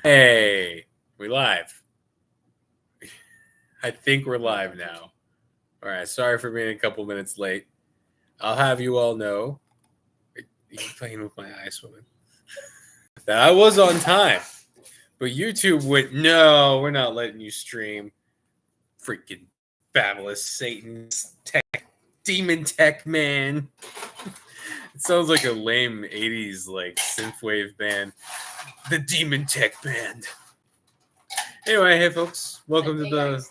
Hey, we live. I think we're live now. All right, sorry for being a couple minutes late. I'll have you all know. You playing with my eyes, woman. That I was on time, but YouTube went, no, we're not letting you stream. Freaking fabulous Satan's tech, demon tech man. It sounds like a lame '80s like synthwave band, the Demon Tech Band. Anyway, hey folks, welcome to the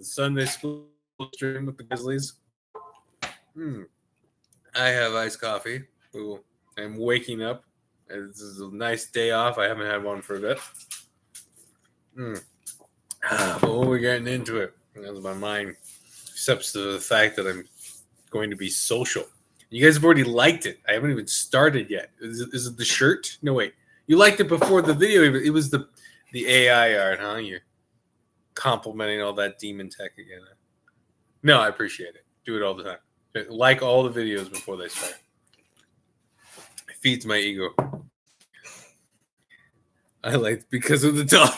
Sunday school stream with the Grizzlies. I have iced coffee. Ooh, I'm waking up. This is a nice day off. I haven't had one for a bit. But when we're getting into it, as my mind accepts the fact that I'm going to be social. You guys have already liked it. I haven't even started yet. Is it the shirt? No, wait. You liked it before the video. It was the AI art, huh? You're complimenting all that demon tech again. No, I appreciate it. Do it all the time. Like all the videos before they start. It feeds my ego. I like because of the dog.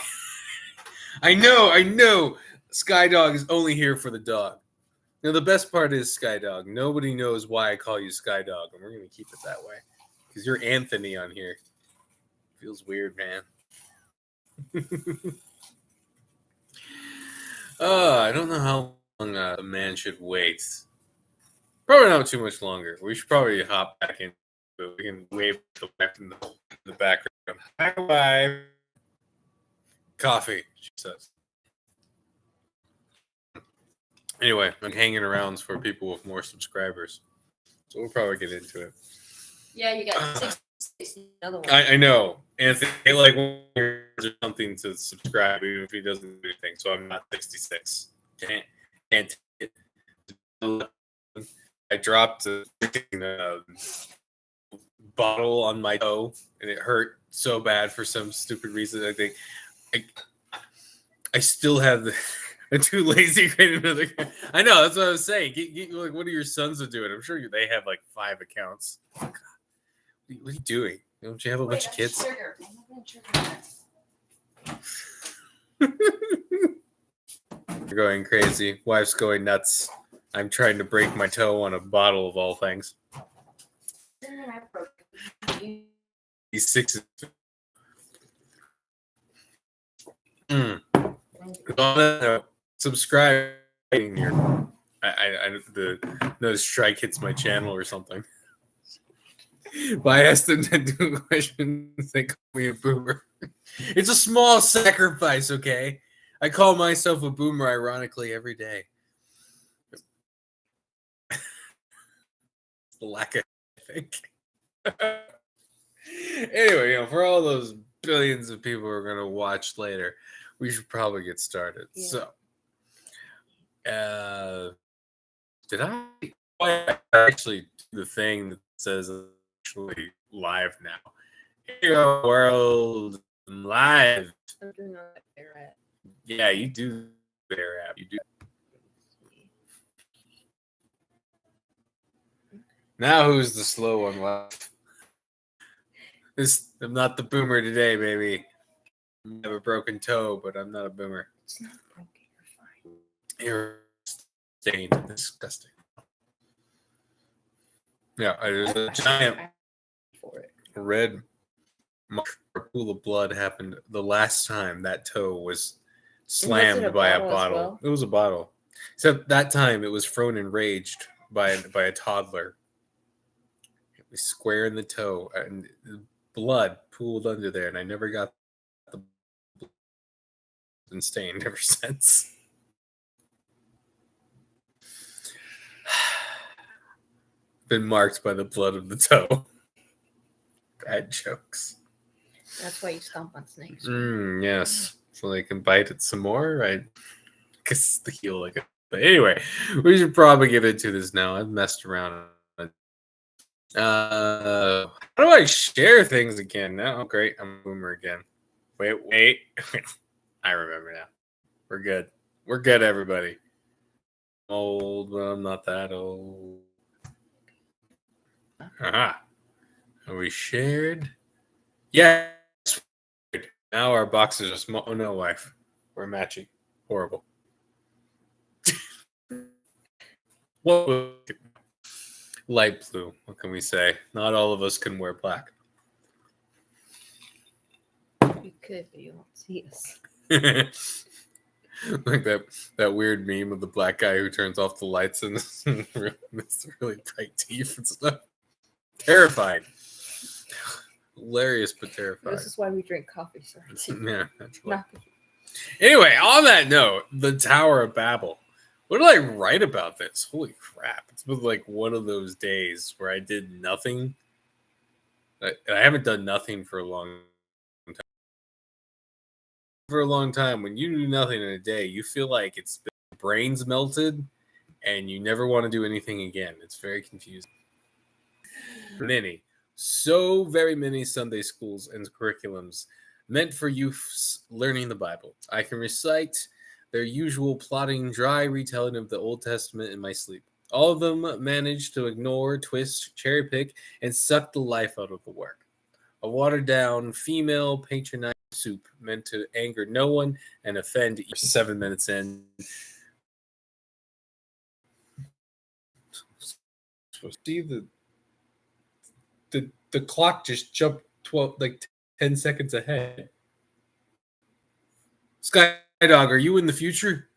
I know. Skydog is only here for the dog. Now, the best part is Skydog. Nobody knows why I call you Skydog, and we're going to keep it that way. Because you're Anthony on here. Feels weird, man. I don't know how long a man should wait. Probably not too much longer. We should probably hop back in. But we can wave the wife in the background. Hi, wife. Coffee, she says. Anyway, I'm hanging around for people with more subscribers. So we'll probably get into it. Yeah, you got 66 another one. I know. Anthony, like, or something to subscribe, even if he doesn't do anything. So I'm not 66. Can't I dropped a bottle on my toe, and it hurt so bad for some stupid reason. I think I still have I'm too lazy to create another. I know, that's what I was saying. Like, what are your sons doing? I'm sure they have like 5 accounts. Oh, God. What are you doing? Don't you have a bunch of kids? Sugar. You're going crazy. Wife's going nuts. I'm trying to break my toe on a bottle of all things. He's 6. Subscribe. I the strike hits my channel or something. But I asked them to do questions. They call me a boomer. It's a small sacrifice, okay? I call myself a boomer ironically every day. The lack of, I think. Anyway, for all those billions of people who are going to watch later, we should probably get started. Yeah. So, did I actually do the thing that says actually live now? Here, world, I'm live. I'm doing that bear app. Yeah, you do bear app. You do. Now who's the slow one left? I'm not the boomer today, baby. I have a broken toe, but I'm not a boomer. It's not broken. You're fine. You're stained and disgusting. Yeah, there's a giant red pool of blood happened the last time that toe was slammed by a bottle. Well? It was a bottle. Except that time it was thrown enraged by a toddler. It was square in the toe, and blood pooled under there, and I never got the blood and stained ever since. Been marked by the blood of the toe. Bad jokes. That's why you stomp on snakes. Yes. So they can bite it some more, right? Because the heel like it. But anyway, we should probably get into this now. I've messed around. How do I share things again? Now, oh, great. I'm a boomer again. Wait. I remember now. We're good. We're good, everybody. I'm old, but I'm not that old. Aha. We shared. Yeah. Now our boxes are small. Oh no, wife. We're matching. Horrible. What? Light blue. What can we say? Not all of us can wear black. You could, but you won't see us. Like that weird meme of the black guy who turns off the lights and it's really tight teeth and stuff. Terrifying. Hilarious, but terrifying. This is why we drink coffee, sir. Yeah, that's right. Not Anyway, on that note, the Tower of Babel. What did I write about this? Holy crap. It's been like one of those days where I did nothing. I haven't done nothing for a long time. For a long time, when you do nothing in a day, you feel like it's been brains melted and you never want to do anything again. It's very confusing. So very many Sunday schools and curriculums meant for youths learning the Bible. I can recite their usual plodding, dry retelling of the Old Testament in my sleep. All of them manage to ignore, twist, cherry pick, and suck the life out of the work. A watered-down, female patronizing soup meant to anger no one and offend each 7 minutes in. So see the clock just jumped 10 seconds ahead. Skydog, are you in the future?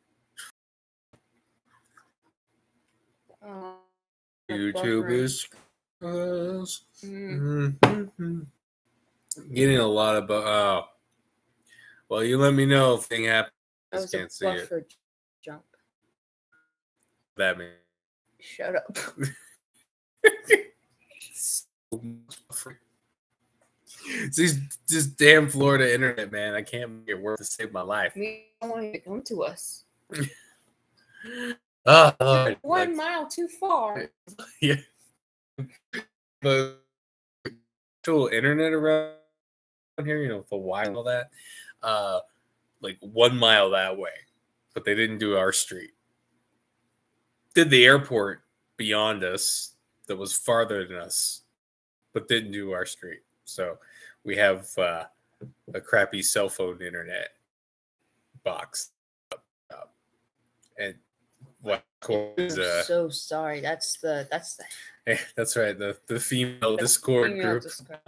YouTube is getting a lot of well, you let me know if thing happens. That was Can't a see it. buffer jump. That means Shut up. It's this damn Florida internet, man. I can't make it work to save my life. We don't want you to come to us. Lord, 1 mile too far. Yeah. The actual internet around here, you know, with the wire and all that, like 1 mile that way, but they didn't do our street. Did the airport beyond us that was farther than us, but didn't do our street. So we have a crappy cell phone internet box, and what is I'm so sorry. That's that's right. The female Discord female group. Discord.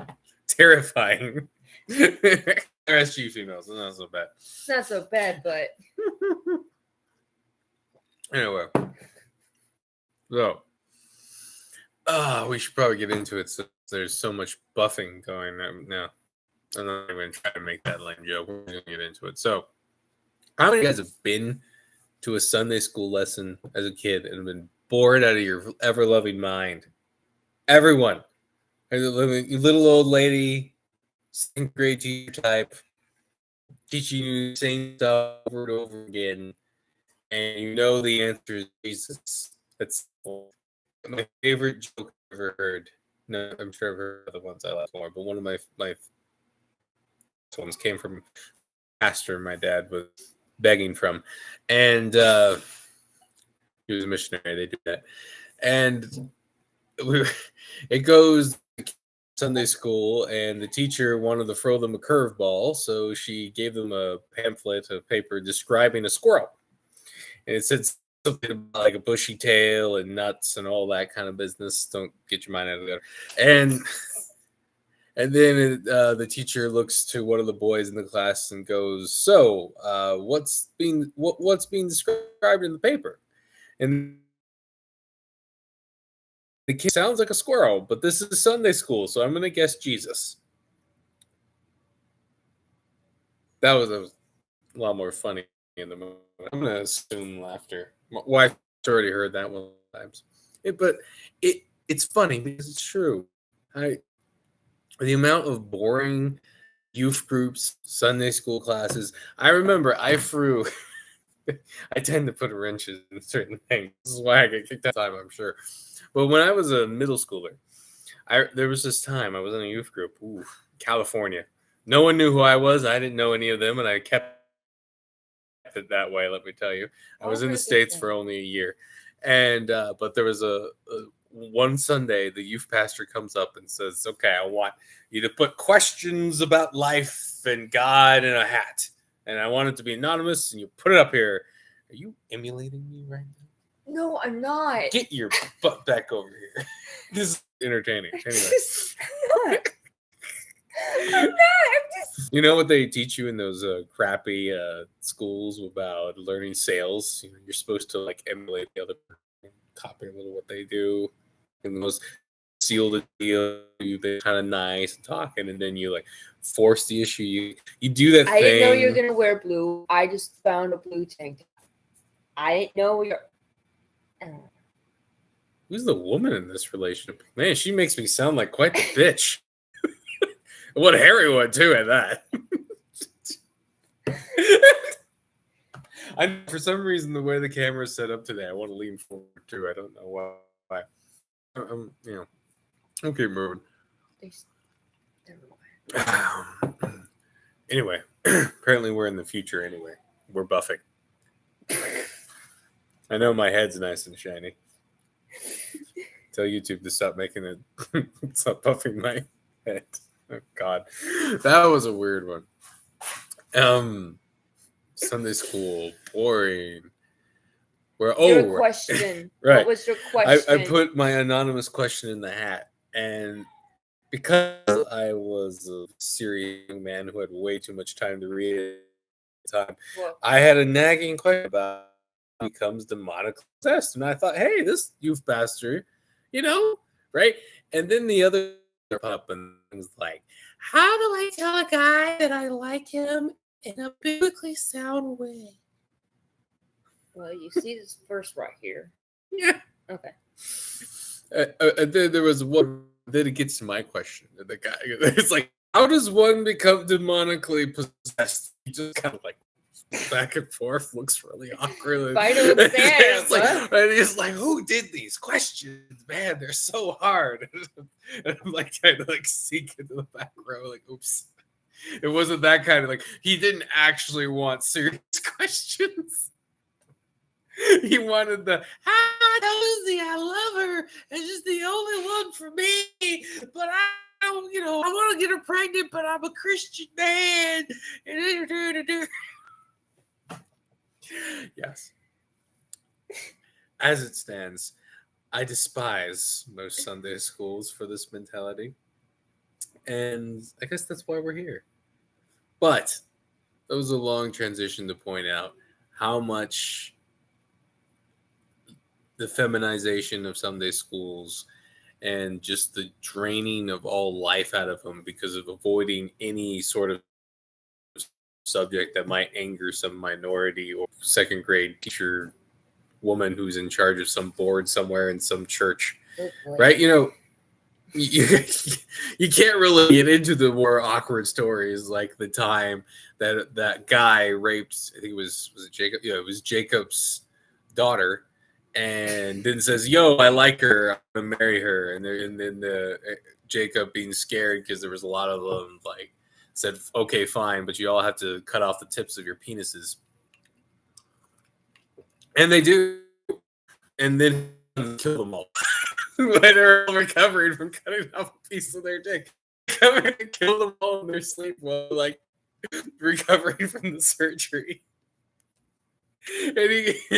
Terrifying. RSG females, not so bad. It's not so bad, but Anyway, so we should probably get into it. So there's so much buffing going on now. I'm not even going to try to make that lame joke. We're going to get into it. So, how many of you guys have been to a Sunday school lesson as a kid and been bored out of your ever-loving mind? Everyone. You little old lady, second grade teacher type, teaching you the same stuff over and over again, and you know the answer is Jesus. That's my favorite joke I've ever heard. No, I'm sure I've heard other ones I like more, but one of my ones came from a pastor my dad was begging from, and he was a missionary. They do that, and it goes Sunday school, and the teacher wanted to throw them a curveball, so she gave them a pamphlet of paper describing a squirrel, and it said something about like a bushy tail and nuts and all that kind of business. Don't get your mind out of there. And then the teacher looks to one of the boys in the class and goes, "So, what's being described in the paper?" And the kid sounds like a squirrel, but this is Sunday school, so I'm going to guess Jesus. That was a lot more funny in the moment. I'm going to assume laughter. My wife's already heard that one times. But it's funny because it's true. The amount of boring youth groups, Sunday school classes. I remember I tend to put wrenches in certain things. This is why I get kicked out of time, I'm sure. But when I was a middle schooler, there was this time I was in a youth group, California. No one knew who I was. I didn't know any of them, and I kept it that way, let me tell you. I was in the States for only a year. And but there was one Sunday, the youth pastor comes up and says, "Okay, I want you to put questions about life and God in a hat, and I want it to be anonymous, and you put it up here." Are you emulating me right now? No, I'm not. Get your butt back over here. This is entertaining. Anyway. I'm not. I'm just. You know what they teach you in those crappy schools about learning sales? You know, you're supposed to like emulate the other person, copy a little what they do, and those seal the deal. They're kind of nice and talking, and then you like force the issue. You do that I thing. didn't know you were gonna wear blue. I just found a blue tank top. I didn't know you're. Who's the woman in this relationship? Man, she makes me sound like quite the bitch. What Harry would too at that. For some reason, the way the camera is set up today, I want to lean forward too. I don't know why. Okay, moving. Anyway, apparently we're in the future. Anyway, we're buffing. I know my head's nice and shiny. Tell YouTube to stop making it, stop buffing my head. Oh God, that was a weird one. Sunday school, boring. Your question. Right. What was your question? I put my anonymous question in the hat, and because I was a serious young man who had way too much time to read it at the time, I had a nagging question about how he becomes demonically possessed, and I thought, hey, this youth pastor, right? And then the other up and things like, how do I tell a guy that I like him in a biblically sound way? Well, you see this verse right here. Yeah. Okay. There was one. Then it gets to my question. The guy, it's like, how does one become demonically possessed? He just kind of like back and forth, looks really awkward. And he's like, who did these questions? Man, they're so hard. And I'm like trying to like sink into the back row, like, oops. It wasn't that kind of like, he didn't actually want serious questions. He wanted the, Josie, I love her. And she's the only one for me. But I want to get her pregnant, but I'm a Christian man. Yes. As it stands, I despise most Sunday schools for this mentality. And I guess that's why we're here. But that was a long transition to point out how much the feminization of Sunday schools and just the draining of all life out of them because of avoiding any sort of subject that might anger some minority or second grade teacher woman who's in charge of some board somewhere in some church, right? You can't really get into the more awkward stories like the time that guy raped, I think it was it Jacob? Yeah, it was Jacob's daughter, and then says, "Yo, I like her, I'm gonna marry her," and then Jacob being scared because there was a lot of them like said, "Okay, fine, but you all have to cut off the tips of your penises," and they do, and then kill them all. When they're recovering from cutting off a piece of their dick, come and kill them all in their sleep while like recovering from the surgery. And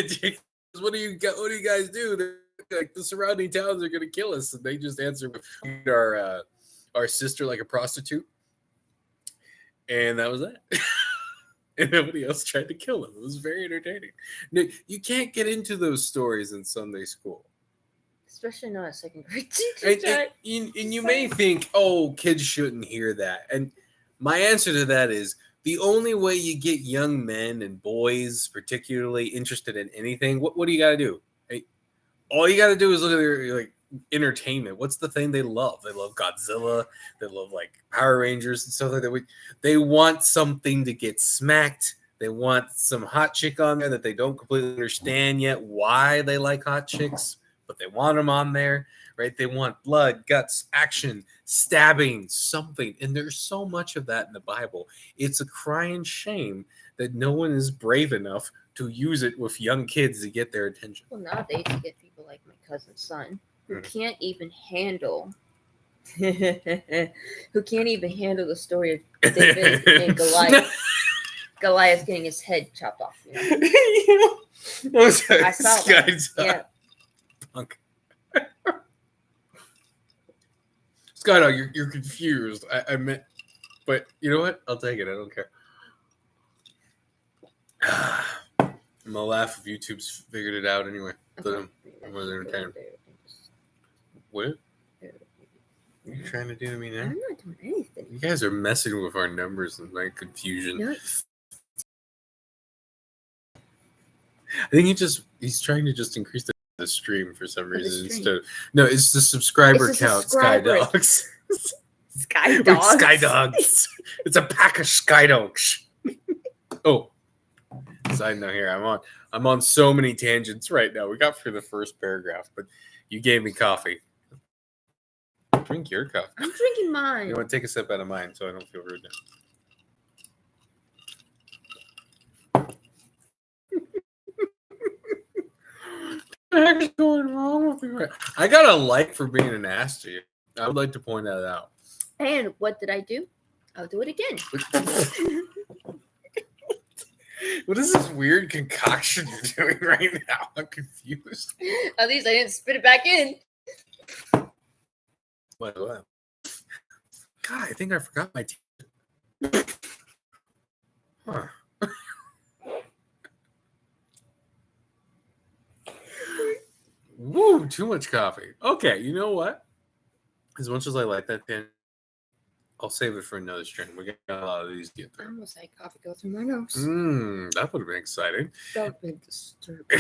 Jake goes, what do you guys do? They're like, the surrounding towns are gonna kill us, and they just answer with our sister like a prostitute, and that was that. And nobody else tried to kill him. It was very entertaining. No, you can't get into those stories in Sunday school. Especially not a second grade teacher. And you may think, oh, kids shouldn't hear that. And my answer to that is the only way you get young men and boys particularly interested in anything, what do you got to do? All you got to do is look at their like entertainment. What's the thing they love? They love Godzilla. They love like Power Rangers and stuff like that. They want something to get smacked. They want some hot chick on there that they don't completely understand yet why they like hot chicks, but they want them on there, right? They want blood, guts, action, stabbing, something. And there's so much of that in the Bible. It's a crying shame that no one is brave enough to use it with young kids to get their attention. Well, nowadays you get people like my cousin's son who can't even handle the story of David and Goliath. Goliath getting his head chopped off. I saw that. Yeah. Punk. Skydog, you're confused. I meant, but you know what? I'll take it. I don't care. I'm gonna laugh if YouTube's figured it out anyway. I'm entertained. What are you trying to do to me now? I'm not doing anything. You guys are messing with our numbers and my confusion. No, I think he's trying to just increase the stream for some reason stream. No, it's the subscriber count. Skydogs. Skydogs. Skydogs. It's a pack of Skydogs. Oh, side note here. I'm on so many tangents right now. We got through the first paragraph, but you gave me coffee. Drink your coffee. I'm drinking mine. You want to take a sip out of mine so I don't feel rude now. What the heck is going wrong with me? I got a like for being an ass to you. I would like to point that out. And what did I do? I'll do it again. What is this weird concoction you're doing right now? I'm confused. At least I didn't spit it back in. What? God, I think I forgot my teeth. Huh. Woo, too much coffee. Okay, you know what? As much as I like that thing, I'll save it for another stream. We're getting a lot of these to get I through. almost had coffee go through my nose. That would have been exciting. That would have been disturbing.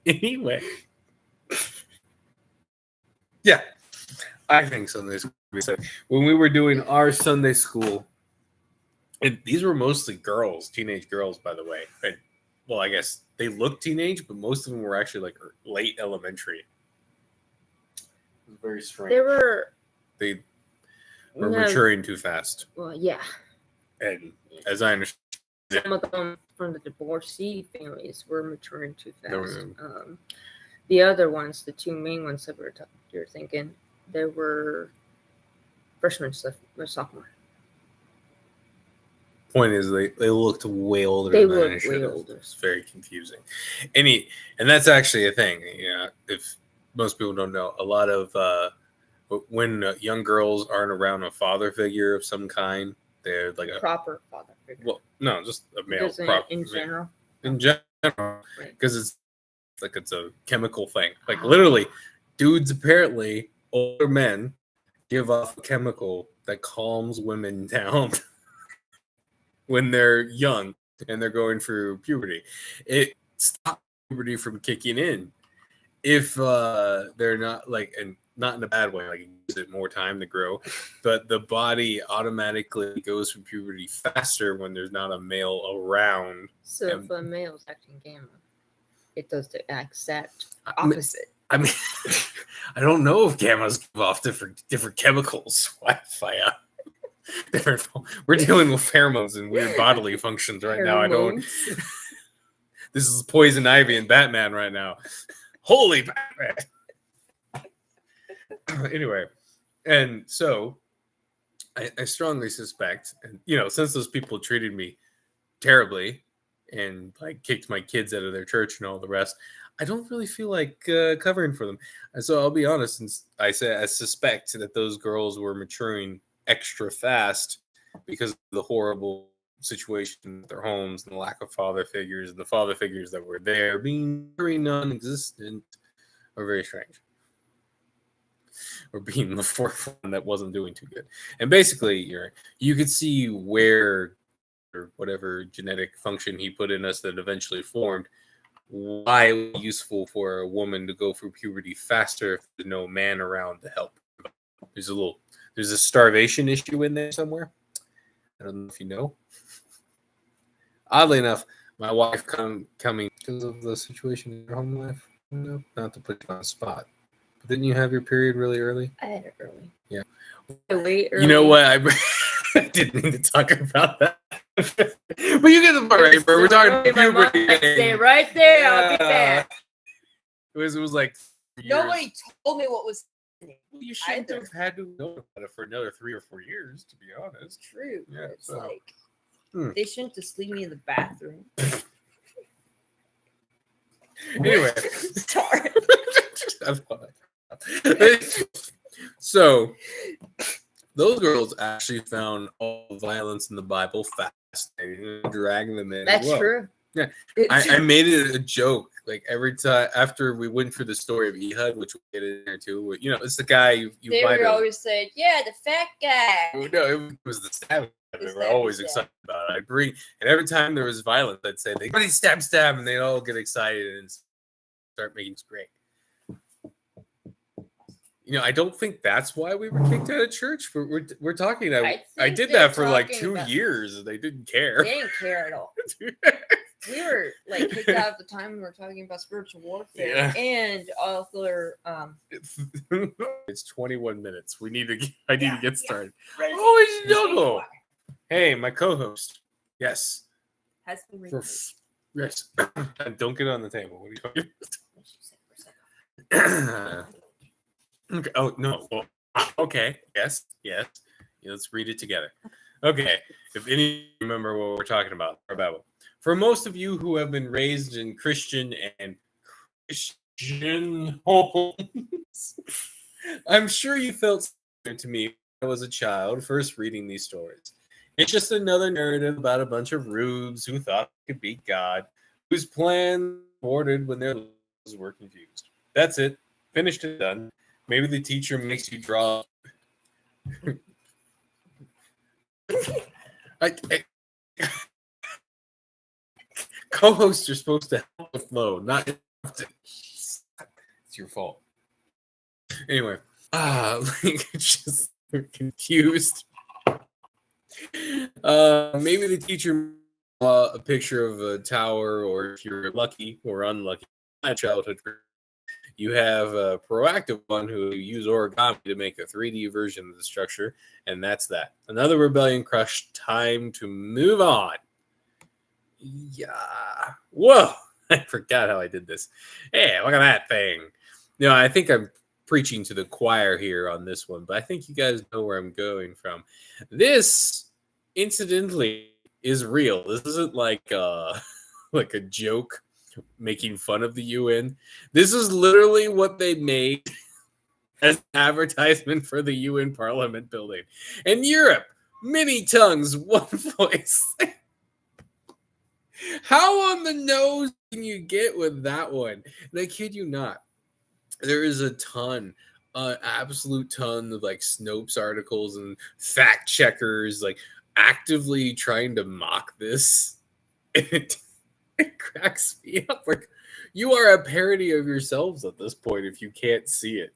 Anyway. Yeah. I think Sunday school. When we were doing our Sunday school, and these were mostly girls, teenage girls, by the way. And, well, I guess they looked teenage, but most of them were actually like late elementary. It was very strange. They were maturing too fast. Well, yeah. And as I understand, some of them from the divorcee families were maturing too fast. The other ones, the two main ones that you're thinking, they were freshmen, sophomore. Point is, they looked way older. They looked way older. It's very confusing. And that's actually a thing. If most people don't know, a lot of when young girls aren't around a father figure of some kind, they're like a proper father figure. Well, no, just a male. In general. In general, because it's a chemical thing. Like literally, dudes apparently, older men give off a chemical that calms women down when they're young and they're going through puberty. It stops puberty from kicking in if they're not and not in a bad way, like it gives it more time to grow, but the body automatically goes through puberty faster when there's not a male around. So if a male's acting gamma, it does the exact opposite. I mean, I don't know if gammas give off different chemicals. We're dealing with pheromones and weird bodily functions right now. I don't. This is Poison Ivy and Batman right now. Holy Batman! Anyway, and so I strongly suspect, and since those people treated me terribly and kicked my kids out of their church and all the rest, I don't really feel like covering for them. And so I'll be honest, and I suspect that those girls were maturing extra fast because of the horrible situation in their homes and the lack of father figures, and the father figures that were there being very non-existent or very strange. Or being the fourth one that wasn't doing too good. And basically, you could see where, or whatever genetic function he put in us that eventually formed, why it was useful for a woman to go through puberty faster if there's no man around to help. There's a starvation issue in there somewhere. I don't know if you know. Oddly enough, my wife coming because of the situation in her home life. Not to put you on the spot. But didn't you have your period really early? I had it early. Yeah. Way early. You know what? I didn't mean to talk about that. But you get the part right, bro. We're talking puberty. Stay right there. I'll be back. It was like Nobody told me what was happening. Well, you shouldn't have had to know about it for another 3 or 4 years, to be honest. True. Yeah, It's so. like they shouldn't just leave me in the bathroom. Anyway. Sorry. So, those girls actually found all the violence in the Bible fascinating and dragging them in. That's true. Yeah, I made it a joke. Like every time after we went through the story of Ehud, which we get in there too. You know, it's the guy you they might were have. always saying, "Yeah, the fat guy." No, it was the stab. They were always excited about it. I'd bring, and every time there was violence, I'd say, "They stab," and they'd all get excited and start making it great. You know, I don't think that's why we were kicked out of church. We're talking. I did that for like 2 years, and they didn't care. They didn't care at all. We were like kicked out at the time we were talking about spiritual warfare and other. It's 21 minutes. I need to get started. Oh, it's Snuggle. Hey, my co-host. Yes. Has been yes. Don't get on the table. What are you talking? Okay. Oh no. Well, okay. Yes. Let's read it together. Okay. If any remember what we're talking about, Tower of Babel. For most of you who have been raised in Christian homes, I'm sure you felt similar to me when I was a child first reading these stories. It's just another narrative about a bunch of rubes who thought they could beat God, whose plans aborted when their lives were confused. That's it. Finished and done. Maybe the teacher makes you draw. Co-hosts are supposed to help the flow, not interrupt it. It's your fault. Anyway, just confused. Maybe the teacher a picture of a tower, or if you're lucky or unlucky, my childhood, you have a proactive one who use origami to make a 3D version of the structure, and that's that. Another rebellion crushed. Time to move on. Yeah. Whoa. I forgot how I did this. Hey, look at that thing. You know, I think I'm preaching to the choir here on this one, but I think you guys know where I'm going from. This, incidentally, is real. This isn't like a joke making fun of the UN. This is literally what they made as an advertisement for the UN Parliament building. In Europe, many tongues, one voice. How on the nose can you get with that one? And I kid you not. There is a ton, absolute ton of like Snopes articles and fact checkers like actively trying to mock this. It cracks me up. Like, you are a parody of yourselves at this point if you can't see it.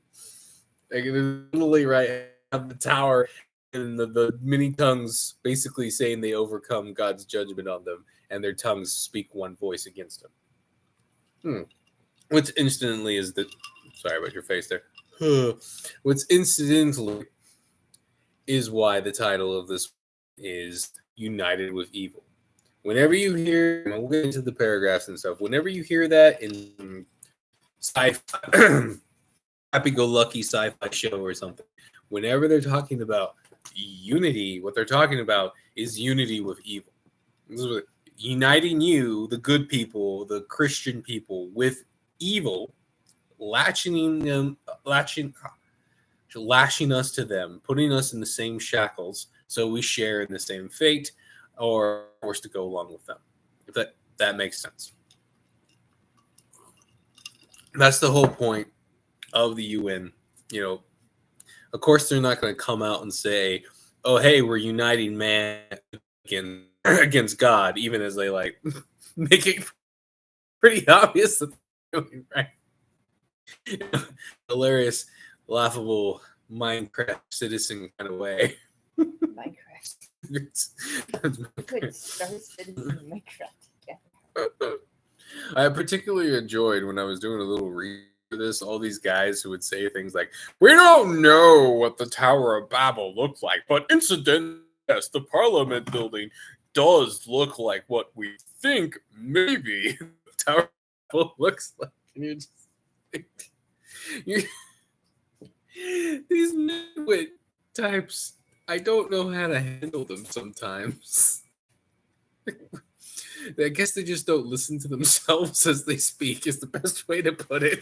Like, it is literally right at the tower and the many tongues basically saying they overcome God's judgment on them, and their tongues speak one voice against them. What's instantly is that, sorry about your face there. What's incidentally is why the title of this is United with Evil. Whenever you hear, we'll get into the paragraphs and stuff. Whenever you hear that in sci-fi, happy-go-lucky sci-fi show or something, whenever they're talking about unity, what they're talking about is unity with evil. Uniting you, the good people, the Christian people, with evil, lashing us to them, putting us in the same shackles, so we share in the same fate, or forced to go along with them. If that makes sense. That's the whole point of the UN. You know, of course, they're not going to come out and say, "Oh, hey, we're uniting man against God," even as they like make it pretty obvious that they're doing right. Hilarious, laughable Minecraft citizen kind of way. Minecraft. I particularly enjoyed when I was doing a little read for this, all these guys who would say things like, "We don't know what the Tower of Babel looked like, but incidentally, yes, the Parliament building does look like what we think maybe the Tower of Babel looks like." And you just think, You're, these nitwit types, I don't know how to handle them sometimes. I guess they just don't listen to themselves as they speak, is the best way to put it.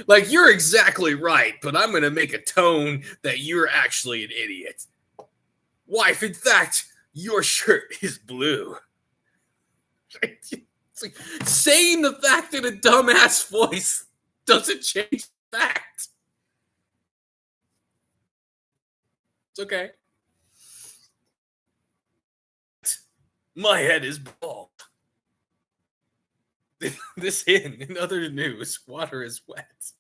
Like, you're exactly right, but I'm going to make a tone that you're actually an idiot. Wife, in fact, your shirt is blue. It's like, saying the fact in a dumbass voice doesn't change the fact. It's okay. My head is bald. This in other news, water is wet.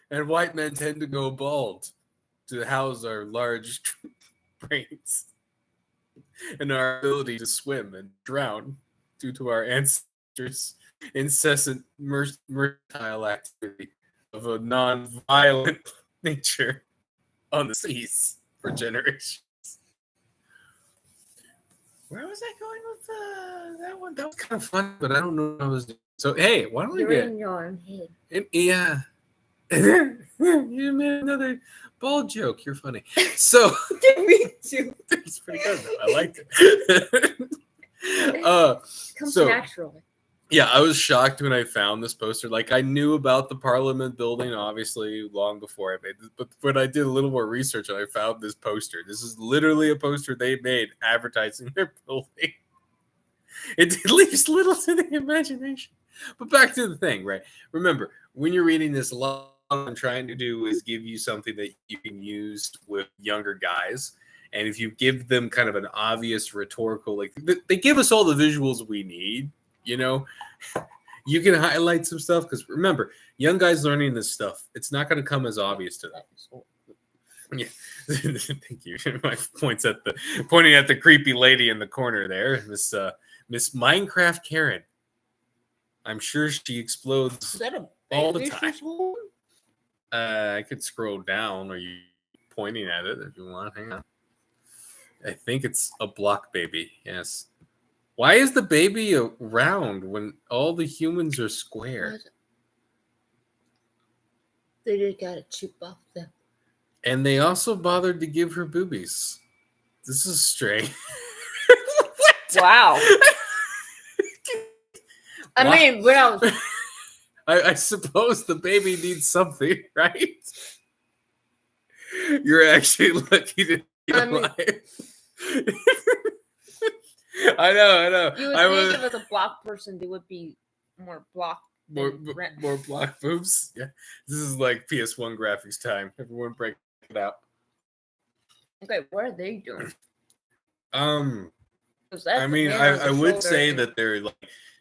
And white men tend to go bald to house our large brains and our ability to swim and drown due to our ancestors' incessant mercantile activity of a non-violent nature on the seas for generations. Where was I going with that one? That was kind of fun, but I don't know what I was doing. So, hey, why don't we You're get... in your own head. Yeah. You made another ball joke. You're funny. So... Me too. It's pretty good, though. I liked it. Comes so, naturally. Yeah, I was shocked when I found this poster. Like, I knew about the Parliament building, obviously, long before I made this. But when I did a little more research, I found this poster. This is literally a poster they made advertising their building. It leaves little to the imagination. But back to the thing, right? Remember, when you're reading this, a lot I'm trying to do is give you something that you can use with younger guys. And if you give them kind of an obvious rhetorical, like, they give us all the visuals we need. You know, you can highlight some stuff because remember, young guys learning this stuff, it's not going to come as obvious to them. Yeah, thank you. My pointing at the creepy lady in the corner there, Miss Minecraft Karen. I'm sure she explodes Is that a all the baby time. she's holding? I could scroll down. Are you pointing at it if you want? Hang on. I think it's a block baby. Yes. Why is the baby round when all the humans are square? They just gotta chip off them. And they also bothered to give her boobies. This is strange. Wow. I mean, when I was... I suppose the baby needs something, right? You're actually lucky to be alive. I know. You would think if it was a block person, they would be more block. More block boobs. Yeah, this is like PS1 graphics time. Everyone break it out. Okay, what are they doing? I mean, I would say that they're like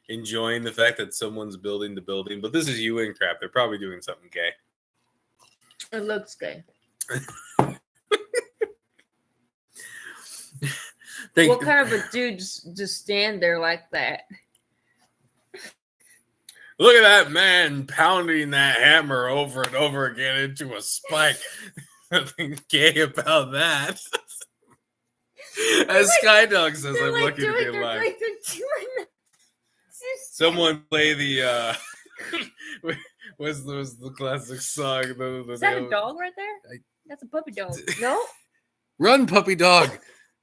enjoying the fact that someone's building the building, but this is UN crap. They're probably doing something gay. It looks gay. What kind of a dude just stand there like that? Look at that man pounding that hammer over and over again into a spike. Nothing gay about that. As Skydog says, I'm lucky to be alive. Someone play the was the classic song. Is that a dog right there? That's a puppy dog. No? Run, puppy dog.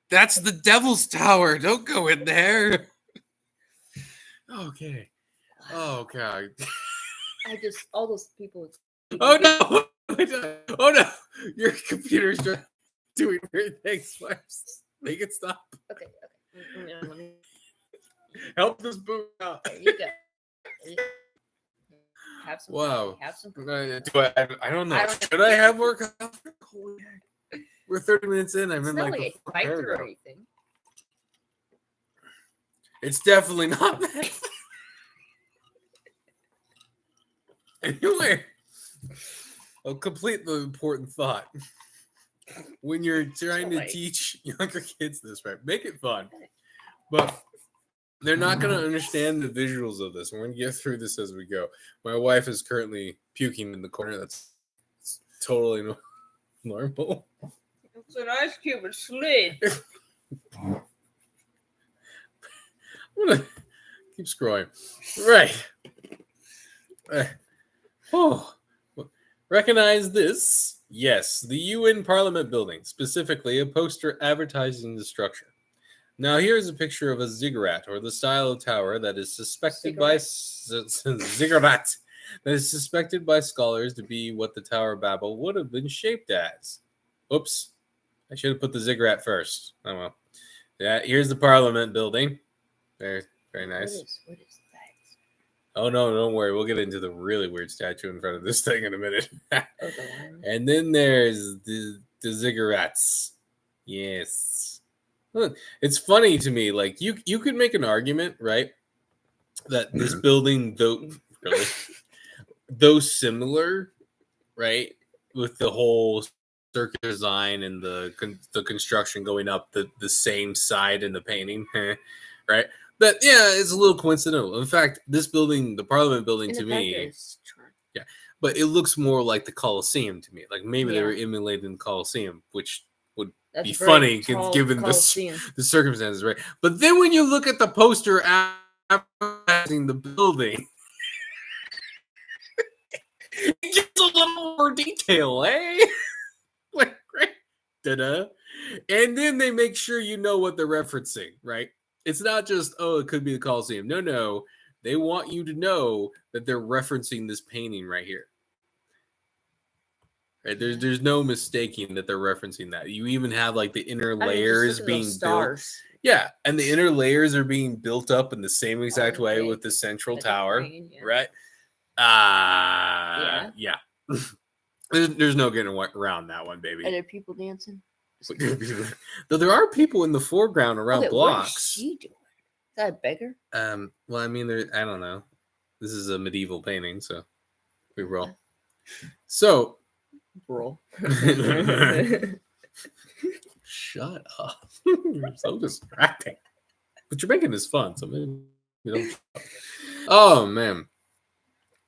That's the Devil's Tower. Don't go in there. Okay. Oh, God. All those people. Oh, no. Oh, no. Your computer's just doing weird things. Make it stop. Okay. Let me... Help this boot out. There you go. Have some. Wow. Have some. I don't know. Should I have more coffee? We're 30 minutes in. I'm in like a fight or anything. It's definitely not that. Anyway, I'll complete the important thought. When you're trying to teach younger kids this, right? Make it fun. But they're not going to understand the visuals of this. We're going to get through this as we go. My wife is currently puking in the corner. That's totally normal. It's an ice cube. It slid. I'm going to keep scrolling. Right. Oh, recognize this? Yes, the UN Parliament building, specifically a poster advertising the structure. Now, here's a picture of a ziggurat, or the style of tower that is suspected by ziggurat that is suspected by scholars to be what the Tower of Babel would have been shaped as. Oops, I should have put the ziggurat first. Oh well. Yeah, here's the Parliament building. Very, very nice. What is that? Oh no, don't worry. We'll get into the really weird statue in front of this thing in a minute. And then there's the ziggurats. Yes. Look, it's funny to me. Like you could make an argument, right, that this building, though similar, right, with the whole circular design and the construction going up the same side in the painting, right? But yeah, it's a little coincidental. In fact, this building, the Parliament building, to me, yeah, but it looks more like the Colosseum to me. Like maybe they were emulating the Colosseum, which would be funny given the circumstances, right? But then when you look at the poster advertising the building, it gets a little more detail, eh? Like, right? Da-da. And then they make sure you know what they're referencing, right? It's not just, oh, it could be the Colosseum. No. They want you to know that they're referencing this painting right here. Right? There's no mistaking that they're referencing that. You even have like the inner layers being built. Yeah, and the inner layers are being built up in the same exact way with the central tower, right? Yeah. There's no getting around that one, baby. Are there people dancing? Though there are people in the foreground around blocks. What is she doing? Is that a beggar? Well, I mean, I don't know. This is a medieval painting, so we roll. So, roll. Shut up! You're so distracting. But you're making this fun, so maybe you don't. Oh man!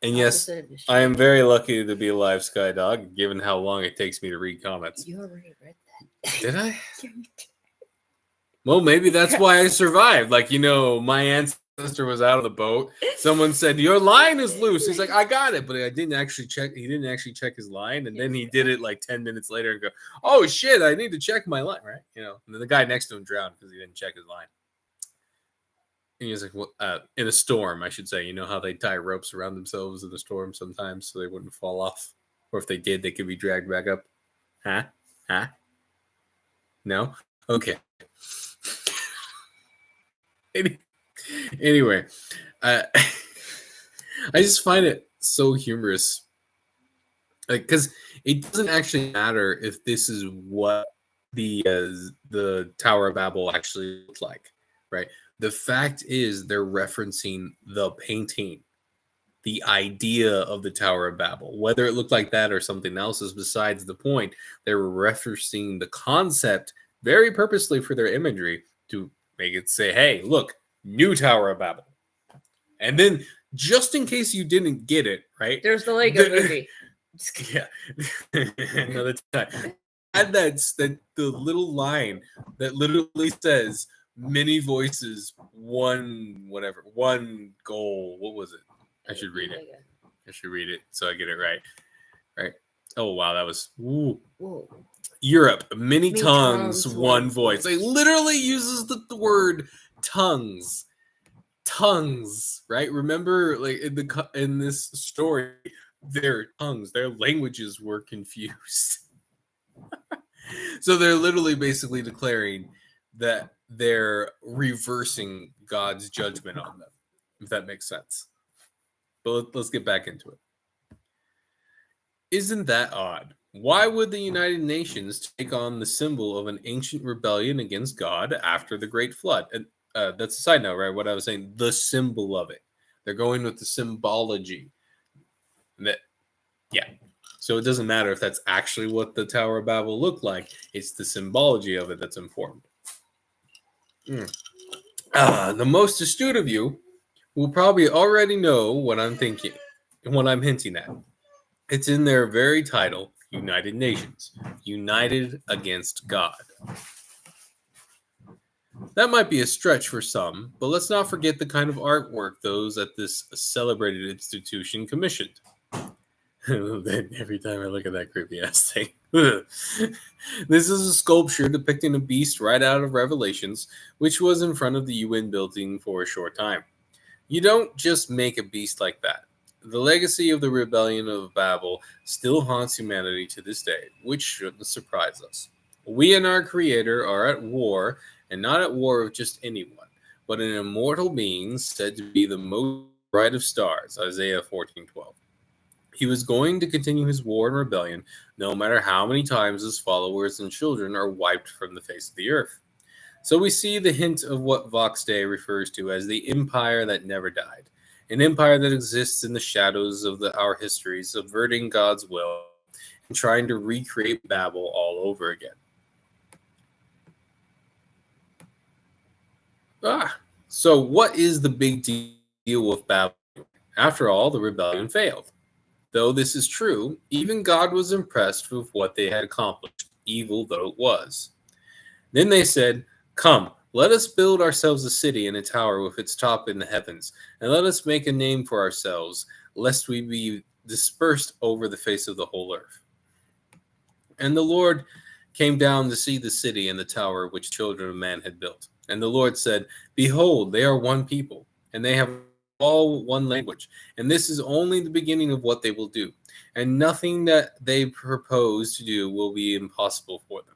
And yes, I am very lucky to be alive, Skydog, given how long it takes me to read comments. You already read that. Did I? Well, maybe that's why I survived. Like, my ancestor was out of the boat. Someone said, your line is loose. He's like, I got it. But I didn't actually check. He didn't actually check his line. And then he did it like 10 minutes later and go, oh, shit, I need to check my line, right? And then the guy next to him drowned because he didn't check his line. And he was like, well, in a storm, I should say. You know how they tie ropes around themselves in a storm sometimes so they wouldn't fall off? Or if they did, they could be dragged back up. Huh? No? Okay. Anyway, I just find it so humorous. Like, because it doesn't actually matter if this is what the Tower of Babel actually looks like, right? The fact is they're referencing the painting, the idea of the Tower of Babel. Whether it looked like that or something else is besides the point. They were referencing the concept very purposely for their imagery to make it say, hey, look, new Tower of Babel. And then, just in case you didn't get it, right? There's the Lego movie. Yeah. Another time. Add the little line that literally says, many voices, one goal. What was it? I should read it so I get it right. Right? Oh, wow. That was... Whoa. Europe, many tongues, one voice. It literally uses the word tongues, right? Remember, like in this story, their tongues, their languages were confused. So they're literally basically declaring that they're reversing God's judgment on them, if that makes sense. But let's get back into it. Isn't that odd? Why would the United Nations take on the symbol of an ancient rebellion against God after the Great Flood? And that's a side note, right? What I was saying, the symbol of it. They're going with the symbology. So it doesn't matter if that's actually what the Tower of Babel looked like. It's the symbology of it that's important. The most astute of you will probably already know what I'm thinking, what I'm hinting at. It's in their very title, United Nations, united against God. That might be a stretch for some, but let's not forget the kind of artwork those at this celebrated institution commissioned. Every time I look at that creepy ass thing. This is a sculpture depicting a beast right out of Revelations, which was in front of the UN building for a short time. You don't just make a beast like that. The legacy of the rebellion of Babel still haunts humanity to this day, which shouldn't surprise us. We and our Creator are at war, and not at war with just anyone, but an immortal being said to be the most bright of stars, Isaiah 14:12. He was going to continue his war and rebellion, no matter how many times his followers and children are wiped from the face of the earth. So we see the hint of what Vox Day refers to as the empire that never died, an empire that exists in the shadows of our history, subverting God's will and trying to recreate Babel all over again. So what is the big deal with Babel? After all, the rebellion failed. Though this is true, even God was impressed with what they had accomplished, evil though it was. Then they said, "Come, let us build ourselves a city and a tower with its top in the heavens, and let us make a name for ourselves, lest we be dispersed over the face of the whole earth." And the Lord came down to see the city and the tower which children of man had built. And the Lord said, "Behold, they are one people, and they have all one language. And this is only the beginning of what they will do. And nothing that they propose to do will be impossible for them.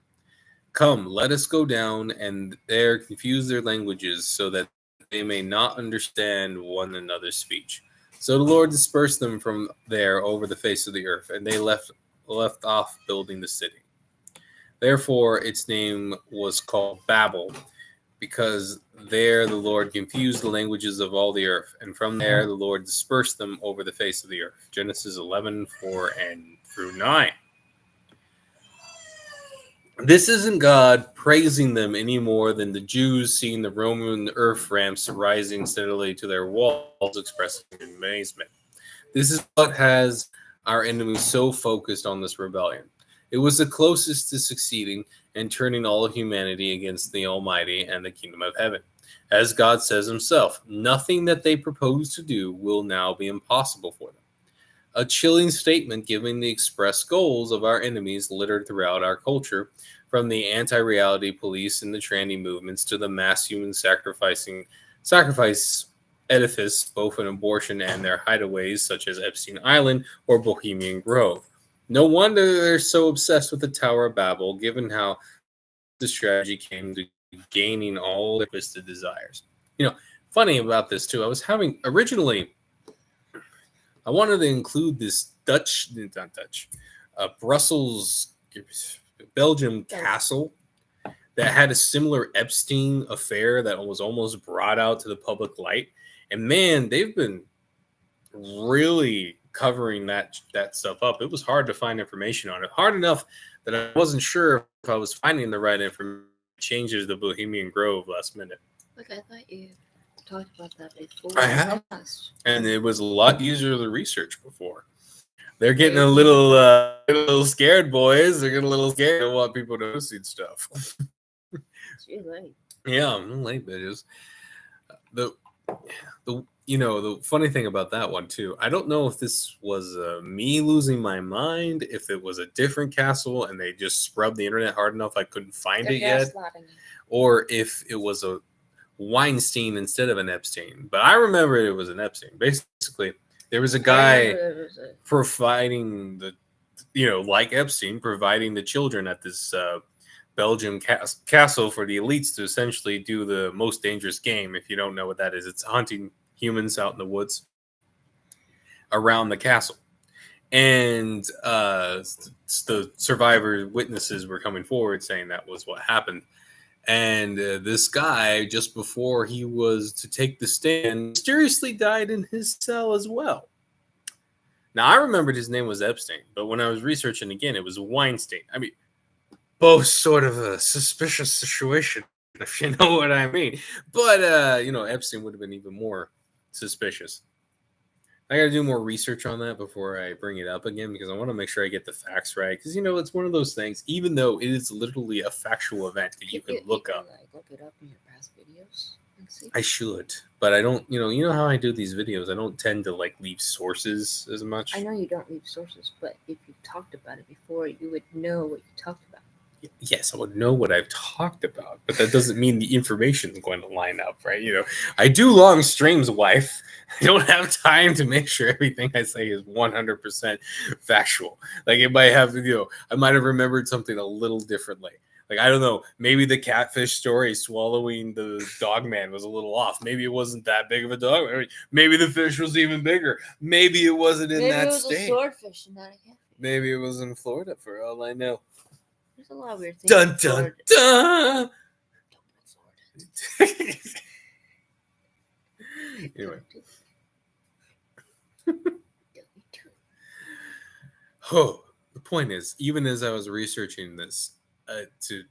Come, let us go down and there confuse their languages so that they may not understand one another's speech." So the Lord dispersed them from there over the face of the earth, and they left off building the city. Therefore, its name was called Babel, because there the Lord confused the languages of all the earth, and from there the Lord dispersed them over the face of the earth. Genesis 11:4 and through 9. This isn't God praising them any more than the Jews seeing the Roman earth ramps rising steadily to their walls, expressing amazement. This is what has our enemies so focused on this rebellion. It was the closest to succeeding and turning all of humanity against the Almighty and the kingdom of heaven. As God says himself, nothing that they propose to do will now be impossible for them. A chilling statement given the express goals of our enemies littered throughout our culture, from the anti-reality police and the tranny movements to the mass human sacrifice edifice, both in abortion and their hideaways, such as Epstein Island or Bohemian Grove. No wonder they're so obsessed with the Tower of Babel, given how the strategy came to gaining all their twisted desires. Funny about this too, originally, I wanted to include this Brussels, Belgium castle that had a similar Epstein affair that was almost brought out to the public light. And man, they've been really covering that stuff up. It was hard to find information on it. Hard enough that I wasn't sure if I was finding the right information. Changes the Bohemian Grove last minute. Look, I thought you talked about that before. I have. And it was a lot easier to research before. They're getting a little scared, boys. They're getting a little scared. They don't want people to see stuff. Too late. Yeah, I'm late, bitches. The funny thing about that one too, I don't know if this was me losing my mind, if it was a different castle and they just scrubbed the internet hard enough I couldn't find it yet, or if it was a Weinstein instead of an Epstein. But I remember it was an Epstein. Basically, there was a guy providing like Epstein, providing the children at this Belgium castle for the elites to essentially do the most dangerous game. If you don't know what that is, it's hunting humans out in the woods around the castle. And the survivor witnesses were coming forward saying that was what happened. And this guy, just before he was to take the stand, mysteriously died in his cell as well. Now, I remembered his name was Epstein, but when I was researching again, it was Weinstein. I mean, both sort of a suspicious situation, if you know what I mean. But, Epstein would have been even more suspicious. I got to do more research on that before I bring it up again, because I want to make sure I get the facts right. Because, it's one of those things, even though it is literally a factual event that you can look up. Look it up in your past videos. I should, but I don't. You know how I do these videos. I don't tend to like leave sources as much. I know you don't leave sources, but if you talked about it before, you would know what you talked about. Yes, I would know what I've talked about, but that doesn't mean the information is going to line up, right? I do long streams, wife. I don't have time to make sure everything I say is 100% factual. Like it might have, I might have remembered something a little differently. Like, I don't know, maybe the catfish story swallowing the dog man was a little off. Maybe it wasn't that big of a dog. Maybe the fish was even bigger. Maybe it wasn't in that state. Maybe it was a swordfish and not a catfish. Maybe it was in Florida for all I know. There's a lot of weird things. Dun dun dun. Anyway. Oh, the point is, even as I was researching this, to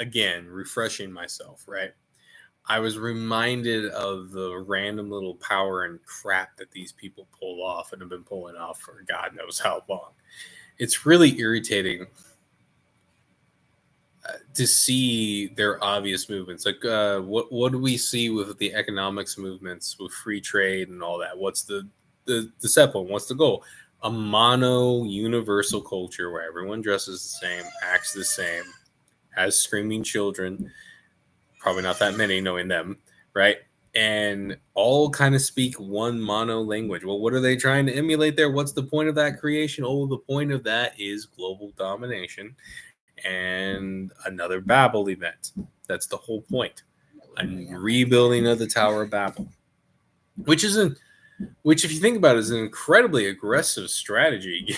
again refreshing myself, right? I was reminded of the random little power and crap that these people pull off and have been pulling off for God knows how long. It's really irritating to see their obvious movements. Like, what do we see with the economics movements, with free trade and all that? What's the set point? What's the goal? A mono universal culture where everyone dresses the same, acts the same, has screaming children, probably not that many knowing them, right? And all kind of speak one mono language. Well, what are they trying to emulate there? What's the point of that creation? Oh, the point of that is global domination and another Babel event. That's the whole point. A rebuilding of the Tower of Babel, which, if you think about it, is an incredibly aggressive strategy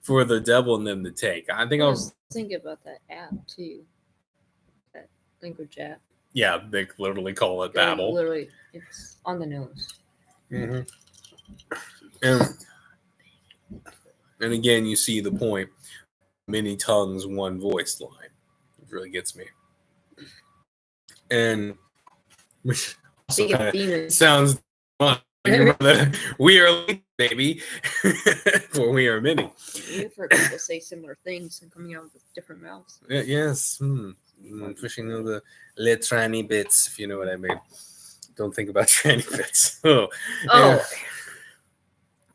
for the devil and them to take. I was thinking about that app too, that language app. Yeah, they literally call it Babel. Literally, it's on the nose. Mm-hmm. And again, you see the point. Many tongues, one voice line. It really gets me. And which also kind of sounds fun. We are linked, baby. For we are many. You've heard people say similar things and coming out with different mouths. Yes. Fishing of the little tranny bits, if you know what I mean. Don't think about tranny bits. Oh.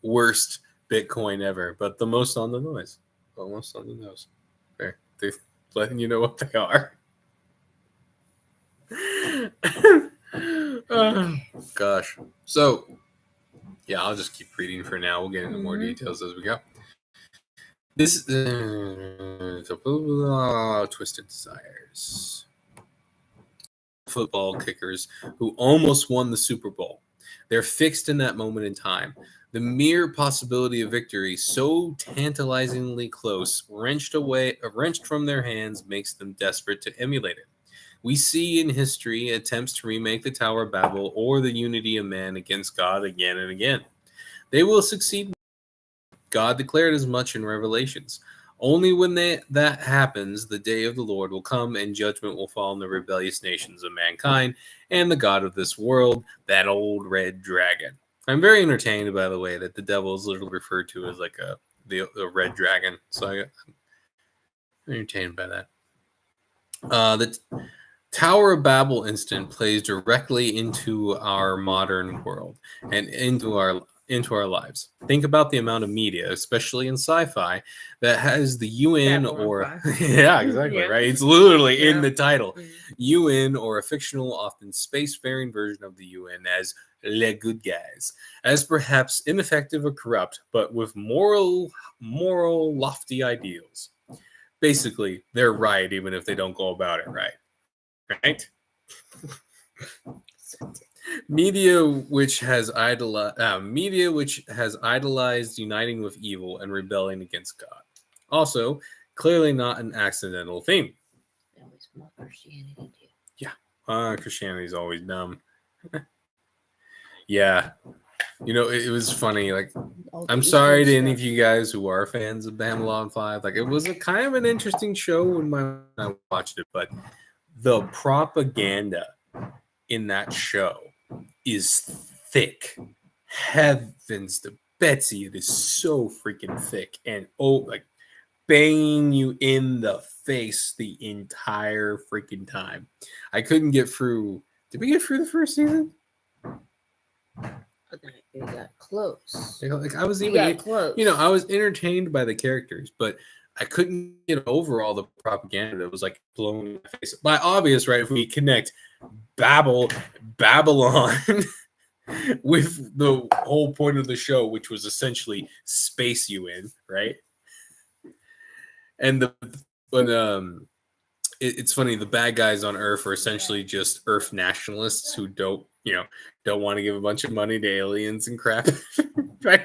Worst Bitcoin ever, but the most on the nose. Almost on the nose. They're letting you know what they are. Oh, gosh. So, yeah, I'll just keep reading for now. We'll get into more details as we go. This Twisted Desires. Football kickers who almost won the Super Bowl. They're fixed in that moment in time. The mere possibility of victory, so tantalizingly close, wrenched from their hands, makes them desperate to emulate it. We see in history attempts to remake the Tower of Babel or the unity of man against God again and again. They will succeed. God declared as much in Revelations. Only when that happens, the day of the Lord will come and judgment will fall on the rebellious nations of mankind and the God of this world, that old red dragon. I'm very entertained, by the way, that the devil is literally referred to as like the red dragon. So I'm entertained by that. The Tower of Babel incident plays directly into our modern world and into our lives. Think about the amount of media, especially in sci-fi, that has the UN or yeah, exactly, right. It's literally in the title. UN, or a fictional, often spacefaring version of the UN, as le good guys, as perhaps ineffective or corrupt, but with moral, lofty ideals. Basically, they're right, even if they don't go about it right. Right? Media which has idolized uniting with evil and rebelling against God. Also, clearly not an accidental theme. They always love Christianity too. Yeah, Christianity is always dumb. Yeah, it was funny. Like, I'm sorry to any of you guys who are fans of Babylon 5. Like, it was a kind of an interesting show when I watched it, but the propaganda in that show is thick. Heavens to Betsy, it is so freaking thick and like banging you in the face the entire freaking time. I couldn't get through Did we get through the first season? I think we got close. Like I was We even, got close. I was entertained by the characters, but I couldn't get over all the propaganda that was like blown in my face. By obvious, right? If we connect Babylon with the whole point of the show, which was essentially space you in, right? And it's funny. The bad guys on Earth are essentially just Earth nationalists who don't want to give a bunch of money to aliens and crap, right?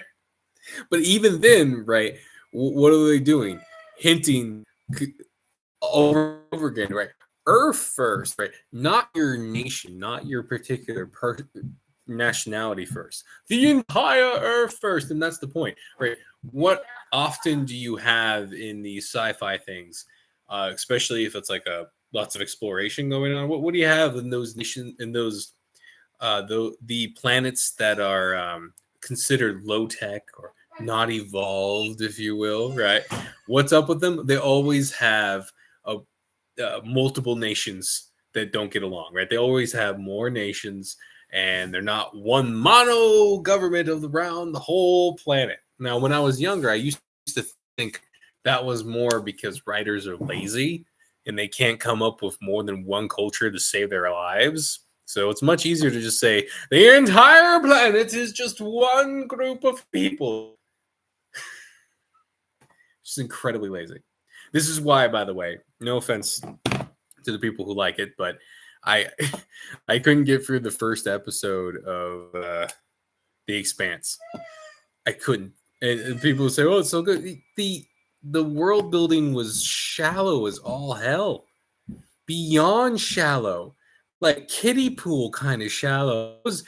But even then, right? What are they doing? Hinting over and over again, right? Earth first, right? Not your nation, not your particular nationality first. The entire Earth first, and that's the point, right? What often do you have in these sci-fi things, especially if it's like lots of exploration going on? What do you have in those nations, in those the planets that are considered low tech or not evolved, if you will, right? What's up with them? They always have multiple nations that don't get along, right? They always have more nations, and they're not one mono government around the whole planet. Now, when I was younger, I used to think that was more because writers are lazy and they can't come up with more than one culture to save their lives. So it's much easier to just say the entire planet is just one group of people. Just incredibly lazy. This is why, by the way, no offense to the people who like it, but I couldn't get through the first episode of The Expanse. I couldn't. And people say, "Oh, it's so good." The world building was shallow as all hell, beyond shallow, like kiddie pool kind of shallow. I was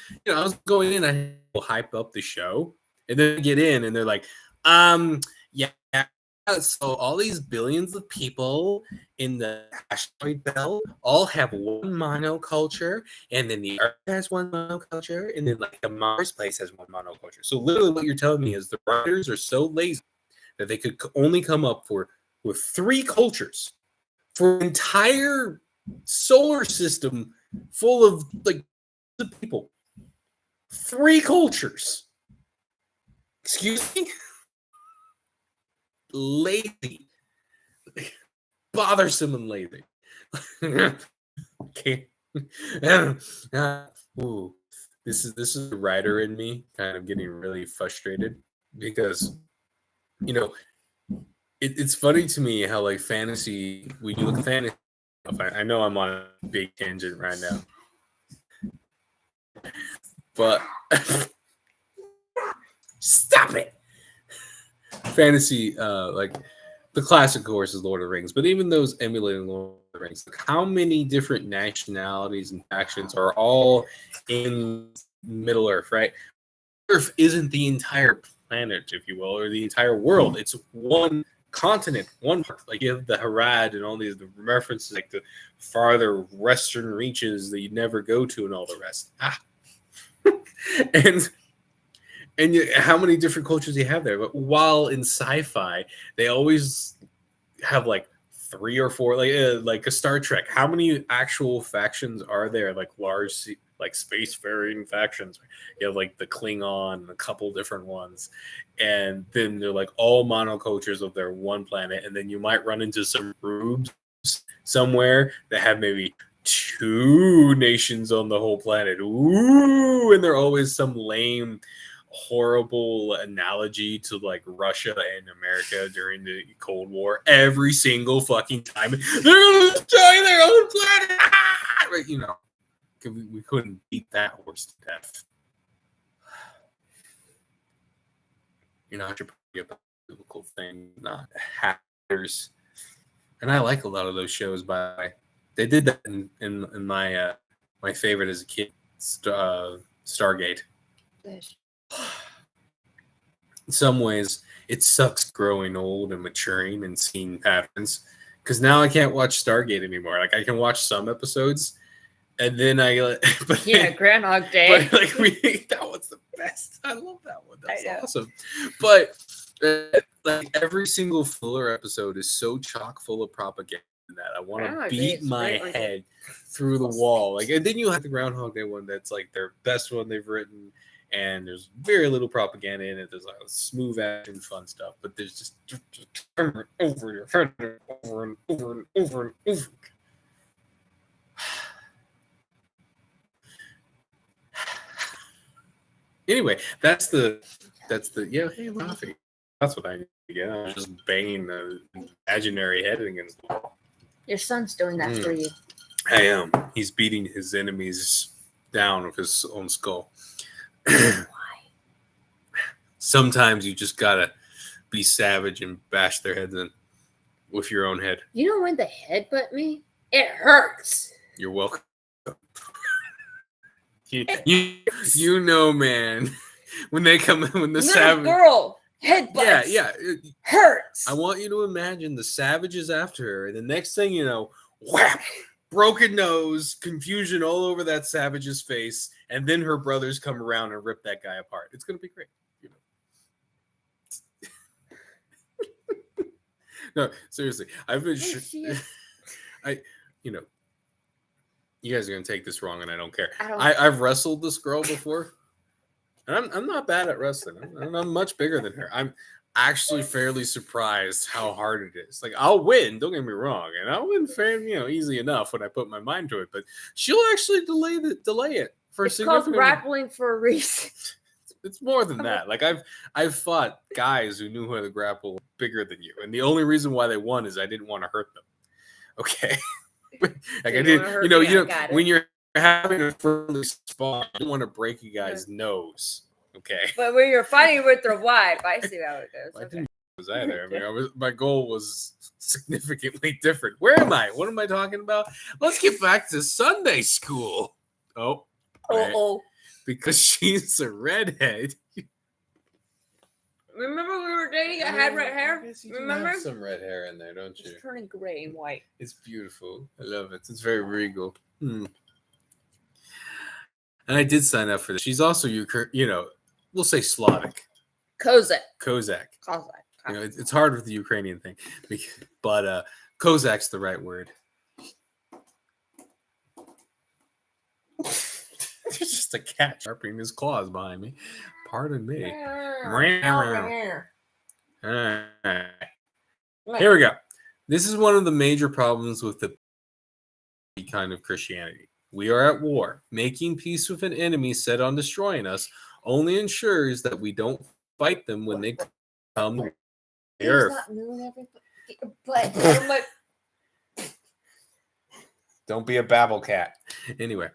going in, I hype up the show, and then I get in, and they're like, yeah. So all these billions of people in the asteroid belt all have one monoculture, and then the Earth has one monoculture, and then like the Mars place has one monoculture. So literally, what you're telling me is the writers are so lazy that they could only come up with 3 cultures for an entire solar system full of like people. 3 cultures. Excuse me? Lazy, bothersome, and lazy. Okay. Ooh, this is the writer in me kind of getting really frustrated because it's funny to me how like fantasy, when you look at fantasy, I know I'm on a big tangent right now, but stop it. Fantasy, like the classic course is Lord of the Rings, but even those emulating Lord of the Rings, like how many different nationalities and factions are all in Middle Earth, right? Earth isn't the entire planet, if you will, or the entire world. It's one continent, one part. Like you have the Harad and all these references, like the farther western reaches that you never go to, and all the rest. And how many different cultures do you have there? But while in sci-fi, they always have like 3 or 4, like a Star Trek. How many actual factions are there? Like large, like spacefaring factions. You have like the Klingon, a couple different ones, and then they're like all monocultures of their one planet. And then you might run into some rubes somewhere that have maybe 2 nations on the whole planet. Ooh, and they're always some lame, horrible analogy to like Russia and America during the Cold War. Every single fucking time, they're gonna destroy their own planet. Right, we couldn't beat that horse to death. It should be a biblical thing, not hackers. And I like a lot of those shows. By the way, they did that in my my favorite as a kid, Stargate. In some ways, it sucks growing old and maturing and seeing patterns, because now I can't watch Stargate anymore. Like I can watch some episodes, and then Groundhog Day. But like that was the best. I love that one. That's awesome. But like every single filler episode is so chock full of propaganda that. I want Groundhog to Day beat is my great, like head through the wall. Like, and then you have the Groundhog Day one that's like their best one they've written, and there's very little propaganda in it. There's like smooth action, fun stuff, but there's just over and over and over and over and over. Anyway, that's the yeah. Hey, Rafi, that's what I need to get. I'm just banging the imaginary head against the wall. Your son's doing that for you. I am. He's beating his enemies down with his own skull. Why? Sometimes you just gotta be savage and bash their heads in with your own head. You know when the headbutt me? It hurts. You're welcome. You know, man. When they come in, when the savage girl headbutts. Yeah. Hurts. I want you to imagine the savage is after her, and the next thing you know, whap, broken nose, confusion all over that savage's face, and then her brothers come around and rip that guy apart. It's gonna be great. No, seriously, I've been. You guys are gonna take this wrong, and I don't care. I've wrestled this girl before, and I'm not bad at wrestling. I'm much bigger than her. I'm actually fairly surprised how hard it is. Like, I'll win, don't get me wrong, and I'll win easy enough when I put my mind to it. But she'll actually delay it for it's called grappling for a reason. It's more than that. Like, I've fought guys who knew how to grapple bigger than you, and the only reason why they won is I didn't want to hurt them. Okay. Like, I didn't, when you're having a friendly spot, you don't want to break a guy's nose. Okay. But when you're fighting with your wife, I see how it goes. I didn't was either. I mean, my goal was significantly different. Where am I? What am I talking about? Let's get back to Sunday school. Oh. Right. Because she's a redhead. Remember we were dating? I had red hair. Remember? Have some red hair in there, don't you? It's turning gray and white. It's beautiful. I love it. It's very regal. And I did sign up for this. She's also we'll say Slavic. Kozak. It's hard with the Ukrainian thing, but Kozak's the right word. There's just a cat sharpening his claws behind me. Pardon me. Here we go. This is one of the major problems with the kind of Christianity. We are at war. Making peace with an enemy set on destroying us only ensures that we don't fight them when they come to the earth. Don't be a babble cat. Anyway.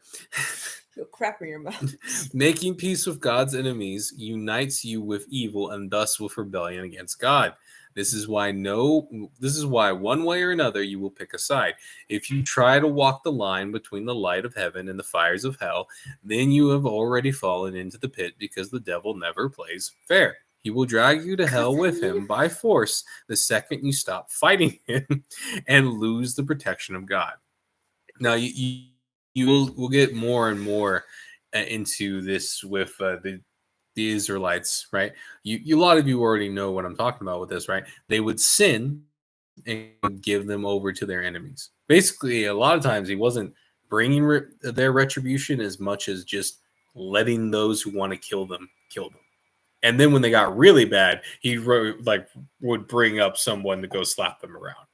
You'll crap in your mouth. Making peace with God's enemies unites you with evil and thus with rebellion against God. This is why one way or another you will pick a side. If you try to walk the line between the light of heaven and the fires of hell, then you have already fallen into the pit, because the devil never plays fair. He will drag you to hell with him by force the second you stop fighting him and lose the protection of God. Now, we'll get more and more into this with the Israelites, right? A lot of you already know what I'm talking about with this, right? They would sin and give them over to their enemies. Basically, a lot of times he wasn't bringing their retribution as much as just letting those who want to kill them. And then when they got really bad, he would bring up someone to go slap them around.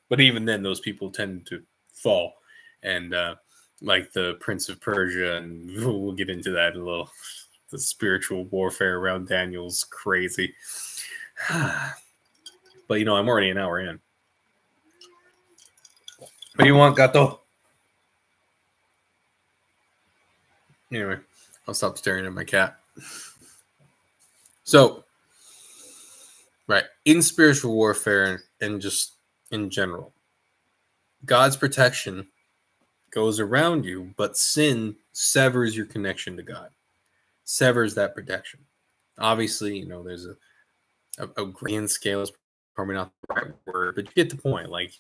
But even then, those people tended to fall. And like the Prince of Persia, and we'll get into that in a little. The spiritual warfare around Daniel's crazy. But I'm already an hour in. What do you want, Gato? Anyway, I'll stop staring at my cat. So, right, in spiritual warfare and just in general, God's protection goes around you, but sin severs your connection to God. Severs that protection. Obviously, there's a grand scale is probably not the right word, but you get the point. Like,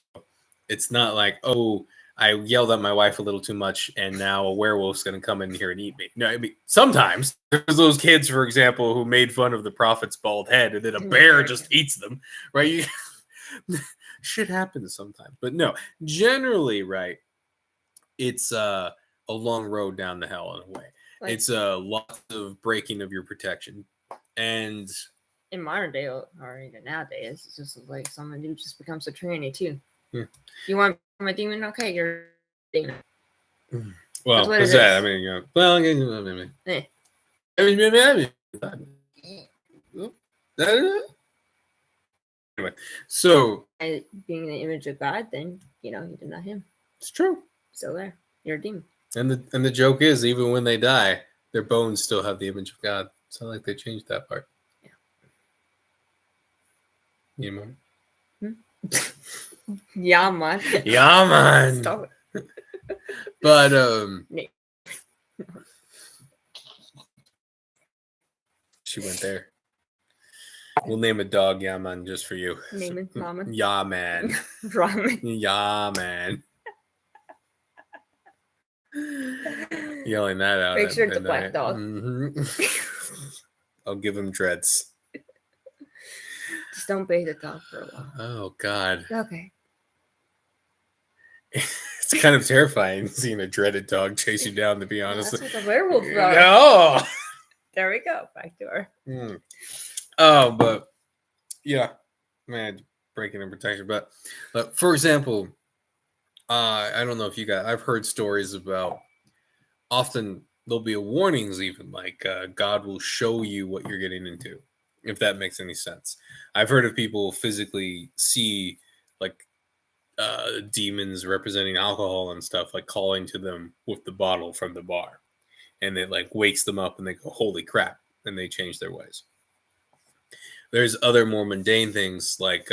it's not like, oh, I yelled at my wife a little too much and now a werewolf's going to come in here and eat me. No, I mean, sometimes there's those kids, for example, who made fun of the prophet's bald head and then a bear just eats them, right? shit happens sometimes. But no, generally, right, it's a long road down to hell in a way. Like, It's a lot of breaking of your protection. And in modern day, or even nowadays, it's just like someone who just becomes a tranny too. Yeah. You want to become a demon? Okay, you're a demon. Well, what what's it that? is. I mean, well, Eh. Anyway, so And being the image of God, then you're not him. it's true. Still there. You're a demon. And the joke is, even when they die, their bones still have the image of God. It's not like they changed that part. Yeah. You know? Yeah, man. Yeah, man. Stop it. But she went there. We'll name a dog Yaman just for you. Name it Ramen. Yeah, man. Ramen. Yeah, man. Yelling that out. Make sure it's a black dog. Mm-hmm. I'll give him dreads. Just don't bathe the dog for a while. Oh, God. Okay. It's kind of terrifying seeing a dreaded dog chase you down, to be honest. That's what the werewolf does. No. There we go. Back to her. Oh, but yeah, man, breaking in protection. But for example, I don't know if you guys, I've heard stories about, often there'll be warnings, even like God will show you what you're getting into, if that makes any sense. I've heard of people physically see like demons representing alcohol and stuff, like calling to them with the bottle from the bar, and it like wakes them up and they go, holy crap, and they change their ways. There's other more mundane things like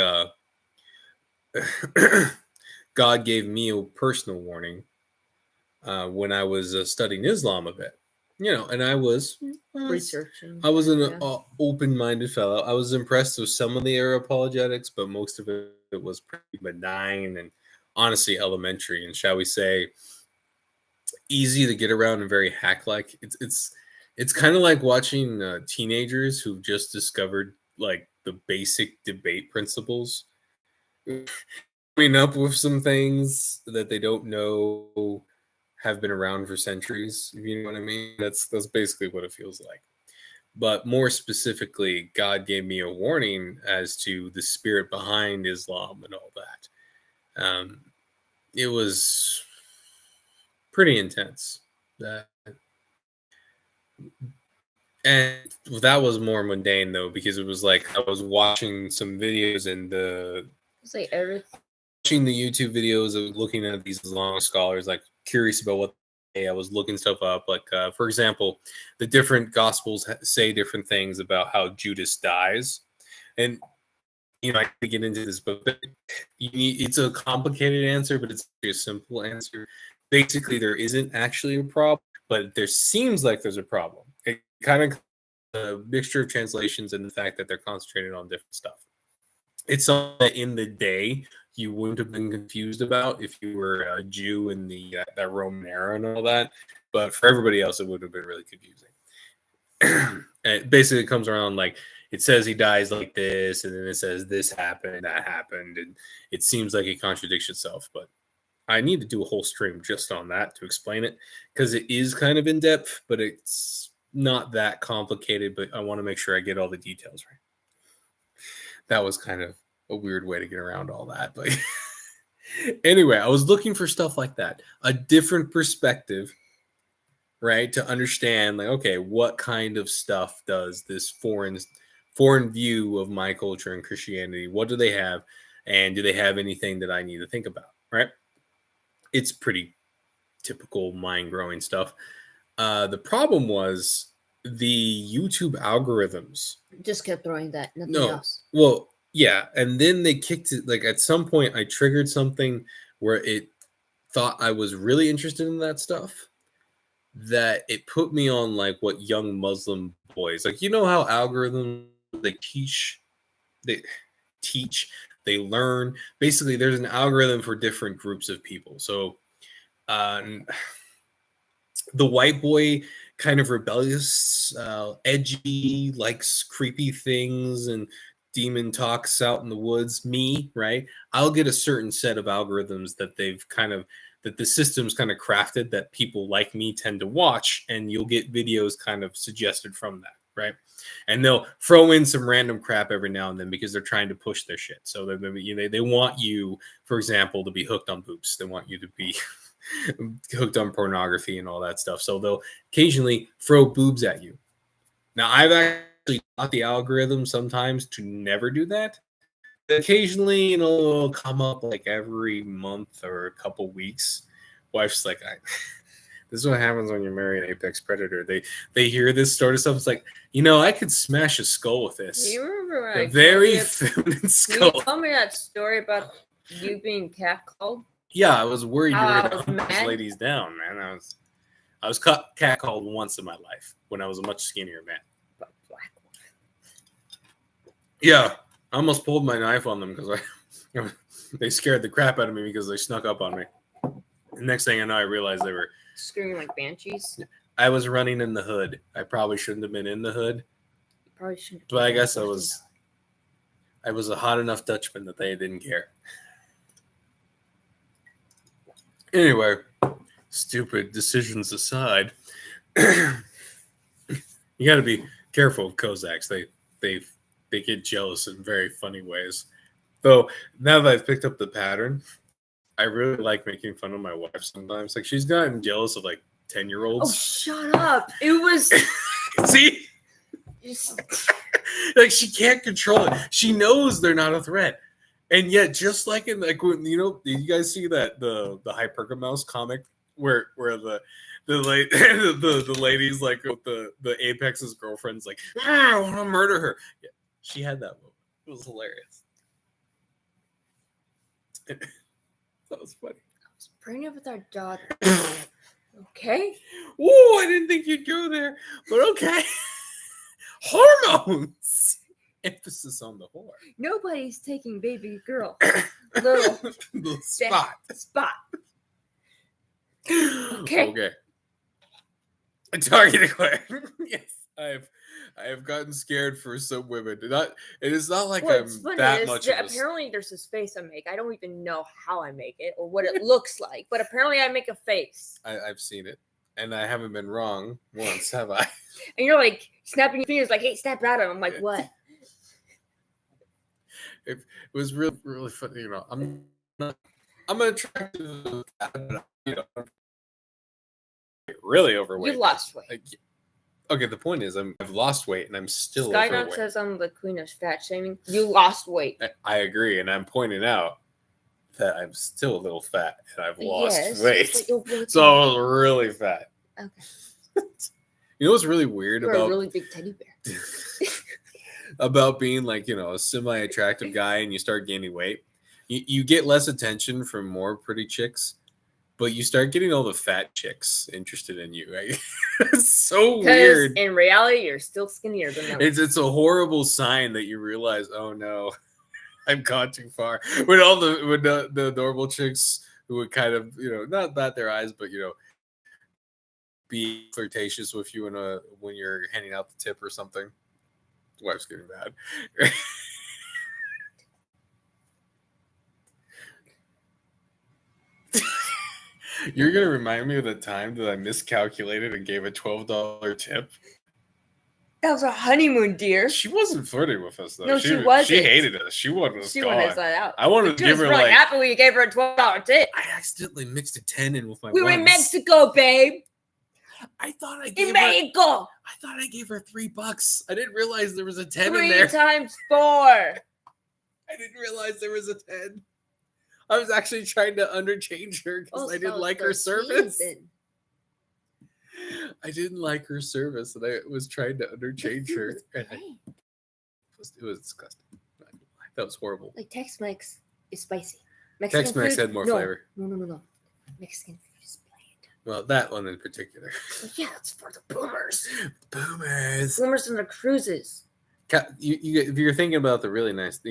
God gave me a personal warning when I was studying Islam a bit, and I was Researching. I was an open-minded fellow. I was impressed with some of the era apologetics, but most of it was pretty benign and honestly elementary, and shall we say, easy to get around and very hack-like. It's kind of like watching teenagers who've just discovered like the basic debate principles, coming up with some things that they don't know have been around for centuries. If you know what I mean, that's basically what it feels like. But more specifically, God gave me a warning as to the spirit behind Islam and all that. It was pretty intense. And that was more mundane though, because it was like I was watching some videos and It's like everything. watching the YouTube videos of looking at these Islamic scholars, like curious about what I was looking stuff up. Like, for example, the different gospels say different things about how Judas dies. And, I could get into this, but it's a complicated answer, but it's a simple answer. Basically, there isn't actually a problem, but there seems like there's a problem. It kind of a mixture of translations and the fact that they're concentrated on different stuff. It's something that in the day you wouldn't have been confused about if you were a Jew in the that Roman era and all that, but for everybody else, it would have been really confusing. And it basically comes around like it says he dies like this, and then it says this happened, that happened, and it seems like it contradicts itself. But I need to do a whole stream just on that to explain it, because it is kind of in depth, but it's not that complicated. But I want to make sure I get all the details right. That was kind of a weird way to get around all that. But anyway, I was looking for stuff like that, a different perspective, right? To understand, like, okay, what kind of stuff does this foreign view of my culture and Christianity, what do they have? And do they have anything that I need to think about, right? It's pretty typical mind-growing stuff. The problem was the YouTube algorithms Just kept throwing that. Nothing else. Well, yeah. And then they kicked it. Like at some point, I triggered something where it thought I was really interested in that stuff, that it put me on like what young Muslim boys, like, how algorithms, they teach, they learn. Basically, there's an algorithm for different groups of people. So the white boy, kind of rebellious, edgy, likes creepy things and demon talks out in the woods, me, right? I'll get a certain set of algorithms that the system's kind of crafted that people like me tend to watch, and you'll get videos kind of suggested from that, right? And they'll throw in some random crap every now and then because they're trying to push their shit. So they want you, for example, to be hooked on boobs. They want you to be hooked on pornography and all that stuff. So they'll occasionally throw boobs at you. Now, I've actually taught the algorithm sometimes to never do that. Occasionally, it'll come up like every month or a couple weeks. Wife's like, this is what happens when you marry an apex predator. They hear this sort of stuff. It's like, I could smash a skull with this. You remember when a very feminine skull. You told me that story about you being catcalled? Yeah, I was worried you were going to hunt mad. those ladies down, man. I was catcalled once in my life when I was a much skinnier man. But black one. Yeah, I almost pulled my knife on them because they scared the crap out of me because they snuck up on me. The next thing I know, I realized they were screaming like banshees. I was running in the hood. I probably shouldn't have been in the hood. You probably shouldn't. But I guess I was a hot enough Dutchman that they didn't care. Anyway, stupid decisions aside, you got to be careful of Cossacks. They get jealous in very funny ways. Though now that I've picked up the pattern, I really like making fun of my wife sometimes. Like, she's gotten jealous of like 10-year-olds. Oh, shut up! It was see, like she can't control it. She knows they're not a threat. And yet, just like in like when did you guys see that the Hypergamouse comic where the ladies like with the Apex's girlfriend's like, I want to murder her. Yeah, she had that moment. It was hilarious. That was funny. I was pregnant with our daughter. Okay. Whoa, I didn't think you'd go there, but okay. Hormones. Emphasis on the whore. Nobody's taking baby girl. Little spot. Okay. Target acquired. Yes, I have gotten scared for some women. It is not like I'm that much. Apparently, there's this face I make. I don't even know how I make it or what it looks like, but apparently, I make a face. I've seen it, and I haven't been wrong once, have I? And you're like snapping your fingers, like, "Hey, snap at him." I'm like, "What?" It was really, really funny. I'm attractive, but really overweight. You lost weight. Okay, the point is, I've lost weight and I'm still Skydog overweight. says I'm the queen of fat shaming. You lost weight. I agree, and I'm pointing out that I'm still a little fat and I've lost weight. So I was really fat. Okay. You know what's really weird You're about a really big teddy bear. about being like, a semi-attractive guy and you start gaining weight? You get less attention from more pretty chicks, but you start getting all the fat chicks interested in you. Right? It's so weird. In reality, you're still skinnier than them. It's a horrible sign that you realize, oh no, I've gone too far. When the normal chicks who would kind of, not bat their eyes, but be flirtatious with you when you're handing out the tip or something. Wife's getting mad. You're gonna remind me of the time that I miscalculated and gave a $12 tip. That was a honeymoon, dear. She wasn't flirting with us though. No, she wasn't. She hated us. She wanted us. She wanted us out. I wanted to give her really happy when you gave her a $12 tip. I accidentally mixed a 10 in with my. We were in Mexico, babe. I thought I gave her $3. I didn't realize there was a 10 in there. 3 times 4. I didn't realize there was a 10. I was actually trying to underchange her because I didn't like her service. I didn't like her service, and I was trying to underchange her. It was disgusting. That was horrible. Like Tex-Mex is spicy. Tex-Mex had more flavor. No. Mexican food is bland. Well, that one in particular. Yeah, it's for the boomers. Boomers And the cruises. If you're thinking about the really nice,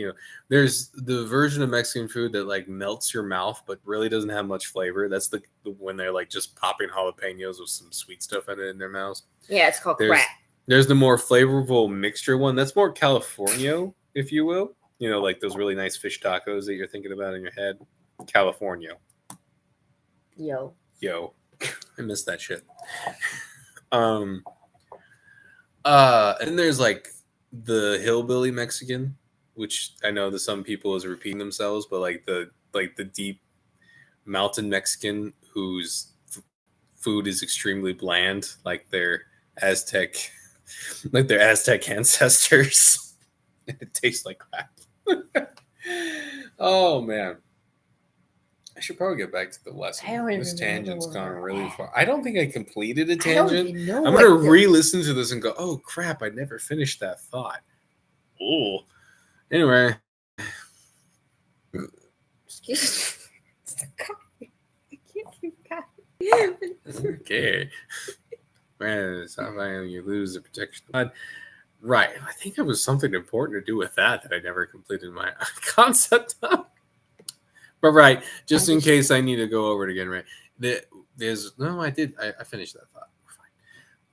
there's the version of Mexican food that like melts your mouth, but really doesn't have much flavor. That's the when they're like just popping jalapenos with some sweet stuff in it in their mouths. Yeah, it's called crack. There's the more flavorful mixture one. That's more California if you will. You know, like those really nice fish tacos that you're thinking about in your head. California. Yo. I miss that shit. And there's like the hillbilly Mexican, which I know that some people is repeating themselves, but like the deep mountain Mexican whose food is extremely bland, like their Aztec, like their Aztec ancestors. It tastes like crap. Oh man. I should probably get back to the lesson. This tangent's gone really far. I don't think I completed a tangent. I'm going to re-listen to this and go, oh, crap, I never finished that thought. Oh. Anyway. Excuse me. It's the coffee. I can't keep coffee. Okay. Man, it's not like you lose the protection. Right. I think it was something important to do with that I never completed my concept of. But right, just in case I need to go over it again, right? I did. I finished that thought. We're fine.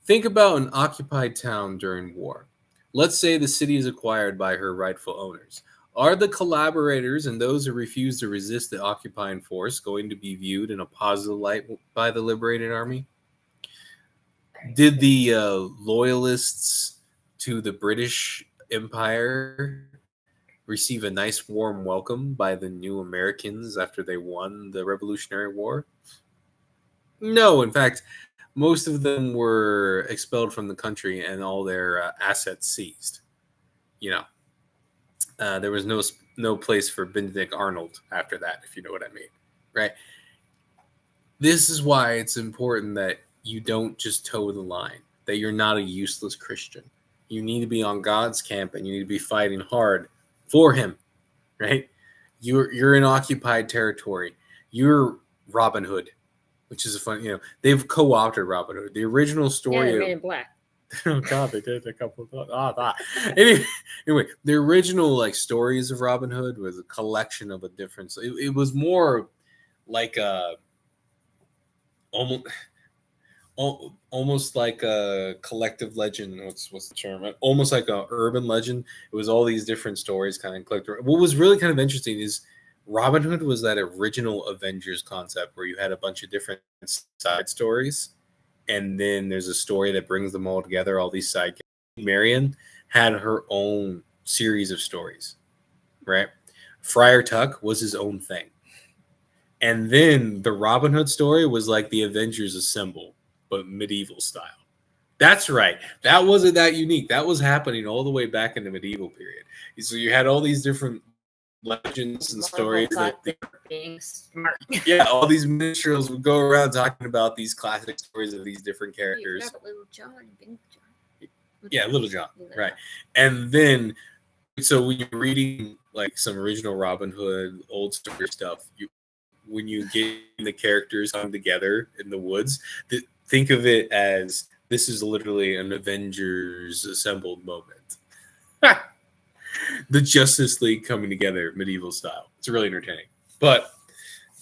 Think about an occupied town during war. Let's say the city is acquired by her rightful owners. Are the collaborators and those who refuse to resist the occupying force going to be viewed in a positive light by the liberated army? Did the loyalists to the British Empire receive a nice warm welcome by the new Americans after they won the Revolutionary War? No, in fact, most of them were expelled from the country and all their assets seized. You know, there was no place for Benedict Arnold after that, if you know what I mean, right? This is why it's important that you don't just toe the line, that you're not a useless Christian. You need to be on God's camp and you need to be fighting hard for him, right? You're in occupied territory. You're Robin Hood, which is a fun, they've co-opted Robin Hood. The original story. Yeah, they made it black. Oh God, they did a couple of anyway, the original like stories of Robin Hood was a collection of a different. It was more like a almost like a collective legend. What's the term? Almost like a urban legend. It was all these different stories kind of collected. What was really kind of interesting is Robin Hood was that original Avengers concept where you had a bunch of different side stories, and then there's a story that brings them all together. All these side. Marion had her own series of stories, right? Friar Tuck was his own thing, and then the Robin Hood story was like the Avengers assemble, but medieval style. That's right. That wasn't that unique. That was happening all the way back in the medieval period. So you had all these different legends and stories that being smart. Yeah, all these minstrels would go around talking about these classic stories of these different characters. Little John and Big John. Yeah, Little John, right. And then, so when you're reading like some original Robin Hood, old story stuff, when you get the characters come together in the woods, think of it as this is literally an Avengers assembled moment. The Justice League coming together, medieval style. It's really entertaining. But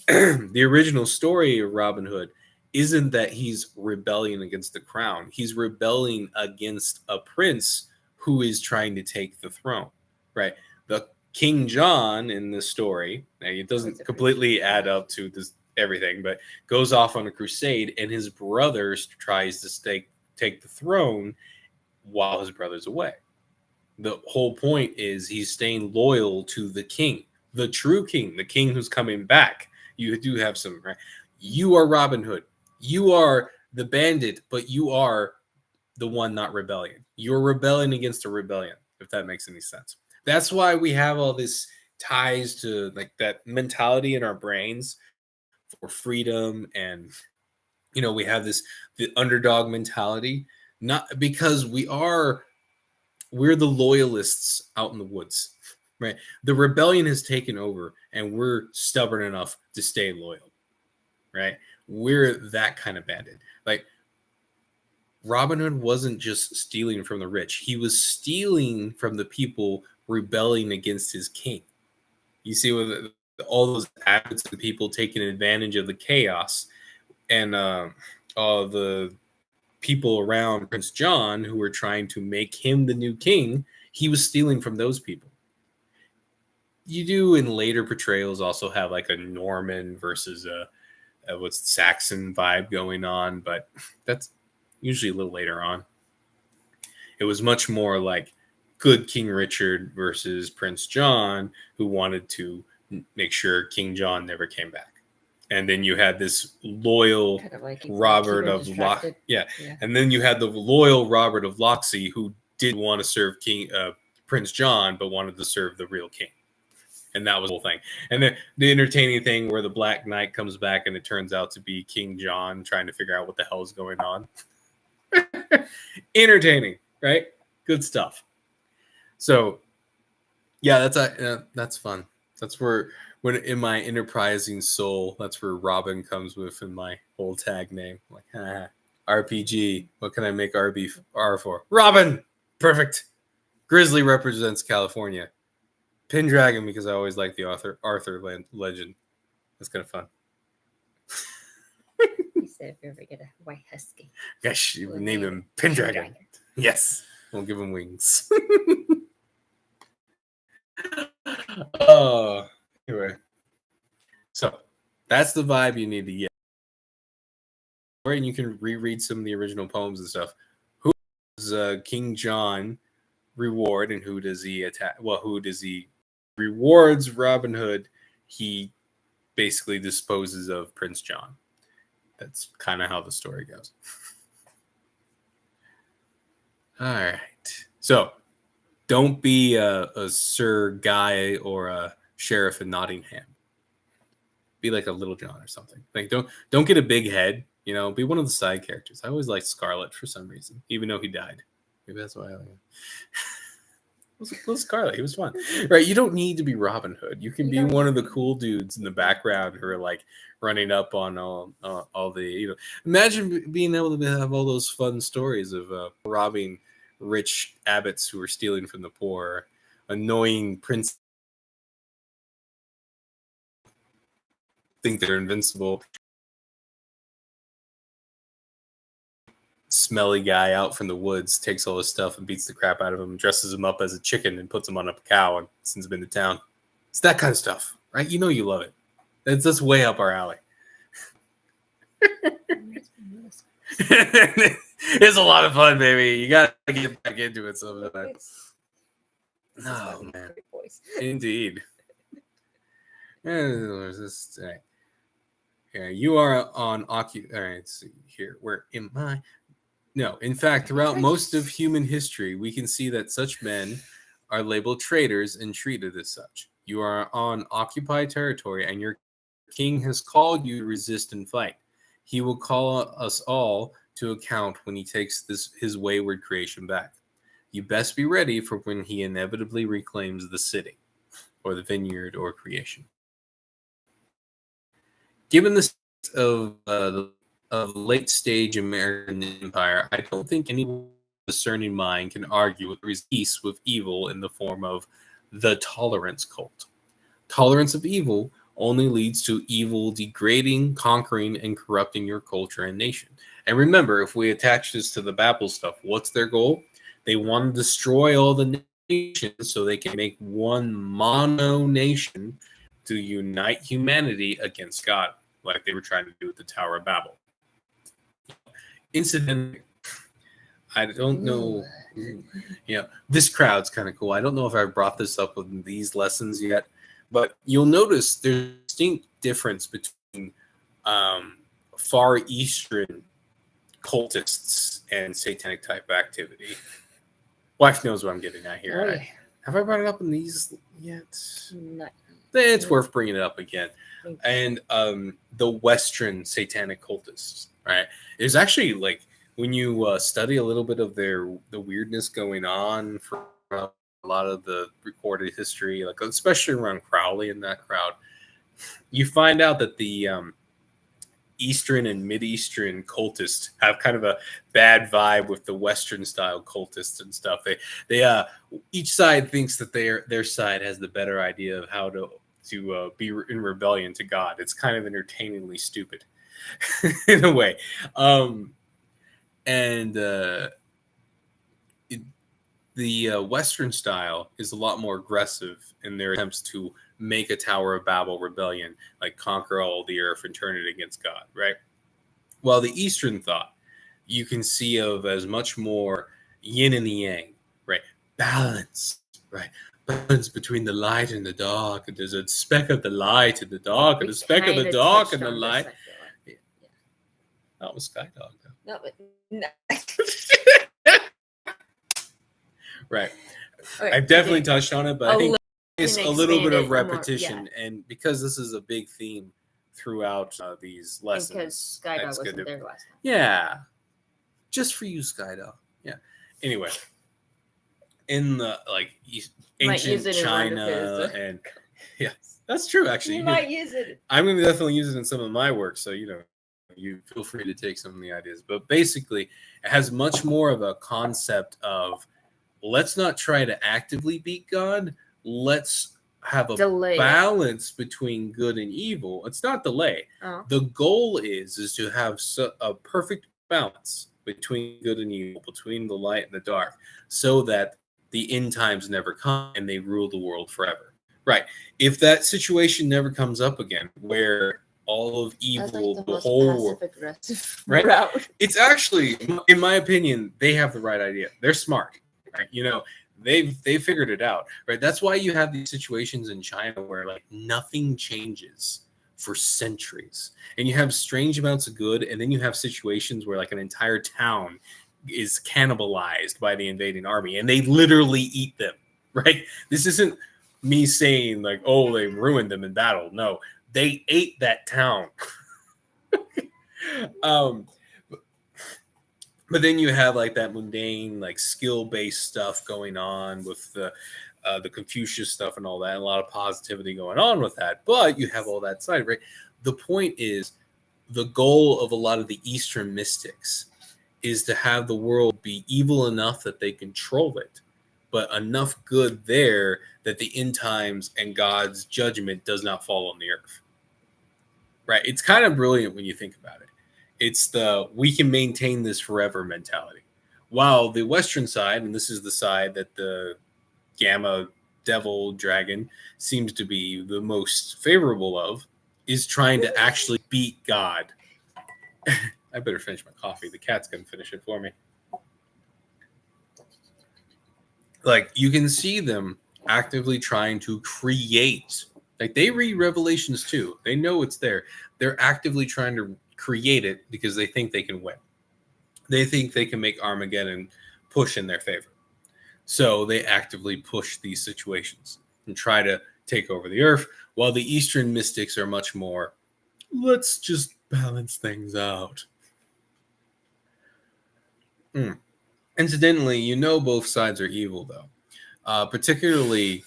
the original story of Robin Hood isn't that he's rebelling against the crown. He's rebelling against a prince who is trying to take the throne, right? The King John in the story, now it doesn't completely add up to this everything, but goes off on a crusade, and his brother tries to take the throne while his brother's away. The whole point is he's staying loyal to the king, the true king, the king who's coming back. You do have some, right? You are Robin Hood. You are the bandit, but you are the one not rebelling. You're rebelling against a rebellion, if that makes any sense. That's why we have all this ties to like that mentality in our brains for freedom, and we have the underdog mentality, not because we're the loyalists out in the woods, right? The rebellion has taken over and we're stubborn enough to stay loyal, right? We're that kind of bandit. Like Robin Hood wasn't just stealing from the rich. He was stealing from the people rebelling against his king. You see with all those habits of people taking advantage of the chaos, and all the people around Prince John who were trying to make him the new king, he was stealing from those people. you do in later portrayals also have like a Norman versus a what's Saxon vibe going on, but that's usually a little later on. It was much more like good King Richard versus Prince John, who wanted to make sure King John never came back. And then you had this loyal Kind of like Robert of yeah, and then you had the loyal Robert of Locksley who did want to serve Prince John, but wanted to serve the real king. And that was the whole thing. And the entertaining thing where the Black Knight comes back and it turns out to be King John trying to figure out what the hell is going on. Entertaining, right? Good stuff. So, yeah, that's fun. That's where, when in my enterprising soul, that's where Robin comes with in my whole tag name. Like, RPG. What can I make R for? Robin. Perfect. Grizzly represents California. Pendragon because I always like the Arthur legend. That's kind of fun. He said if you ever get a white husky. Gosh, you would name him Pendragon. Yes. We'll give him wings. Oh, anyway. So that's the vibe you need to get. And you can reread some of the original poems and stuff. Who does King John reward and who does he attack? Well, who does he rewards Robin Hood? He basically disposes of Prince John. That's kind of how the story goes. All right. So don't be a Sir Guy or a Sheriff in Nottingham. Be like a Little John or something. Like don't get a big head. You know, be one of the side characters. I always liked Scarlet for some reason, even though he died. Maybe that's why I like him. Little Scarlet, he was fun. Right, you don't need to be Robin Hood. You can be one of the cool dudes in the background who are like running up on all the, you know. Imagine being able to have all those fun stories of robbing rich abbots who are stealing from the poor, annoying prince think they're invincible, smelly guy out from the woods takes all his stuff and beats the crap out of him, dresses him up as a chicken and puts him on a cow and sends him into town. It's that kind of stuff, right? You know you love it. That's way up our alley. It's a lot of fun, baby. You gotta get back into it sometime. Oh man, indeed. Yeah, you are on All right, let's see here. Where am I? No, in fact, throughout most of human history, we can see that such men are labeled traitors and treated as such. You are on occupied territory, and your king has called you to resist and fight. He will call us all to account when he takes his wayward creation back. You best be ready for when he inevitably reclaims the city, or the vineyard, or creation. Given the state of the late stage American empire, I don't think anyone with a discerning mind can argue with peace with evil in the form of the tolerance cult. Tolerance of evil only leads to evil degrading, conquering, and corrupting your culture and nation. And remember, if we attach this to the Babel stuff, what's their goal? They want to destroy all the nations so they can make one mono nation to unite humanity against God, like they were trying to do with the Tower of Babel. Incidentally, I don't know. Yeah, this crowd's kind of cool. I don't know if I've brought this up with these lessons yet, but you'll notice there's a distinct difference between Far Eastern cultists and satanic type activity. Wife knows what I'm getting at here. Oh, yeah. Have I brought it up in these yet? Not It's worth bringing it up again. And the Western satanic cultists, right? There's actually, like, when you study a little bit of the weirdness going on for a lot of the recorded history, like especially around Crowley and that crowd, you find out that the Eastern and Mid-Eastern cultists have kind of a bad vibe with the Western style cultists and stuff. They each side thinks that their side has the better idea of how to be in rebellion to God. It's kind of entertainingly stupid in a way. The Western style is a lot more aggressive in their attempts to make a Tower of Babel rebellion, like conquer all the earth and turn it against God, right? While the Eastern thought you can see of as much more yin and the yang, right? Balance, right? Balance between the light and the dark. And there's a speck of the light in the dark, and a speck of the dark and the light. Yeah. That was Skydog, though. No, but no. Right. Okay, I've definitely touched on it, but I think it's a little bit of expand it more, repetition. And because this is a big theme throughout these lessons. Because Skydog wasn't there last time. Yeah. Just for you, Skydog. Yeah. Anyway, in the ancient China and that's true actually. You might use it. I'm going to definitely use it in some of my work, so you feel free to take some of the ideas. But basically, it has much more of a concept of let's not try to actively beat God. Let's have a balance between good and evil. It's not delay. Oh. The goal is to have a perfect balance between good and evil, between the light and the dark, so that the end times never come and they rule the world forever. Right. If that situation never comes up again, where all of evil, like the whole world, right? Route. It's actually, in my opinion, they have the right idea. They're smart, right? They figured it out, right? That's why you have these situations in China where like nothing changes for centuries, and you have strange amounts of good, and then you have situations where like an entire town is cannibalized by the invading army, and they literally eat them, right? This isn't me saying like, oh, they ruined them in battle. No, they ate that town. But then you have like that mundane, like skill-based stuff going on with the Confucius stuff and all that, and a lot of positivity going on with that. But you have all that side, right? The point is, the goal of a lot of the Eastern mystics is to have the world be evil enough that they control it, but enough good there that the end times and God's judgment does not fall on the earth. Right? It's kind of brilliant when you think about it. It's the we can maintain this forever mentality. While the Western side, and this is the side that the Gamma Devil Dragon seems to be the most favorable of, is trying to actually beat God. I better finish my coffee. The cat's going to finish it for me. Like, you can see them actively trying to create. Like, they read Revelations too. They know it's there. They're actively trying to create it because they think they can win. They think they can make Armageddon push in their favor. So they actively push these situations and try to take over the earth, while the Eastern mystics are much more, let's just balance things out. Incidentally, both sides are evil, though. Particularly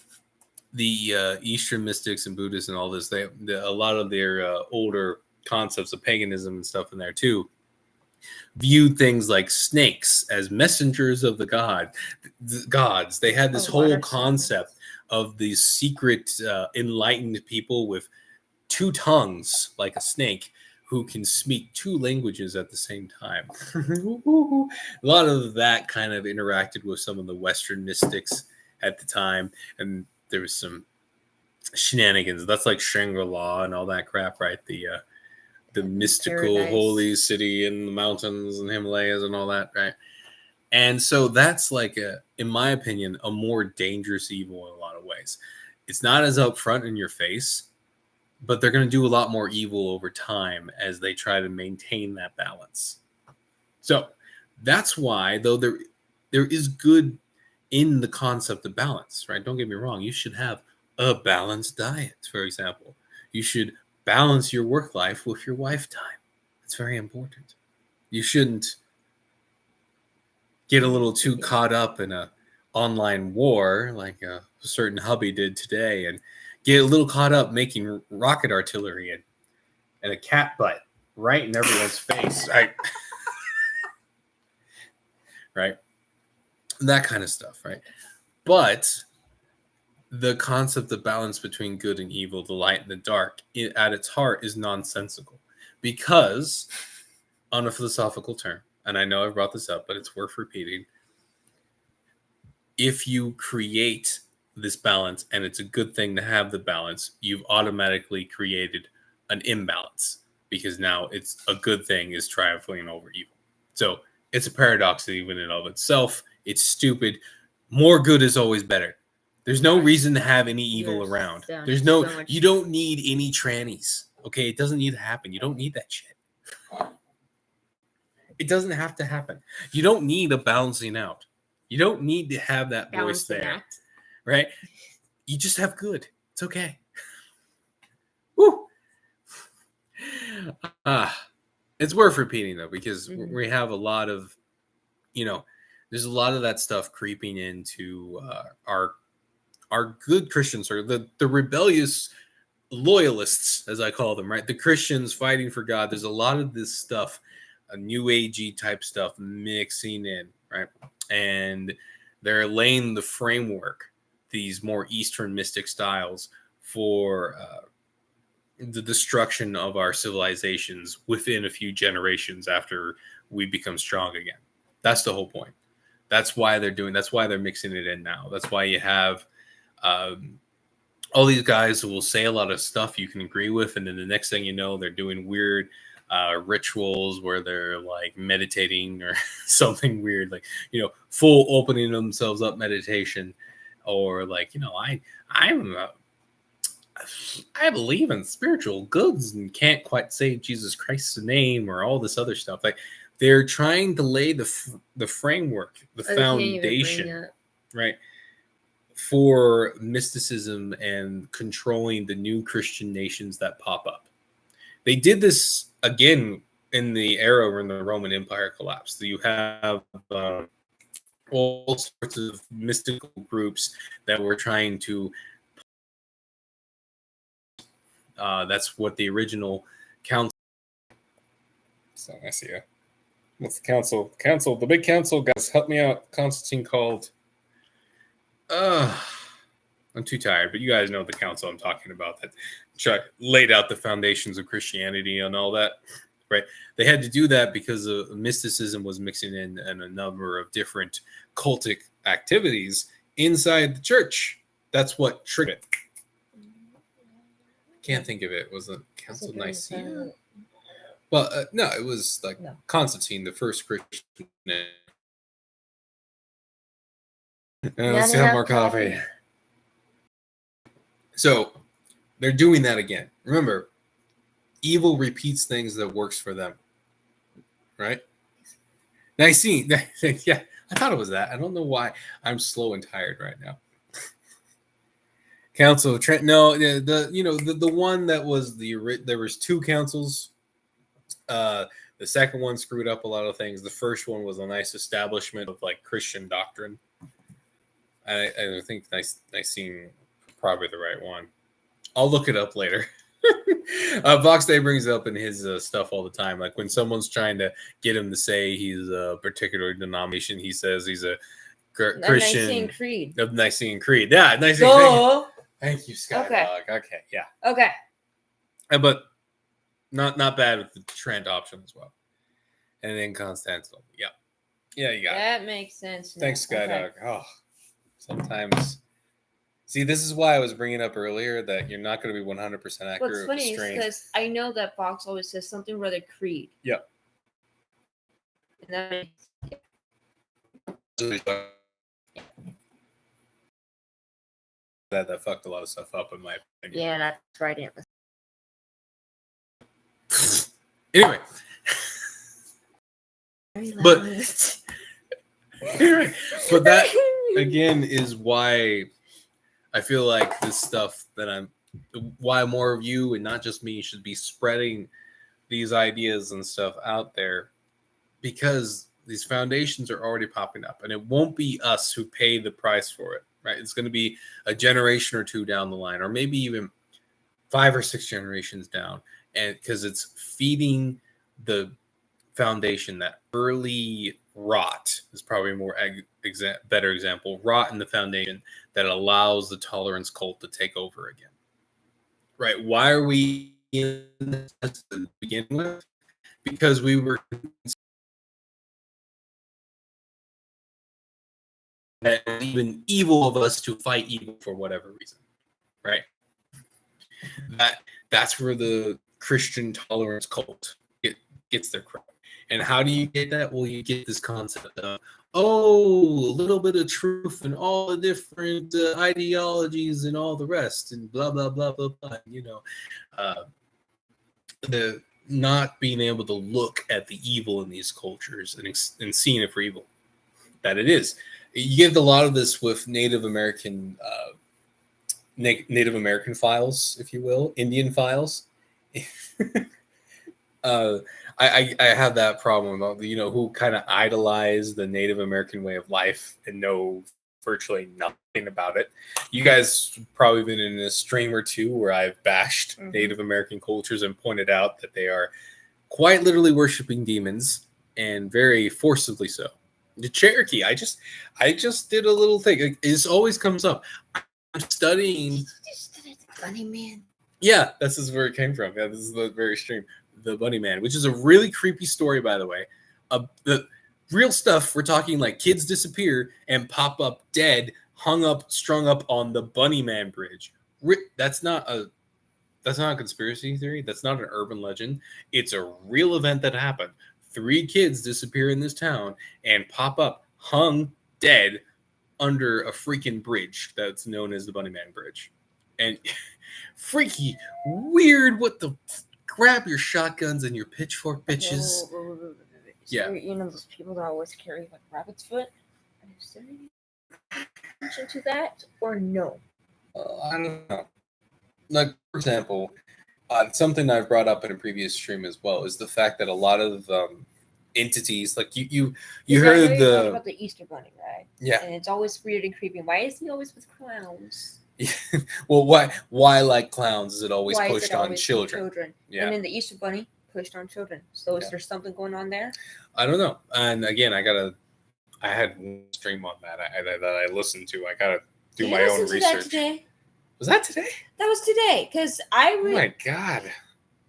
the Eastern mystics and Buddhists and all this. A lot of their older concepts of paganism and stuff in there too viewed things like snakes as messengers of the gods. They had this whole concept of these secret enlightened people with two tongues like a snake who can speak two languages at the same time. A lot of that kind of interacted with some of the Western mystics at the time, and there was some shenanigans. That's like Shangri-La and all that crap, right? The mystical Paradise. Holy city in the mountains and Himalayas and all that, right? And so that's like, in my opinion, a more dangerous evil in a lot of ways. It's not as upfront in your face, but they're going to do a lot more evil over time as they try to maintain that balance. So that's why, though there is good in the concept of balance, right? Don't get me wrong. You should have a balanced diet, for example. You should balance your work life with your wife time. It's very important. You shouldn't get a little too caught up in a online war like a certain hubby did today, and get a little caught up making rocket artillery and a cat butt right in everyone's face. Right? That kind of stuff, right? But the concept of balance between good and evil, the light and the dark, at its heart is nonsensical. Because, on a philosophical term, and I know I've brought this up, but it's worth repeating, if you create this balance, and it's a good thing to have the balance, you've automatically created an imbalance, because now it's a good thing is triumphing over evil. So it's a paradox even in of itself. It's stupid. More good is always better. There's no reason to have any evil around. There's no, you don't need any trannies. Okay, it doesn't need to happen. You don't need that shit. It doesn't have to happen. You don't need a balancing out. You don't need to have that voice there, right? You just have good. It's okay. Woo. It's worth repeating though, because we have a lot of, there's a lot of that stuff creeping into our good Christians, or the rebellious loyalists, as I call them, right? The Christians fighting for God. There's a lot of this stuff, a new agey type stuff mixing in, right? And they're laying the framework, these more Eastern mystic styles, for the destruction of our civilizations within a few generations after we become strong again. That's the whole point. That's why they're mixing it in now. That's why you have all these guys who will say a lot of stuff you can agree with, and then the next thing you know, they're doing weird rituals where they're like meditating or something weird, like, full opening themselves up meditation, or like, I believe in spiritual goods and can't quite say Jesus Christ's name, or all this other stuff. Like, they're trying to lay the framework, the foundation, right, for mysticism and controlling the new Christian nations that pop up. They did this again in the era when the Roman Empire collapsed. You have all sorts of mystical groups that were trying to. That's what the original council. So I see you. What's the council? Council, the big council, guys, help me out. Constantine called. I'm too tired, but you guys know the council I'm talking about that laid out the foundations of Christianity and all that, right? They had to do that because mysticism was mixing in and a number of different cultic activities inside the church. That's what triggered it. Can't think of it. Was it Council of Nicaea? Well, no, it was like Constantine, the first Christian. Let's have more coffee. So they're doing that again. Remember, evil repeats things that works for them, right? Nicene. Yeah, I thought it was that. I don't know why I'm slow and tired right now. Council of Trent. No, the one that was there was two councils. The second one screwed up a lot of things. The first one was a nice establishment of like Christian doctrine. I think Nicene probably the right one. I'll look it up later. Vox Day brings it up in his stuff all the time. Like when someone's trying to get him to say he's a particular denomination, he says he's a Christian. Nicene Creed. Of Nicene Creed. Yeah, Nicene Creed. Thank you, Skydog. Okay, yeah. Okay. But not bad with the Trent option as well. And then Constantinople. Yeah. Yeah, you got it. That makes sense. Thanks, Skydog. Okay. Oh, sometimes. See, this is why I was bringing up earlier that you're not going to be 100% accurate. What's funny is because I know that Fox always says something rather Creed. Yep. And that fucked a lot of stuff up in my opinion. Yeah, that's right. Anyway. But that again is why I feel like this stuff why more of you and not just me should be spreading these ideas and stuff out there, because these foundations are already popping up, and it won't be us who pay the price for it, right? It's going to be a generation or two down the line, or maybe even 5 or 6 generations down, and because it's feeding the foundation, that early rot is probably a more better example, rot in the foundation that allows the tolerance cult to take over again, right? Why are we in this to begin with? Because we were that it was even evil of us to fight evil for whatever reason, right? That's where the Christian tolerance cult gets their crap. And how do you get that? Well, you get this concept of, oh, a little bit of truth and all the different ideologies and all the rest and blah, blah, blah, blah, blah. You know, the not being able to look at the evil in these cultures and seeing it for evil that it is. You get a lot of this with Native American files, if you will, Indian files. I have that problem about, you know, who kind of idolize the Native American way of life and know virtually nothing about it. You guys probably been in a stream or two where I've bashed Native American cultures and pointed out that they are quite literally worshiping demons, and very forcibly so. The Cherokee, I just did a little thing. This always comes up. I'm studying. Bunny Man. Yeah, this is where it came from. Yeah, this is the very stream. The Bunny Man, which is a really creepy story, by the way. The real stuff, we're talking like kids disappear and pop up dead, strung up on the Bunny Man bridge. That's not a conspiracy theory. That's not an urban legend. It's a real event that happened. 3 kids disappear in this town and pop up hung dead under a freaking bridge that's known as the Bunny Man Bridge. And freaky, weird, what the... Grab your shotguns and your pitchfork, bitches. Yeah. You know those people that always carry like rabbit's foot? Is there any attention to that or no? I don't know. Like, for example, something I've brought up in a previous stream as well is the fact that a lot of entities, like you heard about the Easter Bunny, right? Yeah. And it's always weird and creepy. Why is he always with clowns? Well, why like clowns is it always pushed on children? Yeah. And then the Easter Bunny pushed on children. So is there something going on there? I don't know. And again, I had one stream on that I listened to. I gotta do my own research. Was that today? That was today, because oh my god.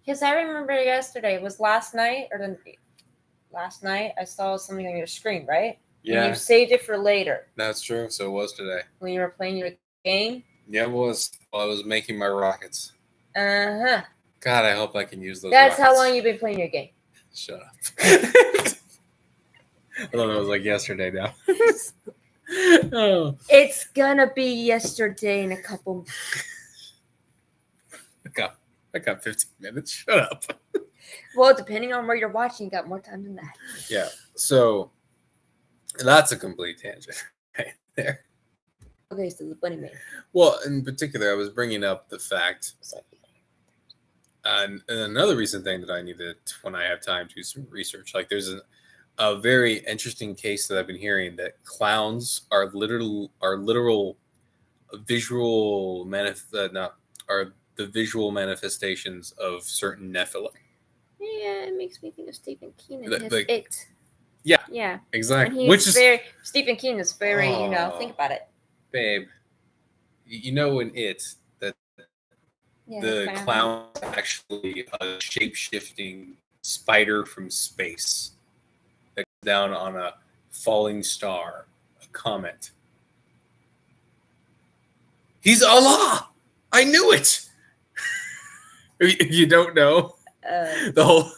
Because I remember yesterday. It was last night last night I saw something on your screen, right? Yeah. And you saved it for later. That's true. So it was today. When you were playing your game. Yeah, it was. While I was making my rockets. God, I hope I can use those. That's rockets. how long you've been playing your game. Shut up. I thought it was like yesterday now. Oh. It's gonna be yesterday in a couple. I got 15 minutes. Shut up. Well, depending on where you're watching, you got more time than that. Yeah. So that's a complete tangent right there. Okay, so the Bunny Man. Well, in particular, I was bringing up the fact, and another recent thing that I needed when I have time to do some research. Like, there's a very interesting case that I've been hearing that clowns are literal visual are the visual manifestations of certain Nephilim. Yeah, it makes me think of Stephen King and his like, It. Yeah, exactly. Stephen King is very, think about it. Babe, you know in It that the clown is actually a shape-shifting spider from space that comes down on a falling star, a comet. He's Allah! I knew it! If you don't know, the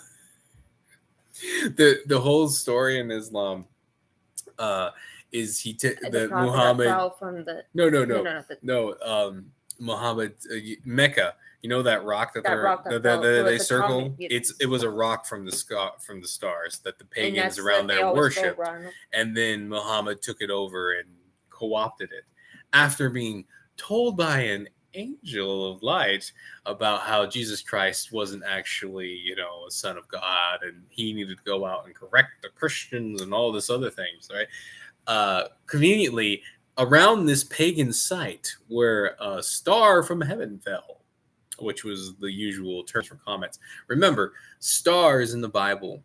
whole story in Islam is Muhammad from the Muhammad Mecca. You know that rock that they circle? It was a rock from the stars that the pagans around there worshipped, and then Muhammad took it over and co-opted it after being told by an angel of light about how Jesus Christ wasn't actually, a son of God, and he needed to go out and correct the Christians and all this other things, right? Conveniently, around this pagan site where a star from heaven fell, which was the usual term for comets. Remember, stars in the Bible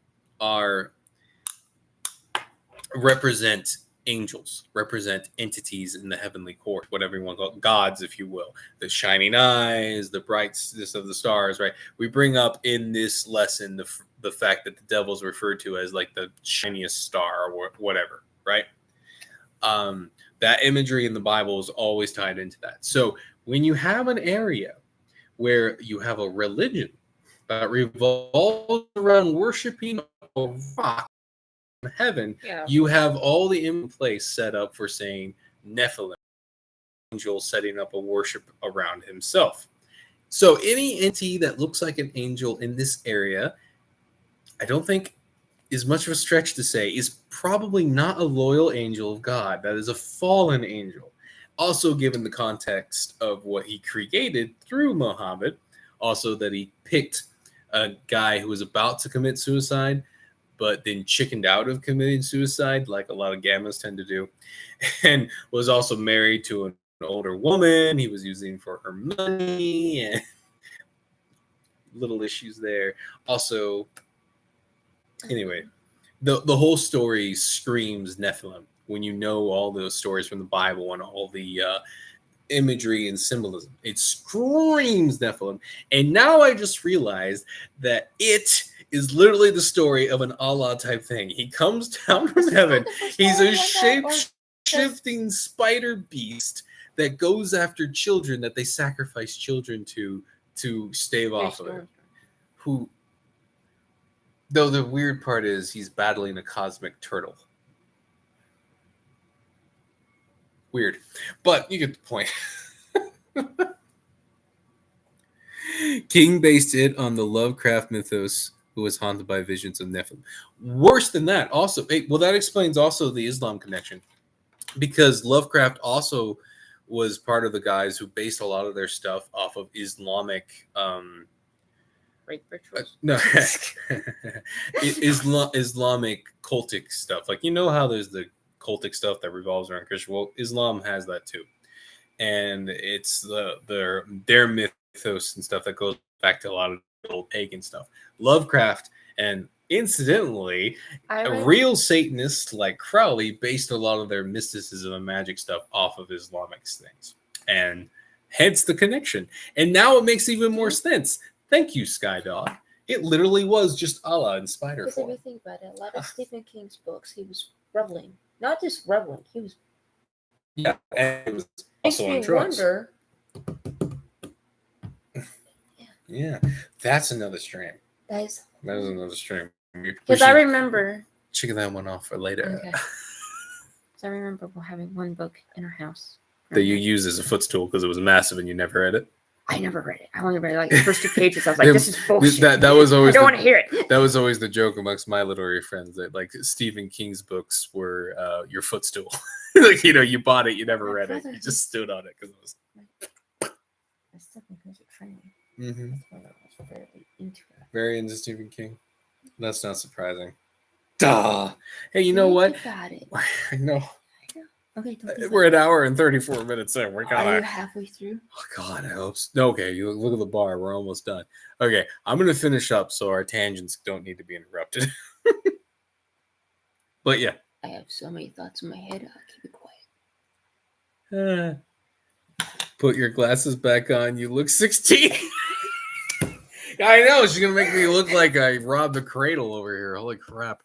represent angels, represent entities in the heavenly court, whatever you want to call it, gods, if you will. The shining eyes, the brightness of the stars, right? We bring up in this lesson the fact that the devil's referred to as like the shiniest star or whatever, right? That imagery in the Bible is always tied into that. So when you have an area where you have a religion that revolves around worshiping a rock in heaven, you have all the in place set up for saying Nephilim, angel setting up a worship around himself. So any entity that looks like an angel in this area, I don't think is much of a stretch to say is probably not a loyal angel of God. That is a fallen angel. Also, given the context of what he created through Muhammad, also that he picked a guy who was about to commit suicide, but then chickened out of committing suicide, like a lot of gammas tend to do, and was also married to an older woman he was using for her money, and little issues there. Also, anyway, the whole story screams Nephilim when you know all those stories from the Bible and all the imagery and symbolism. It screams Nephilim. And now I just realized that it is literally the story of an Allah type thing. He comes down from heaven. He's a shape-shifting spider beast that goes after children that they sacrifice children to stave off of it. Who, though the weird part is he's battling a cosmic turtle. Weird. But you get the point. King based it on the Lovecraft mythos, who was haunted by visions of Nephilim. Worse than that, also, well, that explains also the Islam connection. Because Lovecraft also was part of the guys who based a lot of their stuff off of Islamic rape rituals. No, Islamic cultic stuff. Like, you know how there's the cultic stuff that revolves around Christian. Well, Islam has that too, and it's their mythos and stuff that goes back to a lot of old pagan stuff. Lovecraft, and incidentally, real Satanists like Crowley based a lot of their mysticism and magic stuff off of Islamic things, and hence the connection. And now it makes even more sense. Thank you, Skydog. It literally was just Allah in spider form. If you think about it, a lot of Stephen King's books, he was reveling. Not just reveling, he was... Yeah, and it was also on drugs. Yeah, that's another stream. That is another stream. Because I remember... Chicken that one off for later. Okay. So I remember having one book in our house. That you used as a footstool because it was massive and you never read it? I never read it. I only read like the first 2 pages. I was like, this is bullshit. That was always I don't want to hear it. That was always the joke amongst my literary friends that like Stephen King's books were your footstool. Like, you bought it, you never read it. You just stood on it because it was... I still think it was a training. Mm-hmm. That's why I was very into it. Very into Stephen King. That's not surprising. Duh. Hey, you know what? Got it. I know. Okay, we're an hour and 34 minutes in. We're kind of... Are you halfway through? Oh, God, I hope so. Okay, you look at the bar. We're almost done. Okay, I'm going to finish up so our tangents don't need to be interrupted. But yeah. I have so many thoughts in my head. I'll keep it quiet. Put your glasses back on. You look 16. I know. She's going to make me look like I robbed the cradle over here. Holy crap.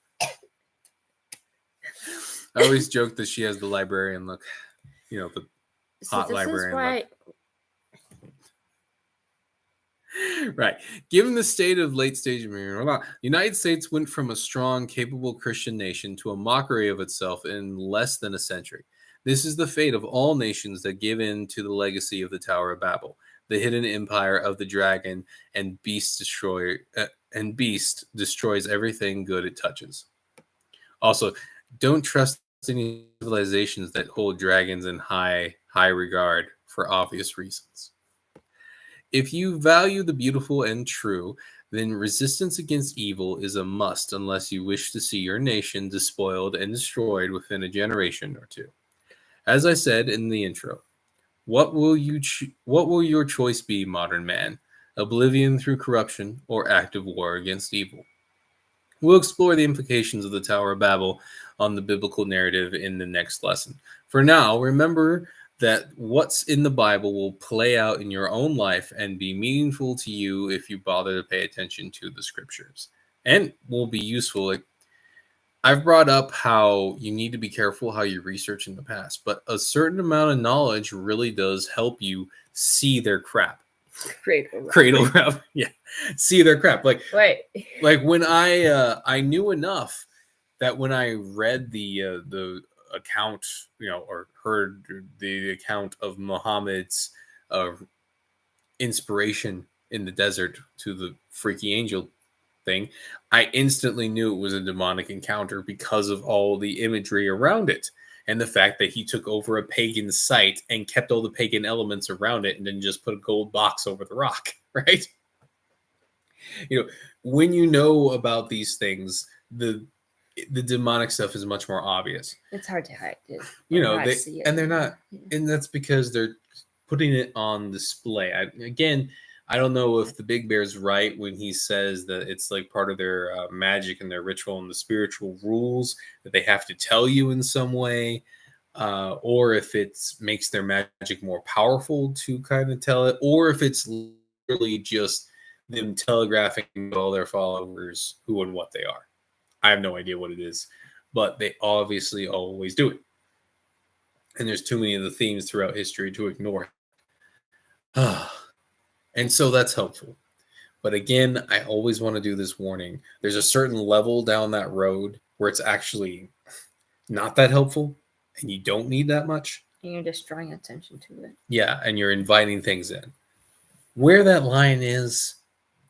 I always joke that she has the librarian look. The hot librarian look. Right. Given the state of late stage the United States went from a strong, capable Christian nation to a mockery of itself in less than a century. This is the fate of all nations that give in to the legacy of the Tower of Babel, the hidden empire of the dragon and beast destroys everything good it touches. Also, don't trust any civilizations that hold dragons in high regard for obvious reasons. If you value the beautiful and true, then resistance against evil is a must unless you wish to see your nation despoiled and destroyed within a generation or two. As I said in the intro, what will your choice be, modern man? Oblivion through corruption or active war against evil? We'll explore the implications of the Tower of Babel on the biblical narrative in the next lesson. For now, remember that what's in the Bible will play out in your own life and be meaningful to you if you bother to pay attention to the scriptures, and will be useful I've brought up how you need to be careful how you research in the past, but a certain amount of knowledge really does help you see their crap. Cradle rap. Yeah. See their crap. Like when I knew enough that when I read the account, or heard the account of Muhammad's inspiration in the desert to the freaky angel thing, I instantly knew it was a demonic encounter because of all the imagery around it. And the fact that he took over a pagan site and kept all the pagan elements around it and then just put a gold box over the rock, right? When you know about these things, the demonic stuff is much more obvious. It's hard to hide it. They're not, and that's because they're putting it on display. I don't know if the Big Bear's right when he says that it's like part of their magic and their ritual and the spiritual rules that they have to tell you in some way, or if it makes their magic more powerful to kind of tell it, or if it's literally just them telegraphing to all their followers who and what they are. I have no idea what it is, but they obviously always do it. And there's too many of the themes throughout history to ignore. And so that's helpful. But again, I always want to do this warning. There's a certain level down that road where it's actually not that helpful and you don't need that much. And you're just drawing attention to it. Yeah, and you're inviting things in. Where that line is,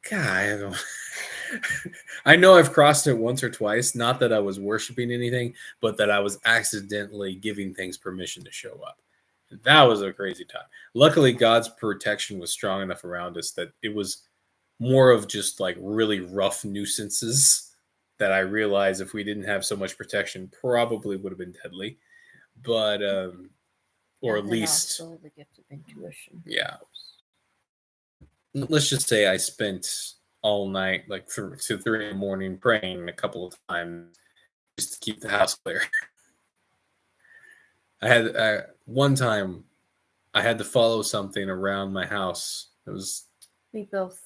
God, I don't. I know I've crossed it once or twice. Not that I was worshiping anything, but that I was accidentally giving things permission to show up. That was a crazy time. Luckily, God's protection was strong enough around us that it was more of just like really rough nuisances that I realized if we didn't have so much protection, probably would have been deadly. But, or at least, also the gift of intuition. Yeah. Let's just say I spent all night, like to 3 in the morning, praying a couple of times just to keep the house clear. I had one time I had to follow something around my house. It was we both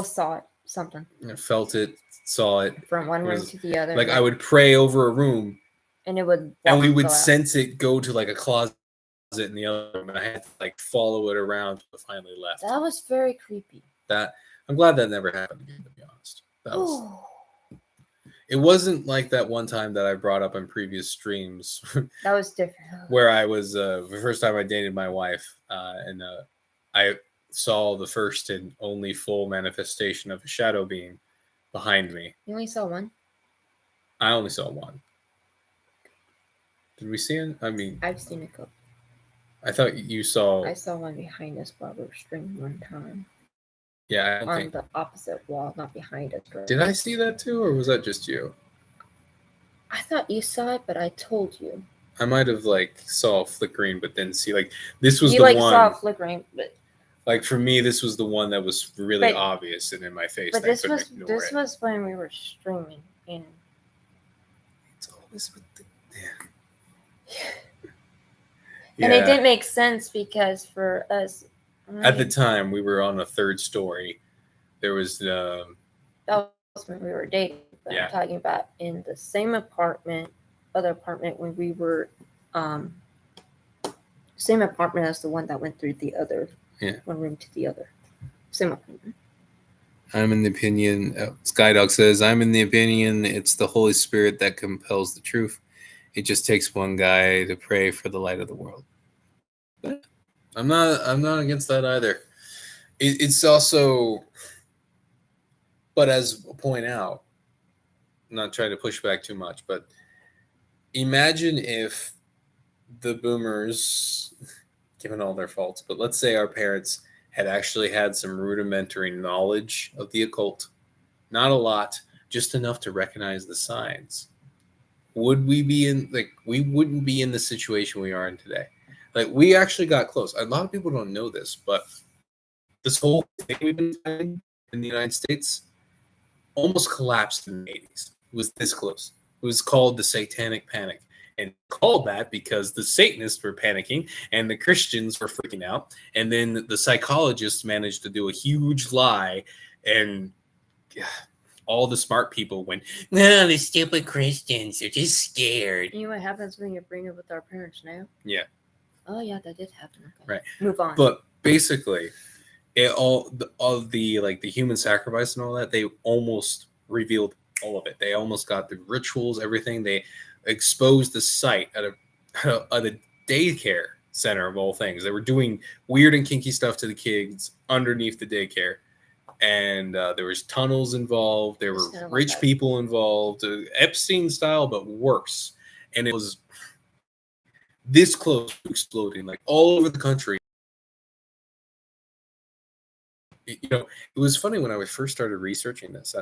saw it, something. Felt it, saw it from one room to the other. Like I would pray over a room, and it would, and we would sense it go to like a closet in the other room, and I had to like follow it around until it finally left. That was very creepy. I'm glad that never happened again, to be honest. It wasn't like that one time that I brought up in previous streams. That was different. Where I was, the first time I dated my wife, and I saw the first and only full manifestation of a shadow being behind me. You only saw one? I only saw one. Did we see it? I mean, I've seen a couple. I thought you saw. I saw one behind us while we were streaming one time. Yeah, on the opposite wall, not behind us. Right? Did I see that too, or was that just you? I thought you saw it, but I told you. I might have saw flickering, but then see this was you the one. You saw flickering, but for me, this was the one that was really obvious and in my face. But this was when we were streaming, and it's always with the And it didn't make sense because for us, at the time we were on a third story. There was that was when we were dating. But I'm talking about in the same other apartment when we were same apartment as the one that went through the other one room to the other. Same apartment. I'm in the opinion, Skydog says, I'm in the opinion it's the Holy Spirit that compels the truth. It just takes one guy to pray for the light of the world. But I'm not against that either. It's also, but as I point out, I'm not trying to push back too much, but imagine if the boomers, given all their faults, but let's say our parents had actually had some rudimentary knowledge of the occult. Not a lot, just enough to recognize the signs. Would we be we wouldn't be in the situation we are in today. We actually got close. A lot of people don't know this, but this whole thing we've been fighting in the United States almost collapsed in the 80s. It was this close. It was called the Satanic Panic. And called that because the Satanists were panicking and the Christians were freaking out. And then the psychologists managed to do a huge lie and all the smart people went, no, the stupid Christians are just scared. You know what happens when you bring it with our parents now? Yeah. Oh yeah, that did happen. Okay. Right. Move on. But basically, all the like the human sacrifice and all that, they almost revealed all of it. They almost got the rituals, everything. They exposed the site at a daycare center of all things. They were doing weird and kinky stuff to the kids underneath the daycare, and there was tunnels involved. There were rich people involved, Epstein style, but worse. And it was this close to exploding, like all over the country. You know, it was funny when I first started researching this.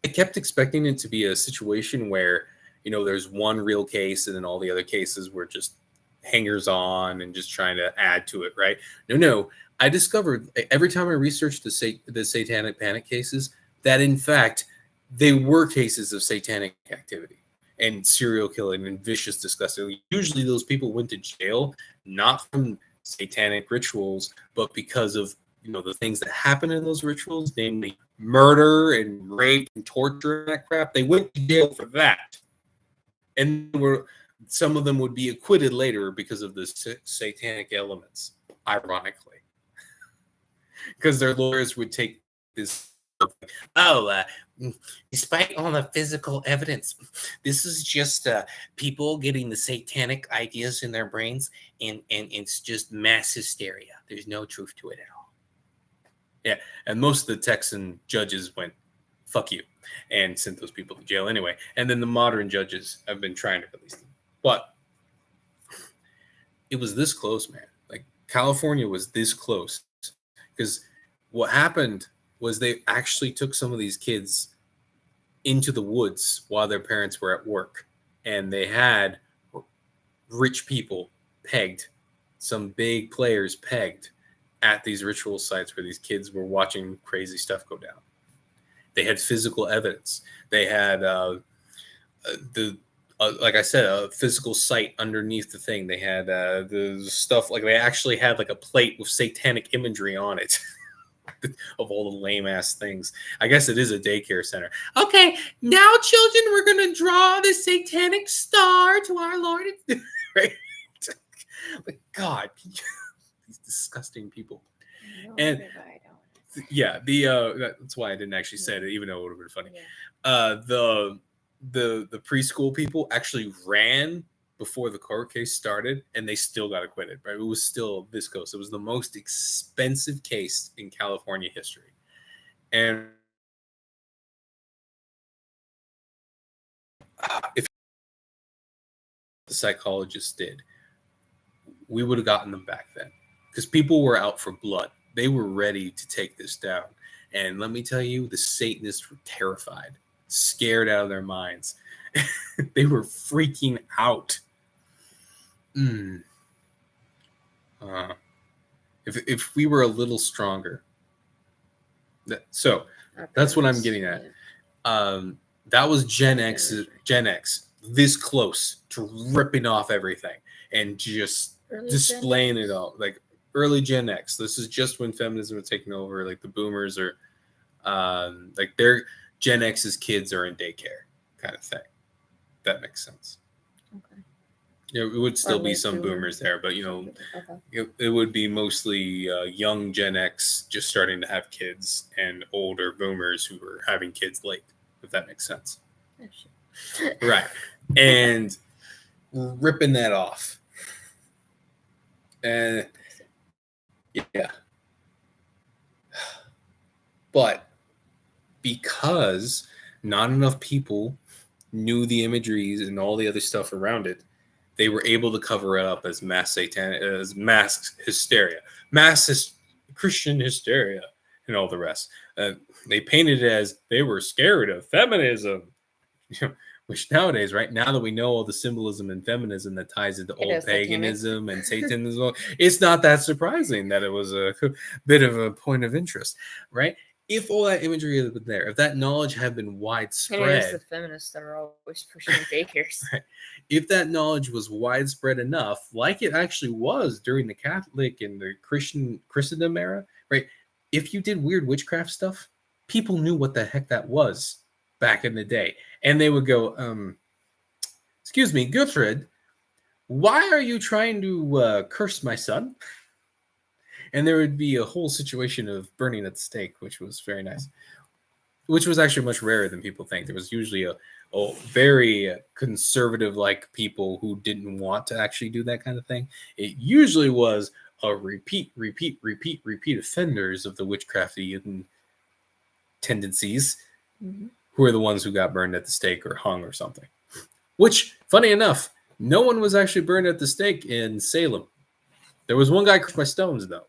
I kept expecting it to be a situation where, you know, there's one real case and then all the other cases were just hangers on and just trying to add to it, right? No. I discovered every time I researched the satanic panic cases that, in fact, they were cases of satanic activity and serial killing and vicious, disgusting. Usually those people went to jail, not from satanic rituals, but because of, you know, the things that happen in those rituals, namely murder and rape and torture and that crap. They went to jail for that. And some of them would be acquitted later because of the satanic elements, ironically. Because their lawyers would take this, despite all the physical evidence, this is just people getting the satanic ideas in their brains, and it's just mass hysteria. There's no truth to it at all. Yeah, and most of the Texan judges went, fuck you, and sent those people to jail anyway. And then the modern judges have been trying to release them. But it was this close, man. Like, California was this close. Because what happened was they actually took some of these kids into the woods while their parents were at work. And they had rich people pegged, some big players pegged at these ritual sites where these kids were watching crazy stuff go down. They had physical evidence. They had like I said, a physical site underneath the thing. They had the stuff, like they actually had like a plate with satanic imagery on it of all the lame ass things. I guess it is a daycare center. Okay, now children, we're gonna draw the satanic star to our Lord. Right? But God, these disgusting people. And yeah, that's why I didn't actually say it, even though it would have been funny. Yeah. The preschool people actually ran before the court case started, and they still got acquitted. Right, it was still this close. It was the most expensive case in California history, and if the psychologists did, we would have gotten them back then, because people were out for blood. They were ready to take this down. And let me tell you, the Satanists were terrified, scared out of their minds. They were freaking out. If we were a little stronger. So that's what I'm getting at. That was Gen X, this close to ripping off everything and just displaying it all. Like early Gen X. This is just when feminism was taking over. Like the boomers are, like their Gen X's kids are in daycare, kind of thing. That makes sense. Okay. Yeah, it would still be some boomers there, but you know, it would be mostly young Gen X just starting to have kids, and older boomers who were having kids late. If that makes sense. Right, and ripping that off. And yeah. But because not enough people knew the imageries and all the other stuff around it, they were able to cover it up as mass hysteria, Christian hysteria, and all the rest. They painted it as they were scared of feminism. Which nowadays, right now that we know all the symbolism and feminism that ties into old paganism and Satanism, it's not that surprising that it was a bit of a point of interest, right? If all that imagery had been there, if that knowledge had been widespread, and it's the feminists that are always pushing daycares. Right? If that knowledge was widespread enough, like it actually was during the Catholic and the Christendom era, right? If you did weird witchcraft stuff, people knew what the heck that was back in the day. And they would go, excuse me, Guthred, why are you trying to curse my son? And there would be a whole situation of burning at the stake, which was very nice, which was actually much rarer than people think. There was usually a very conservative like people who didn't want to actually do that kind of thing. It usually was a repeat offenders of the witchcrafty tendencies who are the ones who got burned at the stake or hung or something. Which, funny enough, no one was actually burned at the stake in Salem. There was one guy crushed by stones, though.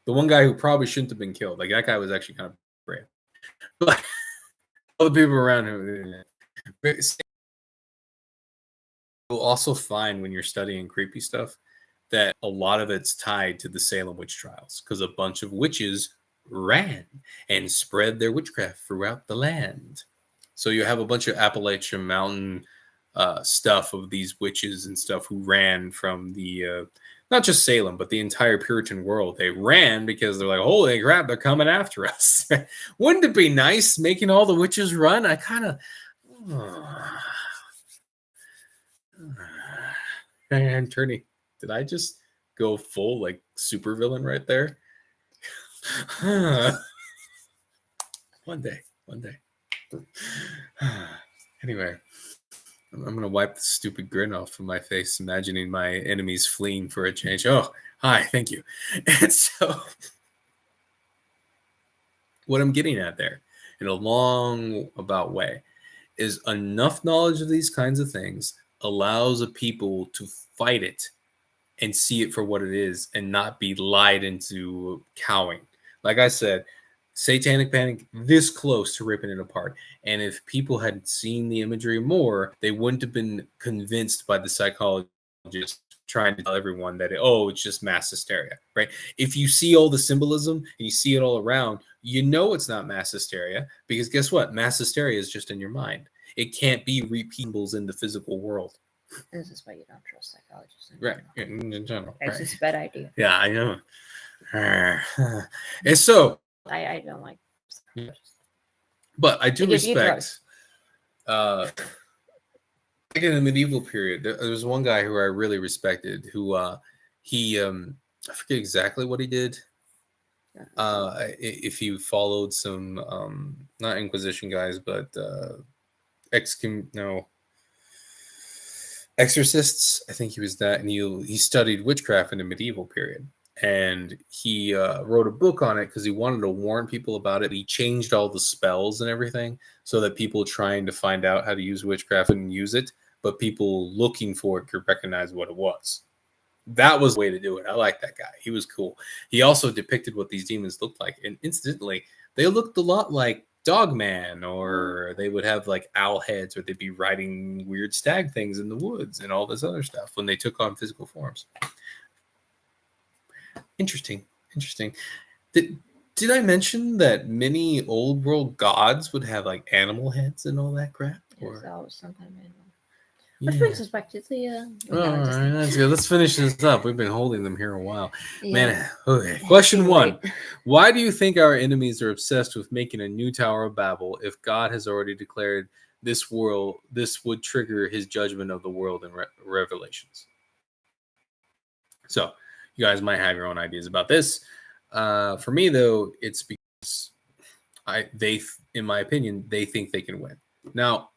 The one guy who probably shouldn't have been killed. Like, that guy was actually kind of brave. But all the people around him. You'll also find when you're studying creepy stuff that a lot of it's tied to the Salem witch trials because a bunch of witches ran and spread their witchcraft throughout the land. So you have a bunch of Appalachian Mountain stuff of these witches and stuff who ran from the not just Salem, but the entire Puritan world. They ran because they're like, holy crap, they're coming after us. Wouldn't it be nice making all the witches run? I kind of... And Turney, did I just go full like super villain right there? One day. Anyway, I'm gonna wipe the stupid grin off of my face, imagining my enemies fleeing for a change. Oh, hi, thank you. And so, what I'm getting at there, in a long about way, is enough knowledge of these kinds of things allows a people to fight it and see it for what it is and not be lied into cowing. Like I said, Satanic Panic this close to ripping it apart. And if people had seen the imagery more, they wouldn't have been convinced by the psychologist trying to tell everyone that, it's just mass hysteria, right? If you see all the symbolism and you see it all around, you know it's not mass hysteria because guess what? Mass hysteria is just in your mind. It can't be repeatables in the physical world. This is why you don't trust psychologists. Right. In general. It's just a bad idea. Yeah, I know. And so... I don't like psychologists. But I do respect... like in the medieval period, there was one guy who I really respected who he... I forget exactly what he did. If you followed some... not Inquisition guys, but... exorcists, I think he was that, and he studied witchcraft in the medieval period, and he wrote a book on it because he wanted to warn people about it. He changed all the spells and everything so that people trying to find out how to use witchcraft couldn't use it, but people looking for it could recognize what it was. That was the way to do it. I like that guy. He was cool. He also depicted what these demons looked like, and incidentally, they looked a lot like Dogman, or they would have like owl heads, or they'd be riding weird stag things in the woods and all this other stuff when they took on physical forms. Interesting. Did I mention that many old world gods would have like animal heads and all that crap? Yes, that was sometime animal. Yeah. Which brings us back to the... all right, that's good. Let's finish this up. We've been holding them here a while. Yeah. Man, okay. Question 1. Why do you think our enemies are obsessed with making a new Tower of Babel if God has already declared this would trigger his judgment of the world in Revelations? So, you guys might have your own ideas about this. For me, though, it's because in my opinion, they think they can win. Now,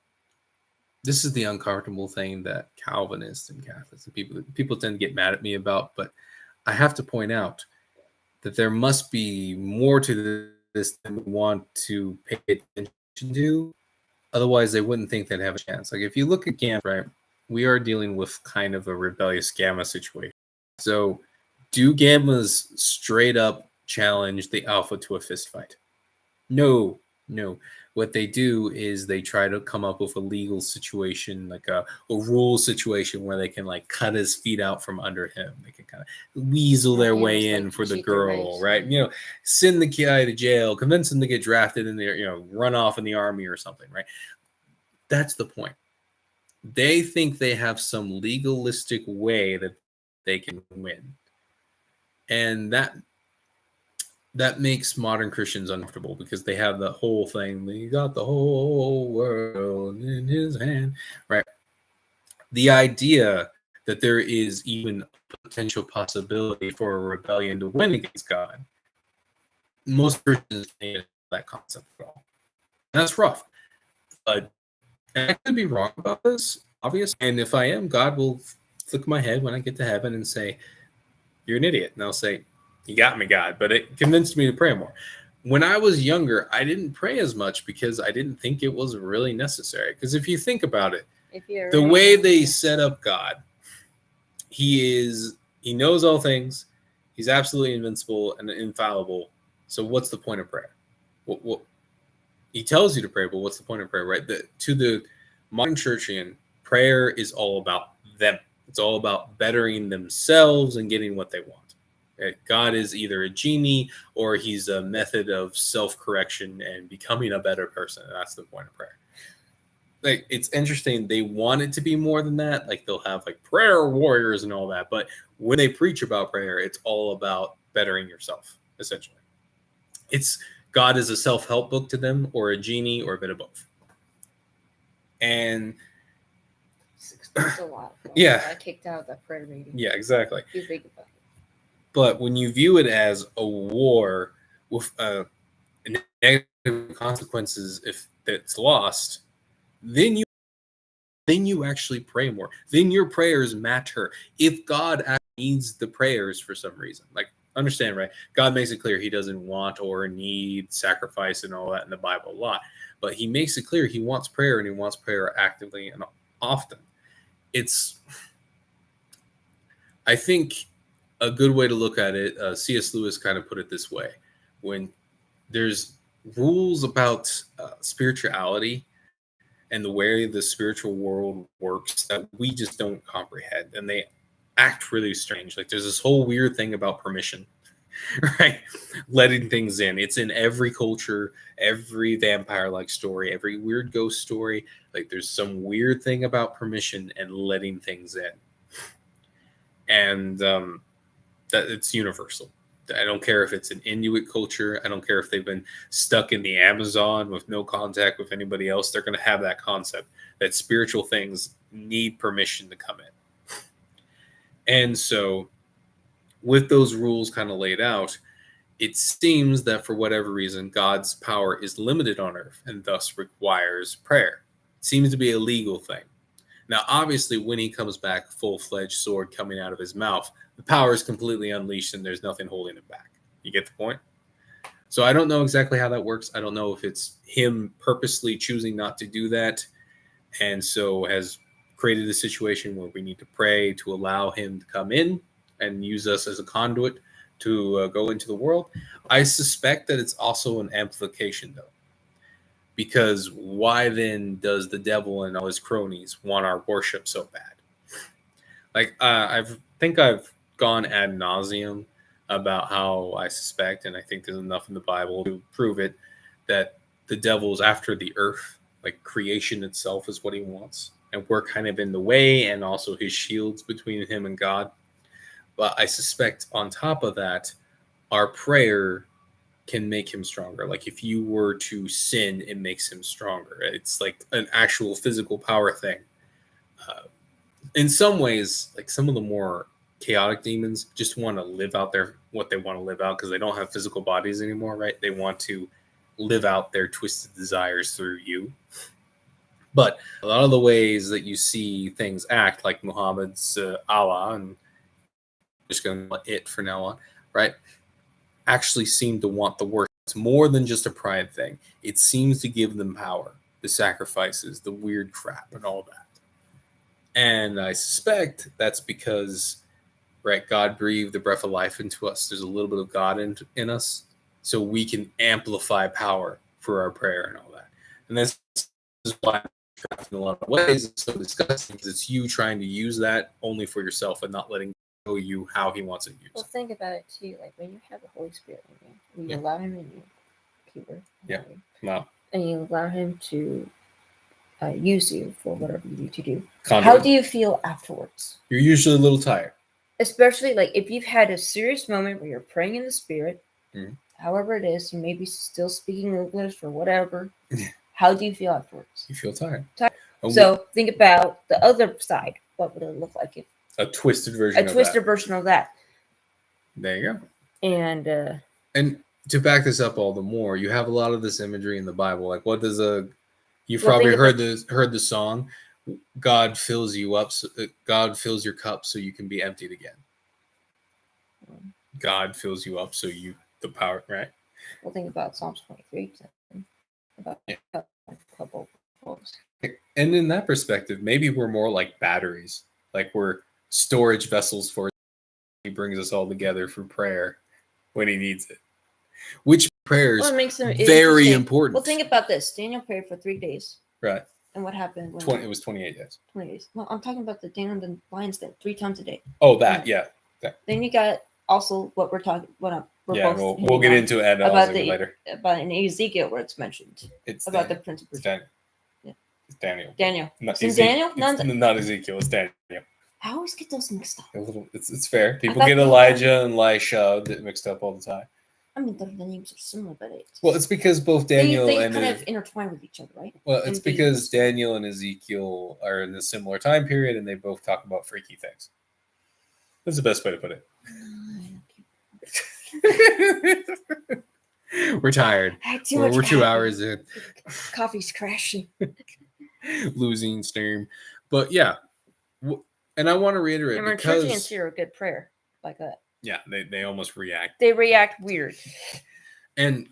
this is the uncomfortable thing that Calvinists and Catholics and people tend to get mad at me about, but I have to point out that there must be more to this than we want to pay attention to. Otherwise, they wouldn't think they'd have a chance. Like if you look at Gamma, right, we are dealing with kind of a rebellious Gamma situation. So do Gammas straight up challenge the Alpha to a fist fight? No. What they do is they try to come up with a legal situation, like a rule situation where they can like cut his feet out from under him. They can kind of weasel their way in for the girl, right? Send the guy to jail, convince him to get drafted in there, run off in the army or something, right? That's the point. They think they have some legalistic way that they can win. And that that makes modern Christians uncomfortable because they have the whole thing. He got the whole world in his hand, right? The idea that there is even a potential possibility for a rebellion to win against God, most Christians can't get that concept at all. And that's rough. But I could be wrong about this, obviously. And if I am, God will flick my head when I get to heaven and say, "You're an idiot." And I'll say, "You got me, God." But it convinced me to pray more. When I was younger, I didn't pray as much because I didn't think it was really necessary. Because if you think about it, the way they set up God, he knows all things, he's absolutely invincible and infallible. So what's the point of prayer? What he tells you to pray, but what's the point of prayer, right? To the modern churchian, prayer is all about them. It's all about bettering themselves and getting what they want. Right? God is either a genie or he's a method of self-correction and becoming a better person. That's the point of prayer. Like, it's interesting. They want it to be more than that. Like, they'll have like prayer warriors and all that. But when they preach about prayer, it's all about bettering yourself, essentially. It's God is a self-help book to them, or a genie, or a bit of both. And explains a lot. Yeah, I kicked out that prayer meeting. Yeah, exactly. You think about it. But when you view it as a war with negative consequences if it's lost, then you actually pray more. Then your prayers matter. If God actually needs the prayers for some reason, like, understand, right? God makes it clear he doesn't want or need sacrifice and all that in the Bible a lot, but he makes it clear he wants prayer, and he wants prayer actively and often. I think a good way to look at it, C.S. Lewis kind of put it this way: when there's rules about spirituality and the way the spiritual world works that we just don't comprehend, and they act really strange. Like, there's this whole weird thing about permission, right? Letting things in. It's in every culture, every vampire-like story, every weird ghost story. Like, there's some weird thing about permission and letting things in. And that it's universal. I don't care if it's an Inuit culture. I don't care if they've been stuck in the Amazon with no contact with anybody else. They're going to have that concept that spiritual things need permission to come in. And so with those rules kind of laid out, it seems that for whatever reason, God's power is limited on earth and thus requires prayer. It seems to be a legal thing. Now, obviously, when he comes back, full-fledged sword coming out of his mouth, the power is completely unleashed and there's nothing holding it back. You get the point? So I don't know exactly how that works. I don't know if it's him purposely choosing not to do that, and so has created a situation where we need to pray to allow him to come in and use us as a conduit to go into the world. I suspect that it's also an amplification, though. Because why then does the devil and all his cronies want our worship so bad? Like, I think I've gone ad nauseum about how I suspect, and I think there's enough in the Bible to prove it, that the devil's after the earth. Like, creation itself is what he wants. And we're kind of in the way, and also his shields between him and God. But I suspect on top of that, our prayer can make him stronger. Like, if you were to sin, it makes him stronger. It's like an actual physical power thing. In some ways, like, some of the more chaotic demons just want to live out what they want to live out because they don't have physical bodies anymore, right? They want to live out their twisted desires through you. But a lot of the ways that you see things act, like Muhammad's Allah, and I'm just going to let it for now on, right, actually seem to want the work. It's more than just a pride thing. It seems to give them power, the sacrifices, the weird crap, and all that. And I suspect that's because, right, God breathed the breath of life into us. There's a little bit of God in us, so we can amplify power for our prayer and all that. And this is why in a lot of ways it's so disgusting, because it's you trying to use that only for yourself and not letting show you how he wants it used. Well, think about it too. Like, when you have the Holy Spirit in you, you allow him in you, Peter. Yeah. Wow. And you allow him to use you for whatever you need to do. Conduit. How do you feel afterwards? You're usually a little tired. Especially, like, if you've had a serious moment where you're praying in the Spirit, however it is, you may be still speaking English or whatever. How do you feel afterwards? You feel tired. So think about the other side. What would it look like if a twisted version of that? There you go. And to back this up all the more, you have a lot of this imagery in the Bible. Like, what does you've probably heard the song, God fills you up, God fills your cup so you can be emptied again. God fills you up so the power, right? Well, think about Psalms 23. About a couple quotes. And in that perspective, maybe we're more like batteries. Like we're storage vessels for He brings us all together for prayer when He needs it. Which prayers makes them very important. Well, think about this. Daniel prayed for 3 days. Right. And what happened? It was 28 days. 20 days. Well, I'm talking about the Daniel and the lion's den 3 times a day. Oh, that, yeah. Then you got also what we're talking. We'll get into it later. About in Ezekiel where it's mentioned. It's about the Prince of Persia. It's Daniel. Daniel. Not Daniel? Not Ezekiel. It's Daniel. I always get those mixed up. It's fair. People get Elijah and Elisha mixed up all the time. I mean, the names are similar, but it's because both Daniel they and kind of intertwine with each other, right? Well, it's because Daniel and Ezekiel are in a similar time period, and they both talk about freaky things. That's the best way to put it. We're tired. We're 2 hours in. Coffee's crashing. Losing steam. But yeah. And I want to reiterate and because and hear a good prayer like that. Yeah, they almost react. They react weird. And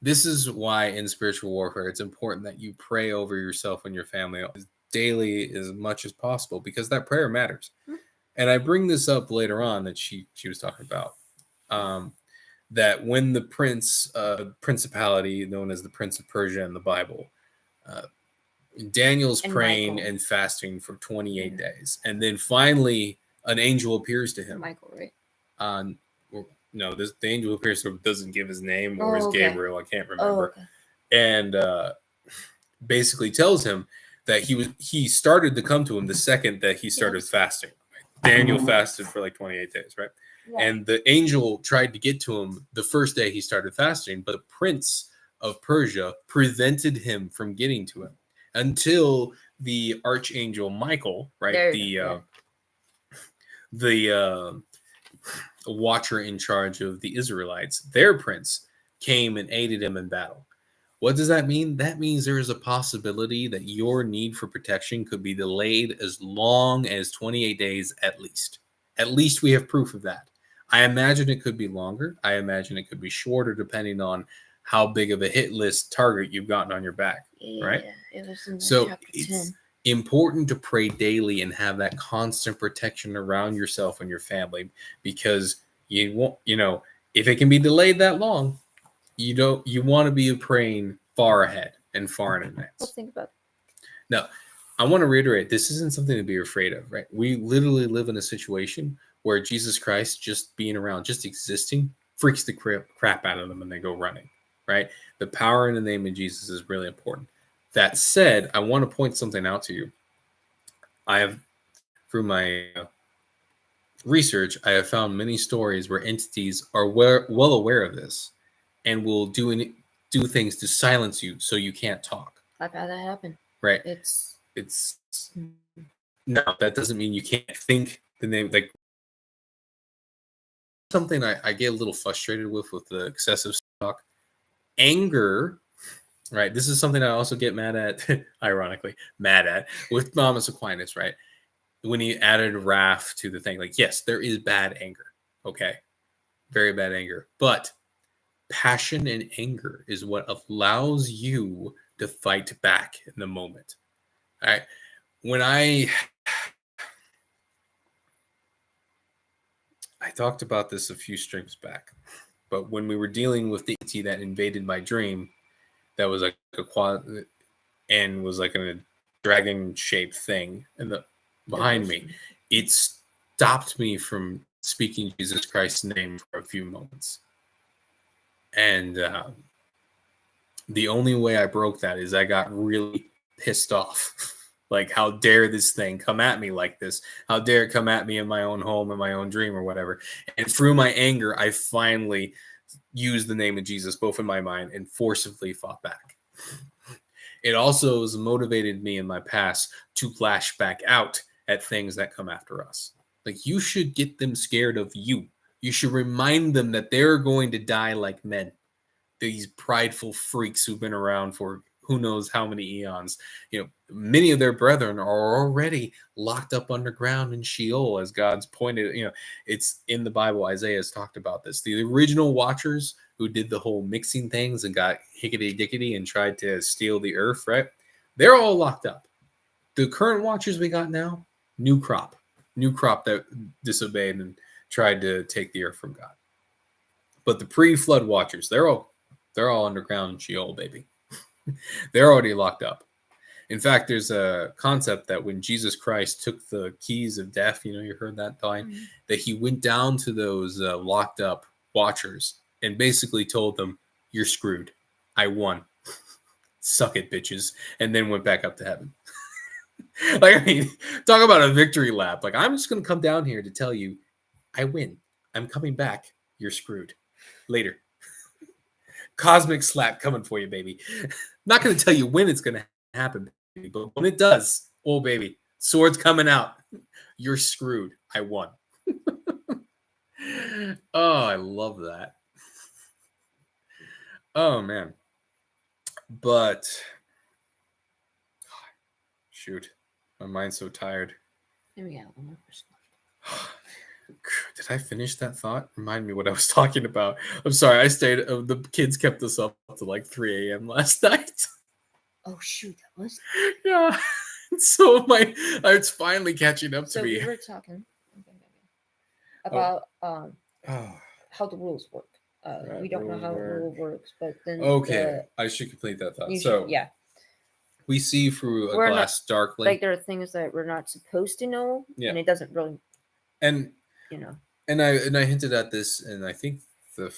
this is why in spiritual warfare, it's important that you pray over yourself and your family daily as much as possible because that prayer matters. Mm-hmm. And I bring this up later on that she was talking about. That when the principality known as the Prince of Persia in the Bible, Daniel's praying and fasting for 28 days. And then finally an angel appears to him. Michael, right? No, the angel appears to him doesn't give his name or his Gabriel. I can't remember. And basically tells him that he started to come to him the second that he started fasting. Right? Daniel fasted for like 28 days, right? Yeah. And the angel tried to get to him the first day he started fasting, but the Prince of Persia prevented him from getting to him until the archangel Michael, right? The watcher in charge of the Israelites, their prince, came and aided him in battle. What does that mean? That means there is a possibility that your need for protection could be delayed as long as 28 days at least. At least we have proof of that. I imagine it could be longer. I imagine it could be shorter depending on how big of a hit list target you've gotten on your back, right? It was in chapter 10. Important to pray daily and have that constant protection around yourself and your family because you won't, if it can be delayed that long, you want to be praying far ahead and far in advance. Let's think about it. Now, I want to reiterate, this isn't something to be afraid of, right? We literally live in a situation where Jesus Christ just being around, just existing, freaks the crap out of them and they go running, right? The power in the name of Jesus is really important. That said, I want to point something out to you. I have, through my research, I have found many stories where entities are well aware of this and will do things to silence you so you can't talk. I've had that happen. Right. No, that doesn't mean you can't think the name. Like something I get a little frustrated with the excessive talk. Anger. Right. This is something I also get mad at, ironically, with Thomas Aquinas, right? When he added wrath to the thing, like, yes, there is bad anger. Okay. Very bad anger. But passion and anger is what allows you to fight back in the moment. All right. When I talked about this a few streams back, but when we were dealing with the entity that invaded my dream, that was like a quad and was like a dragon shaped thing behind me. It stopped me from speaking Jesus Christ's name for a few moments. And the only way I broke that is I got really pissed off. Like, how dare this thing come at me like this? How dare it come at me in my own home, in my own dream or whatever? And through my anger, I finally used the name of Jesus, both in my mind, and forcibly fought back. It also has motivated me in my past to lash back out at things that come after us. Like, you should get them scared of you. You should remind them that they're going to die like men. These prideful freaks who've been around for who knows how many eons. Many of their brethren are already locked up underground in Sheol, as God's pointed. It's in the Bible. Isaiah has talked about this. The original watchers who did the whole mixing things and got hickety-dickety and tried to steal the earth, right? They're all locked up. The current watchers we got now, new crop that disobeyed and tried to take the earth from God. But the pre-flood watchers, they're all underground in Sheol, baby. They're already locked up. In fact, there's a concept that when Jesus Christ took the keys of death, you heard that line, that he went down to those locked up watchers and basically told them, "You're screwed. I won. Suck it, bitches," and then went back up to heaven. Talk about a victory lap. I'm just going to come down here to tell you, I win. I'm coming back. You're screwed. Later. Cosmic slap coming for you, baby. Not going to tell you when it's going to happen, baby, but when it does, oh, baby, sword's coming out. You're screwed. I won. Oh, I love that. Oh, man. But, shoot, my mind's so tired. There we go. One more person left. Did I finish that thought? Remind me what I was talking about. I'm sorry. I stayed. The kids kept us up to like 3 a.m. last night. Oh shoot, that was. Yeah. So it's finally catching up to me. So we were talking about how the rules work. We don't know how the rule works, but then I should complete that thought. Yeah. We see through a glass darkly. Like, there are things that we're not supposed to know, and it doesn't really. And and I hinted at this, and I think the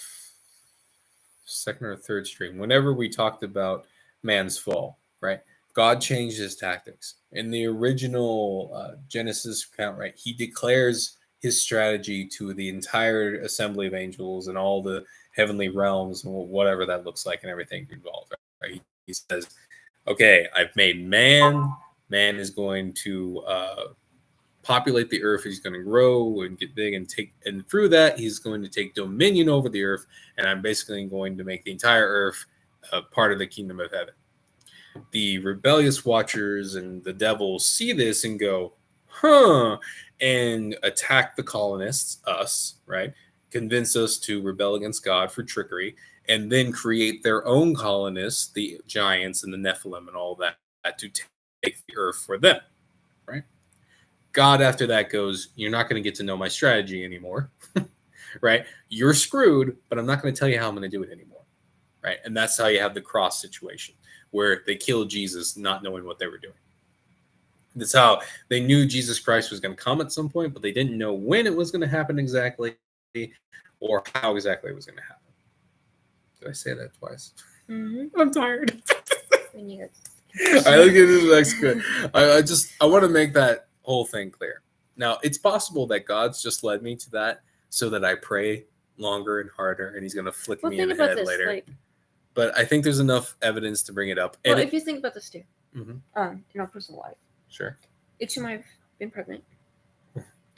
second or third stream, whenever we talked about man's fall, right? God changed his tactics. In the original Genesis account, right, he declares his strategy to the entire assembly of angels and all the heavenly realms and whatever that looks like and everything involved, right? He says, okay, I've made man. Man is going to populate the earth. He's going to grow and get big and through that, he's going to take dominion over the earth. And I'm basically going to make the entire earth part of the kingdom of heaven. The rebellious watchers and the devil see this and go, and attack the colonists, us, right? Convince us to rebel against God for trickery, and then create their own colonists, the giants and the Nephilim and all that, to take the earth for them, right? God after that goes, you're not going to get to know my strategy anymore, right? You're screwed, but I'm not going to tell you how I'm going to do it anymore, right? And that's how you have the cross situation, where they killed Jesus not knowing what they were doing. That's how they knew Jesus Christ was going to come at some point, but they didn't know when it was going to happen exactly or how exactly it was going to happen. Did I say that twice? Mm-hmm. I'm tired. All right, let's get into the next good. I want to make that whole thing clear. Now, it's possible that God's just led me to that so that I pray longer and harder, and he's going to flick me in the head later. But I think there's enough evidence to bring it up. Well, if you think about this too, in our personal life. Sure. Each time I've been pregnant,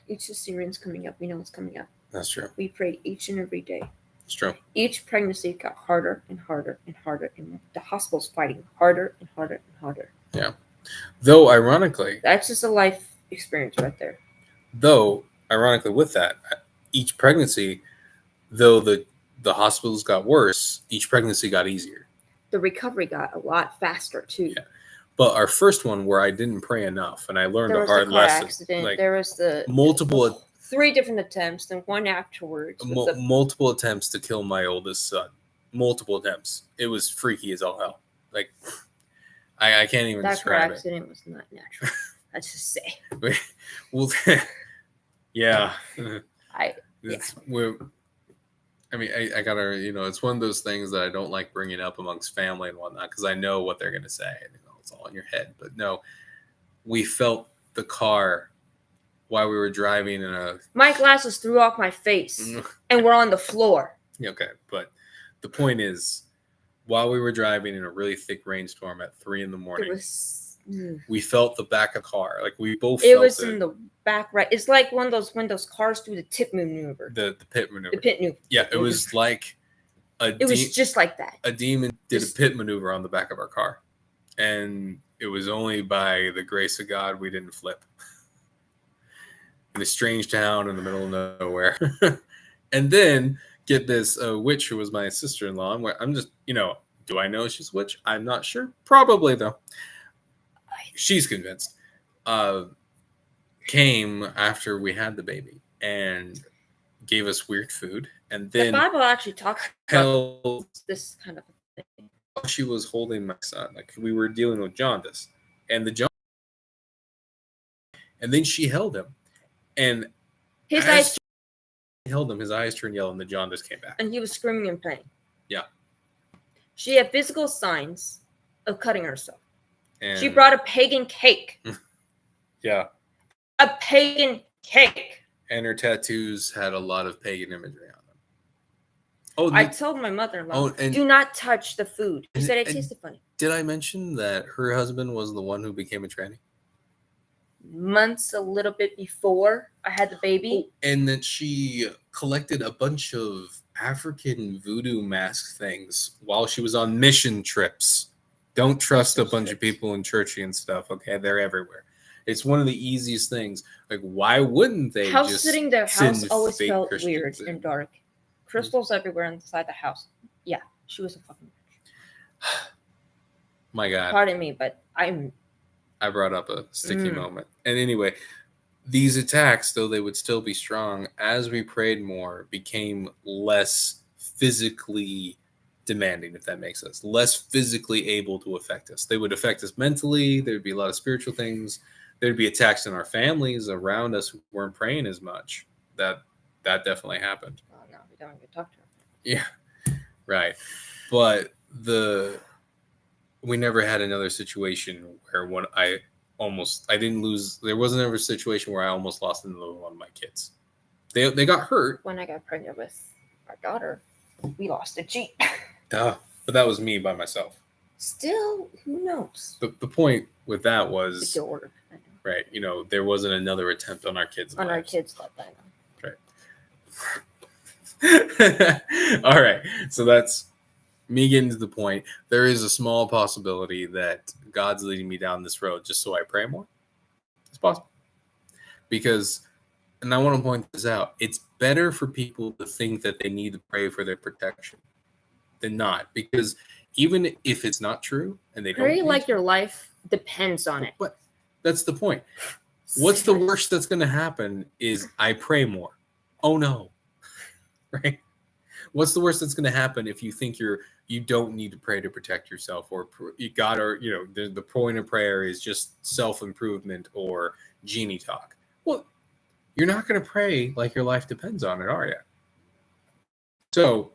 each cesarean's coming up. We know it's coming up. That's true. We pray each and every day. It's true. Each pregnancy got harder and harder and harder, and the hospital's fighting harder and harder and harder. Yeah. Though, ironically, that's just a life experience right there. Though, ironically, with that, each pregnancy, though the hospitals got worse, each pregnancy got easier. The recovery got a lot faster too. Yeah. But our first one, where I didn't pray enough, and I learned a hard lesson. Accident. Like, there was the multiple 3 different attempts, and one afterwards. Multiple attempts to kill my oldest son. Multiple attempts. It was freaky as all hell. Like, I can't even describe it. That accident was not natural. Let's just say. Well, yeah. I gotta, it's one of those things that I don't like bringing up amongst family and whatnot, because I know what they're gonna say. It's all in your head. But no, we felt the car while we were driving in a. My glasses threw off my face, and we're on the floor. Okay, but the point is, while we were driving in a really thick rainstorm at 3 in the It morning, was. we felt the back of the car. Like we both It felt was it. in the back right. It's like one of those when those cars do the tip maneuver. The pit maneuver. The pit maneuver. Yeah, it was like It was just like that. a demon did a pit maneuver on the back of our car, and it was only by the grace of God we didn't flip. In a strange town in the middle of nowhere, and then get this witch who was my sister-in-law. I'm just, do I know she's a witch? I'm not sure. Probably though. She's convinced. Came after we had the baby and gave us weird food, and then the Bible actually talks about this kind of thing. She was holding my son, like we were dealing with jaundice, and and then she held him, and his eyes held him. His eyes turned yellow, and the jaundice came back, and he was screaming in pain. Yeah, she had physical signs of cutting herself. And she brought a pagan cake. Yeah, a pagan cake, and her tattoos had a lot of pagan imagery on them. Oh, I told my mother-in-law, do not touch the food. She said it tasted funny. Did I mention that her husband was the one who became a tranny? Months a little bit before I had the baby. And that she collected a bunch of African voodoo mask things while she was on mission trips. Don't trust a bunch of people in churchy and stuff, okay? They're everywhere. It's one of the easiest things. Like, why wouldn't they just sitting their house always felt Christians weird and dark. Crystals everywhere inside the house. Yeah, she was a fucking bitch. My God. Pardon me, but I brought up a sticky moment. And anyway, these attacks, though they would still be strong, as we prayed more, became less physically demanding, if that makes sense. Less physically able to affect us. They would affect us mentally. There would be a lot of spiritual things. There'd be attacks in our families around us who weren't praying as much. That definitely happened. Oh, no, we don't even talk to her. Yeah, right. But we never had another situation where I didn't lose. There wasn't ever a situation where I almost lost another one of my kids. They got hurt. When I got pregnant with our daughter, we lost a Jeep. Duh. But that was me by myself. Still, who knows? The point with that was it's your order. I know. Right. There wasn't another attempt on our kids' lives. On our kids' lives, I know. Right. All right. So that's me getting to the point. There is a small possibility that God's leading me down this road just so I pray more. It's possible. Because, and I want to point this out, it's better for people to think that they need to pray for their protection than not. Because even if it's not true and they pray don't like your life depends on it. But that's the point. What's the worst that's going to happen is I pray more. Oh no. Right? What's the worst that's going to happen if you think you don't need to pray to protect yourself, or you got, or the point of prayer is just self-improvement or genie talk? Well, you're not going to pray like your life depends on it, are you? So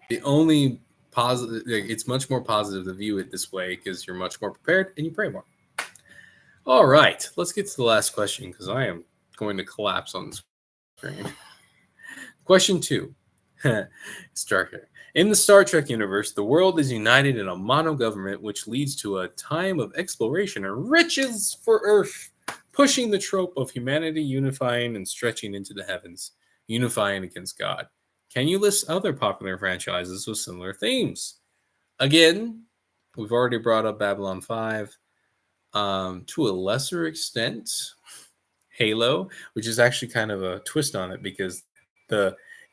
the only positive, it's much more positive to view it this way because you're much more prepared and you pray more. All right, let's get to the last question because I am going to collapse on the screen. Question 2. Star Trek. In the Star Trek universe, the world is united in a mono government, which leads to a time of exploration and riches for Earth, pushing the trope of humanity unifying and stretching into the heavens, unifying against God. Can you list other popular franchises with similar themes? Again, we've already brought up Babylon 5. To a lesser extent, Halo, which is actually kind of a twist on it because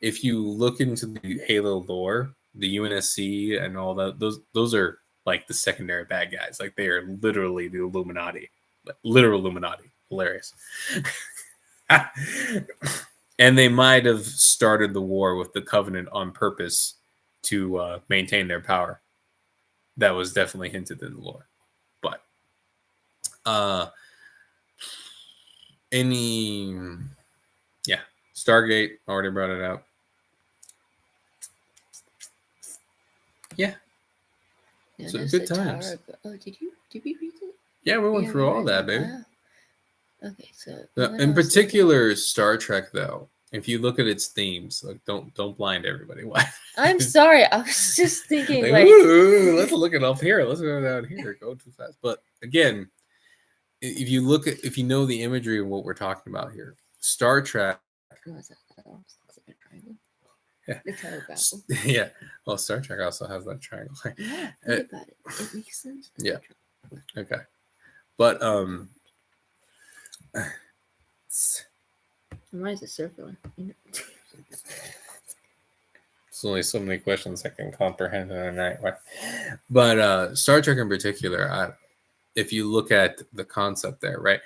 if you look into the Halo lore, the UNSC and all that, those are like the secondary bad guys. Like they are literally the Illuminati, literal Illuminati. Hilarious. And they might have started the war with the Covenant on purpose to maintain their power. That was definitely hinted in the lore. But Stargate, already brought it up. Yeah. So good times. Did we read it? Yeah, we went through all that, baby. Okay, so in particular, Star Trek, though, If you look at its themes, like don't blind everybody. Why? I'm sorry. I was just thinking like ooh, let's look it up here. Let's go down here. Go too fast. But again, if you look at if you know the imagery of what we're talking about here, Star Trek. what was that? Oh, looks like a triangle. Yeah. The Tower of Babel. Yeah. Well, Star Trek also has that triangle. Yeah, think about it. It makes sense. Yeah. Okay. But Why is it circular? There's only so many questions I can comprehend in a night. But Star Trek in particular, if you look at the concept there, right?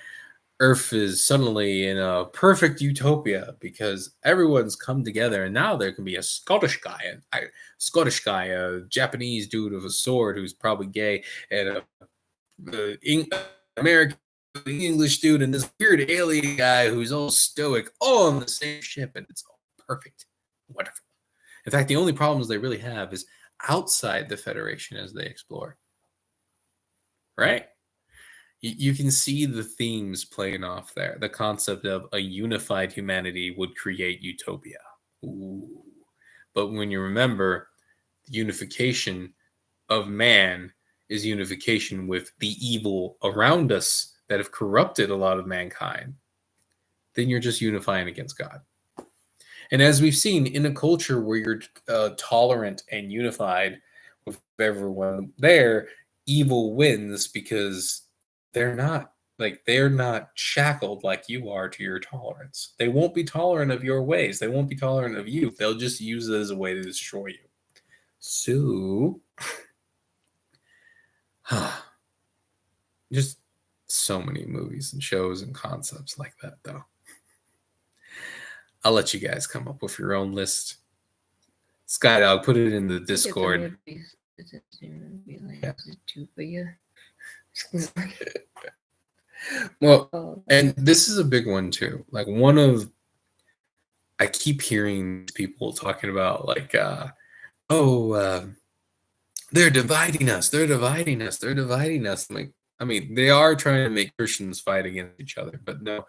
Earth is suddenly in a perfect utopia because everyone's come together, and now there can be a Scottish guy, a Japanese dude with a sword who's probably gay, and American English dude, and this weird alien guy who's all stoic, all on the same ship, and it's all perfect, wonderful. In fact, the only problems they really have is outside the Federation as they explore. Right? You can see the themes playing off there. The concept of a unified humanity would create utopia. Ooh. But when you remember, the unification of man is unification with the evil around us that have corrupted a lot of mankind, then you're just unifying against God. And as we've seen in a culture where you're tolerant and unified with everyone there, evil wins because they're not shackled like you are to your tolerance. They won't be tolerant of your ways. They won't be tolerant of you. They'll just use it as a way to destroy you. So, just so many movies and shows and concepts like that, though. I'll let you guys come up with your own list. Scott, I'll put it in the Discord. Well, and this is a big one too. Like I keep hearing people talking about like, they're dividing us. They're dividing us. They're dividing us. Like, I mean, they are trying to make Christians fight against each other, but no,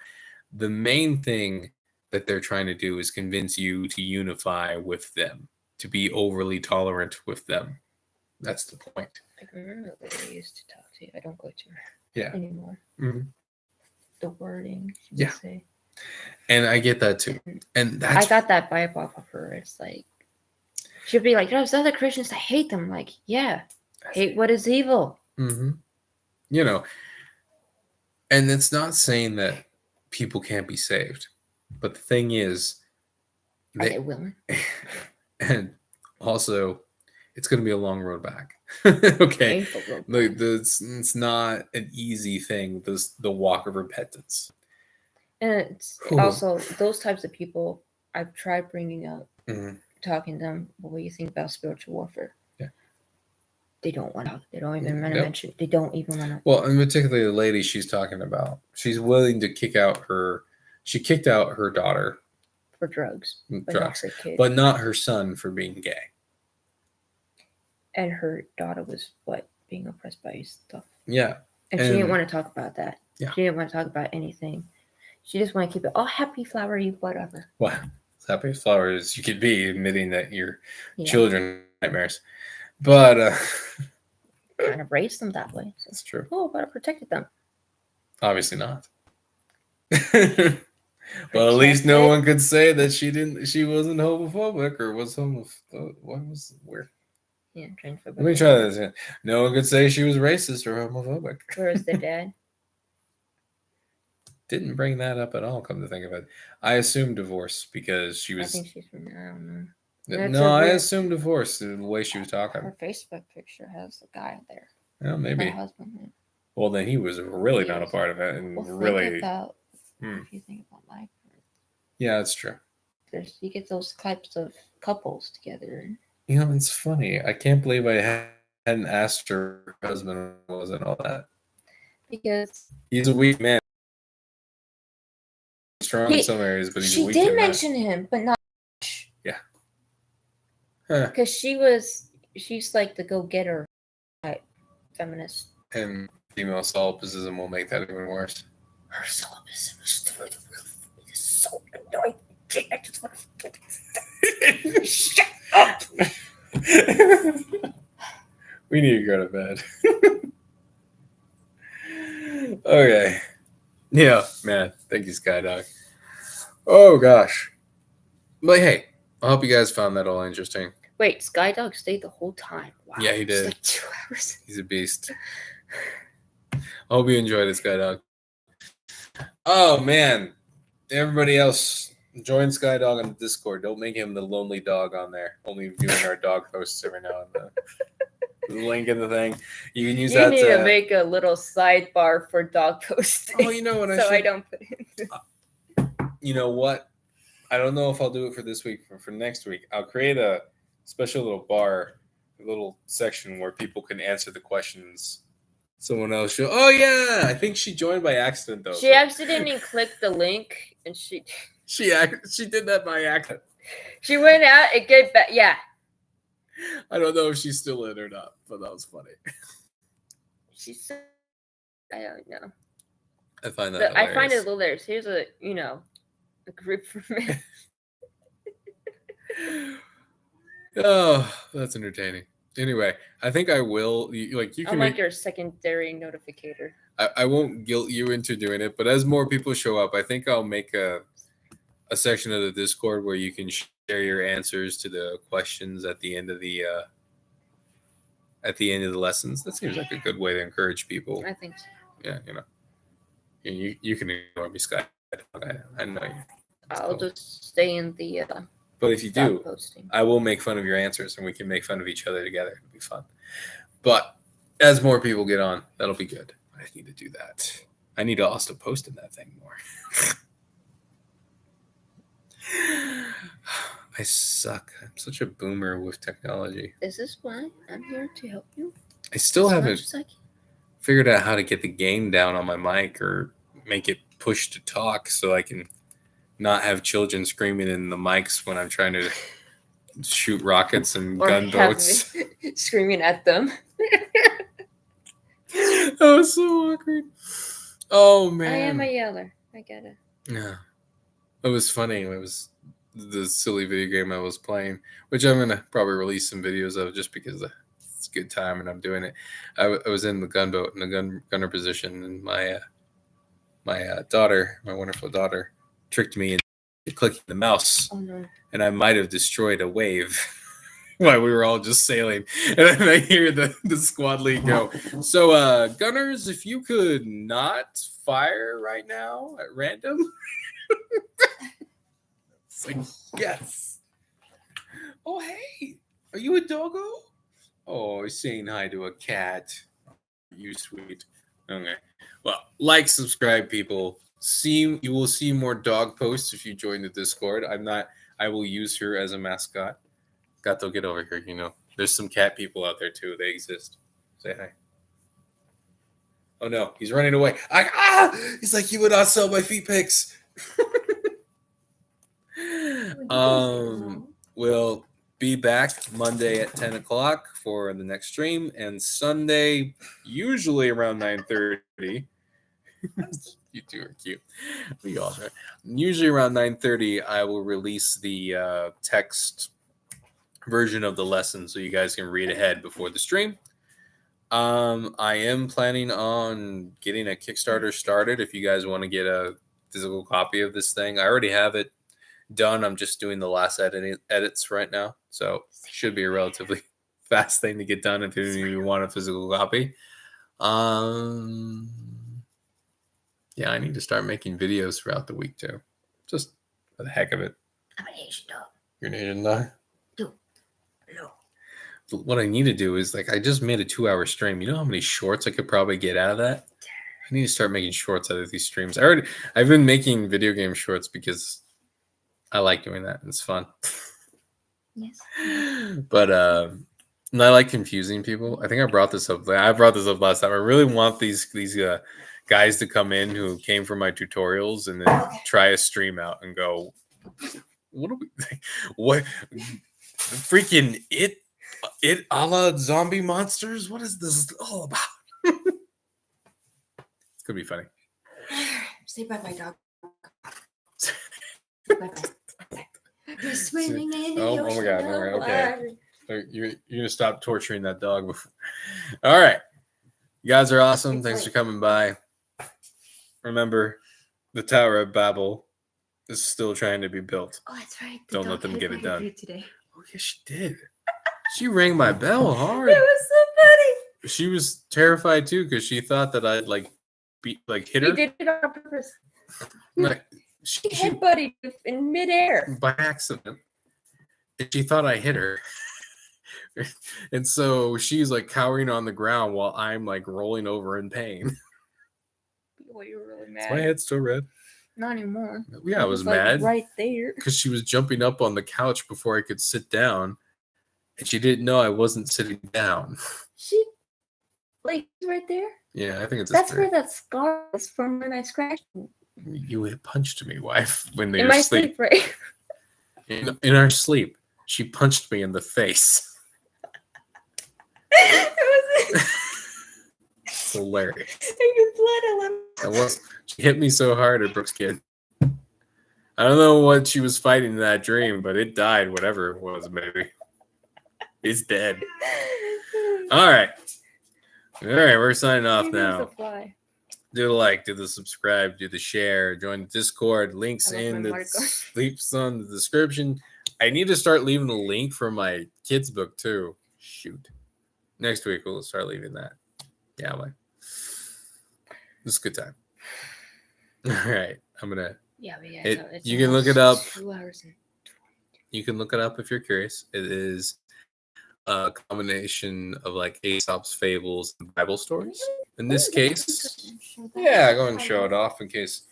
the main thing that they're trying to do is convince you to unify with them, to be overly tolerant with them. That's the point. I remember the way I used to talk to you. I don't go to her anymore. Mm-hmm. The wording. Yeah. Say. And I get that too. And I got that vibe off of her. It's like, she'll be like, there's other Christians that hate them. Like, yeah, hate what is evil. Mm-hmm. You know, and it's not saying that people can't be saved, but the thing is, are they willing? And also, it's going to be a long road back. Okay, like it's not an easy thing. The walk of repentance, and it's also those types of people. I've tried bringing up, talking to them. What do you think about spiritual warfare? Yeah, they don't want to. They don't even want to mention. They don't even want to. Well, and particularly the lady she's talking about, she's willing to kick out her. She kicked out her daughter for drugs, but not her son for being gay. And her daughter was being oppressed by stuff. Yeah. And she didn't want to talk about that. Yeah. She didn't want to talk about anything. She just wanted to keep it all happy, flowery, whatever. Well, as happy as flower as you could be, admitting that your children are nightmares. But kind of raised them that way. So. That's true. Oh, but I protected them. Obviously not. Well, at least no one could say that she wasn't homophobic or was homophobic. What was weird? Yeah, transphobic. Let me try this again. No one could say she was racist or homophobic. Where is their dad? Didn't bring that up at all, come to think of it. I assume divorce because she was... I think she's from... I don't know. No, I assume divorce the way she was talking. Her Facebook picture has a guy there. Well, maybe. Her husband. Well, then he was really not a part of it. And really... Think about, if you think about life. Yeah, that's true. You get those types of couples together. You know, it's funny. I can't believe I hadn't asked her husband wasn't all that. Because he's a weak man. Strong in some areas, but he's weak. She did mention him, but not much. Yeah. Because she's like the go-getter type feminist. And female solipsism will make that even worse. Her solipsism is through the roof. It is so annoying. I just want to shut up. We need to go to bed. Okay. Yeah, man. Thank you, Skydog. Oh gosh. But hey, I hope you guys found that all interesting. Wait, Skydog stayed the whole time. Wow. Yeah, he did. It's like 2 hours. He's a beast. I hope you enjoyed it, Skydog. Oh man. Everybody else, join Skydog on the Discord. Don't make him the lonely dog on there. Only viewing our dog posts every now and then. The link in the thing. You can use that. You need to make a little sidebar for dog posting. Oh, you know what? I don't put it. You know what? I don't know if I'll do it for this week. For next week, I'll create a special little bar, a little section where people can answer the questions. Someone else. Oh yeah, I think she joined by accident though. She accidentally clicked the link, and she did that by accident. She went out and get back. Yeah. I don't know if she's still in or not, but that was funny. She's. I don't know. I find that. I find it hilarious. Here's a group for men. Oh, that's entertaining. Anyway, I think I will. You can. I'm like your secondary notificator. I won't guilt you into doing it, but as more people show up, I think I'll make a section of the Discord where you can share your answers to the questions at the end of the lessons. That seems like a good way to encourage people. I think so. Yeah, you can ignore me, Sky. I know you. I'll just stay in the. But if you do, posting. I will make fun of your answers, and we can make fun of each other together. It'll be fun. But as more people get on, that'll be good. I need to do that. I need to also post in that thing more. I suck. I'm such a boomer with technology. Is this why I'm here to help you? I still haven't figured out how to get the gain down on my mic or make it push to talk so I can not have children screaming in the mics when I'm trying to shoot rockets and gunboats. Screaming at them. That was so awkward. Oh, man. I am a yeller. I get it. Yeah. It was funny. It was the silly video game I was playing, which I'm going to probably release some videos of just because it's a good time and I'm doing it. I was in the gunboat in the gunner position, and my daughter, my wonderful daughter, tricked me into clicking the mouse. Oh, no. And I might have destroyed a wave while we were all just sailing. And then I hear the squad lead go, so gunners, if you could not fire right now at random. It's like, yes. Oh, hey, are you a doggo? Oh, saying hi to a cat. You sweet. Okay. Well, subscribe, people. You will see more dog posts if you join the Discord. I will use her as a mascot. Gato, get over here. There's some cat people out there too. They exist. Say hi. Oh no, he's running away. He's like, you would not sell my feet pics. We'll be back Monday at 10 o'clock for the next stream, and Sunday, usually around 9:30. You two are cute. We all are. Usually around 9:30, I will release the text version of the lesson so you guys can read ahead before the stream. I am planning on getting a Kickstarter started if you guys want to get a physical copy of this thing. I already have it done. I'm just doing the last edits right now, so it should be a relatively fast thing to get done if you want a physical copy. Yeah, I need to start making videos throughout the week too, just for the heck of it. I'm an Asian dog. You're an Asian dog? No. What I need to do is, I just made a 2-hour stream. You know how many shorts I could probably get out of that? I need to start making shorts out of these streams. I've been making video game shorts because I like doing that. It's fun. Yes. But I like confusing people. I think I brought this up last time. I really want these guys to come in who came from my tutorials and then try a stream out and go, what freaking it a la zombie monsters? What is this all about? It's gonna be funny. Say bye-bye, dog. Bye-bye. You're swimming in the Oh ocean. my God! Don't worry. of Okay, life. you're gonna stop torturing that dog. Before. All right, you guys are awesome. It's Thanks like- for coming by. Remember, the Tower of Babel is still trying to be built. Oh, that's right. Don't let them get it done. Today. Oh yeah, she did. She rang my bell It hard. was so funny. She was terrified too because she thought that I'd hit You her. did it on purpose. Like She she headbutted you in midair. by accident. And she thought I hit her. And so she's like cowering on the ground while I'm like rolling over in pain. Oh, you were really Is my mad. head still red? Not anymore. Yeah, I It was like, mad right there. because she was jumping up on the couch before I could sit down. And she didn't know I wasn't sitting down. She, like, right there. Yeah, I think it's That's where that scar is from when I scratched you. you had punched me, wife, when they In were my asleep. sleep, right? In our sleep, she punched me in the face. It was It's hilarious. your blood. It was. She hit me so hard at Brooks Kid. I don't know what she was fighting in that dream, but it died, whatever it was, maybe. It's dead. All right. All right, we're signing off Maybe it was now. a fly. Do the like, do the subscribe, do the share, join the Discord. Links I left in my the mark on. links on the description. I need to start leaving a link for my kids' book too. Shoot. Next week we'll start leaving that. Yeah, like this is a good time. All right. I'm gonna Yeah, but yeah. It- so it's you can look it up. almost 2 hours and you can look it up if you're curious. It is a combination of like Aesop's fables and Bible stories. In this case, yeah, go and show it off in case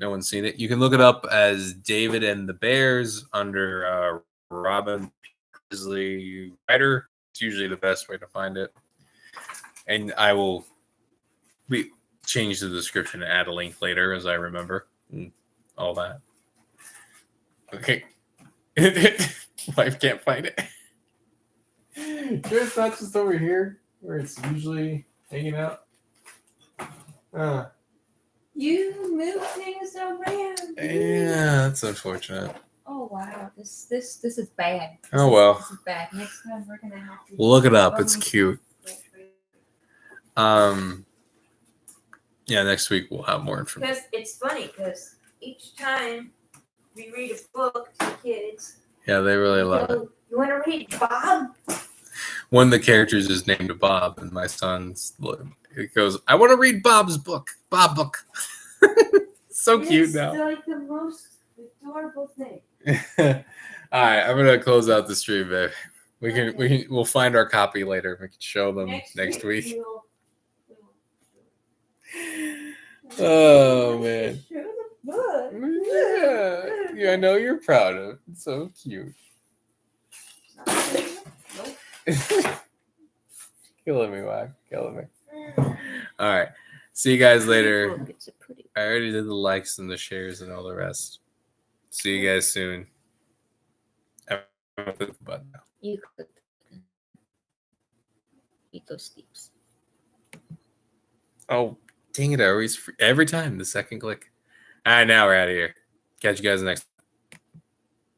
no one's seen it. You can look it up as David and the Bears under Robin Grizzly Writer. It's usually the best way to find it. And I will change the description and add a link later as I remember and all that. Okay. Wife can't find it. Sure, it's not just over here where it's usually hanging out. You move things around. Yeah, that's unfortunate. Oh wow, this is bad. Oh well. This is bad. Next time we're gonna have to Look it up. It's cute. Yeah, next week we'll have more information. Because it's funny because each time we read a book to kids, Yeah, they really love it. you want to read Bob? One of the characters is named Bob, and my son's it goes, I want to read Bob's book. Bob book. So cute now. It's like the most adorable thing. All right, I'm gonna close out the stream, babe. We'll find our copy later. We can show them next week. Oh man. Show the book. Yeah, I know you're proud of it. It's so cute. Killing me, Wack. Killing me. All right. See you guys later. It's a pretty. I already did the likes and the shares and all the rest. See you guys soon. I'm gonna click the button now. You could eat those steeps. Oh, dang it. I always every time the second click. All right, now we're out of here. Catch you guys next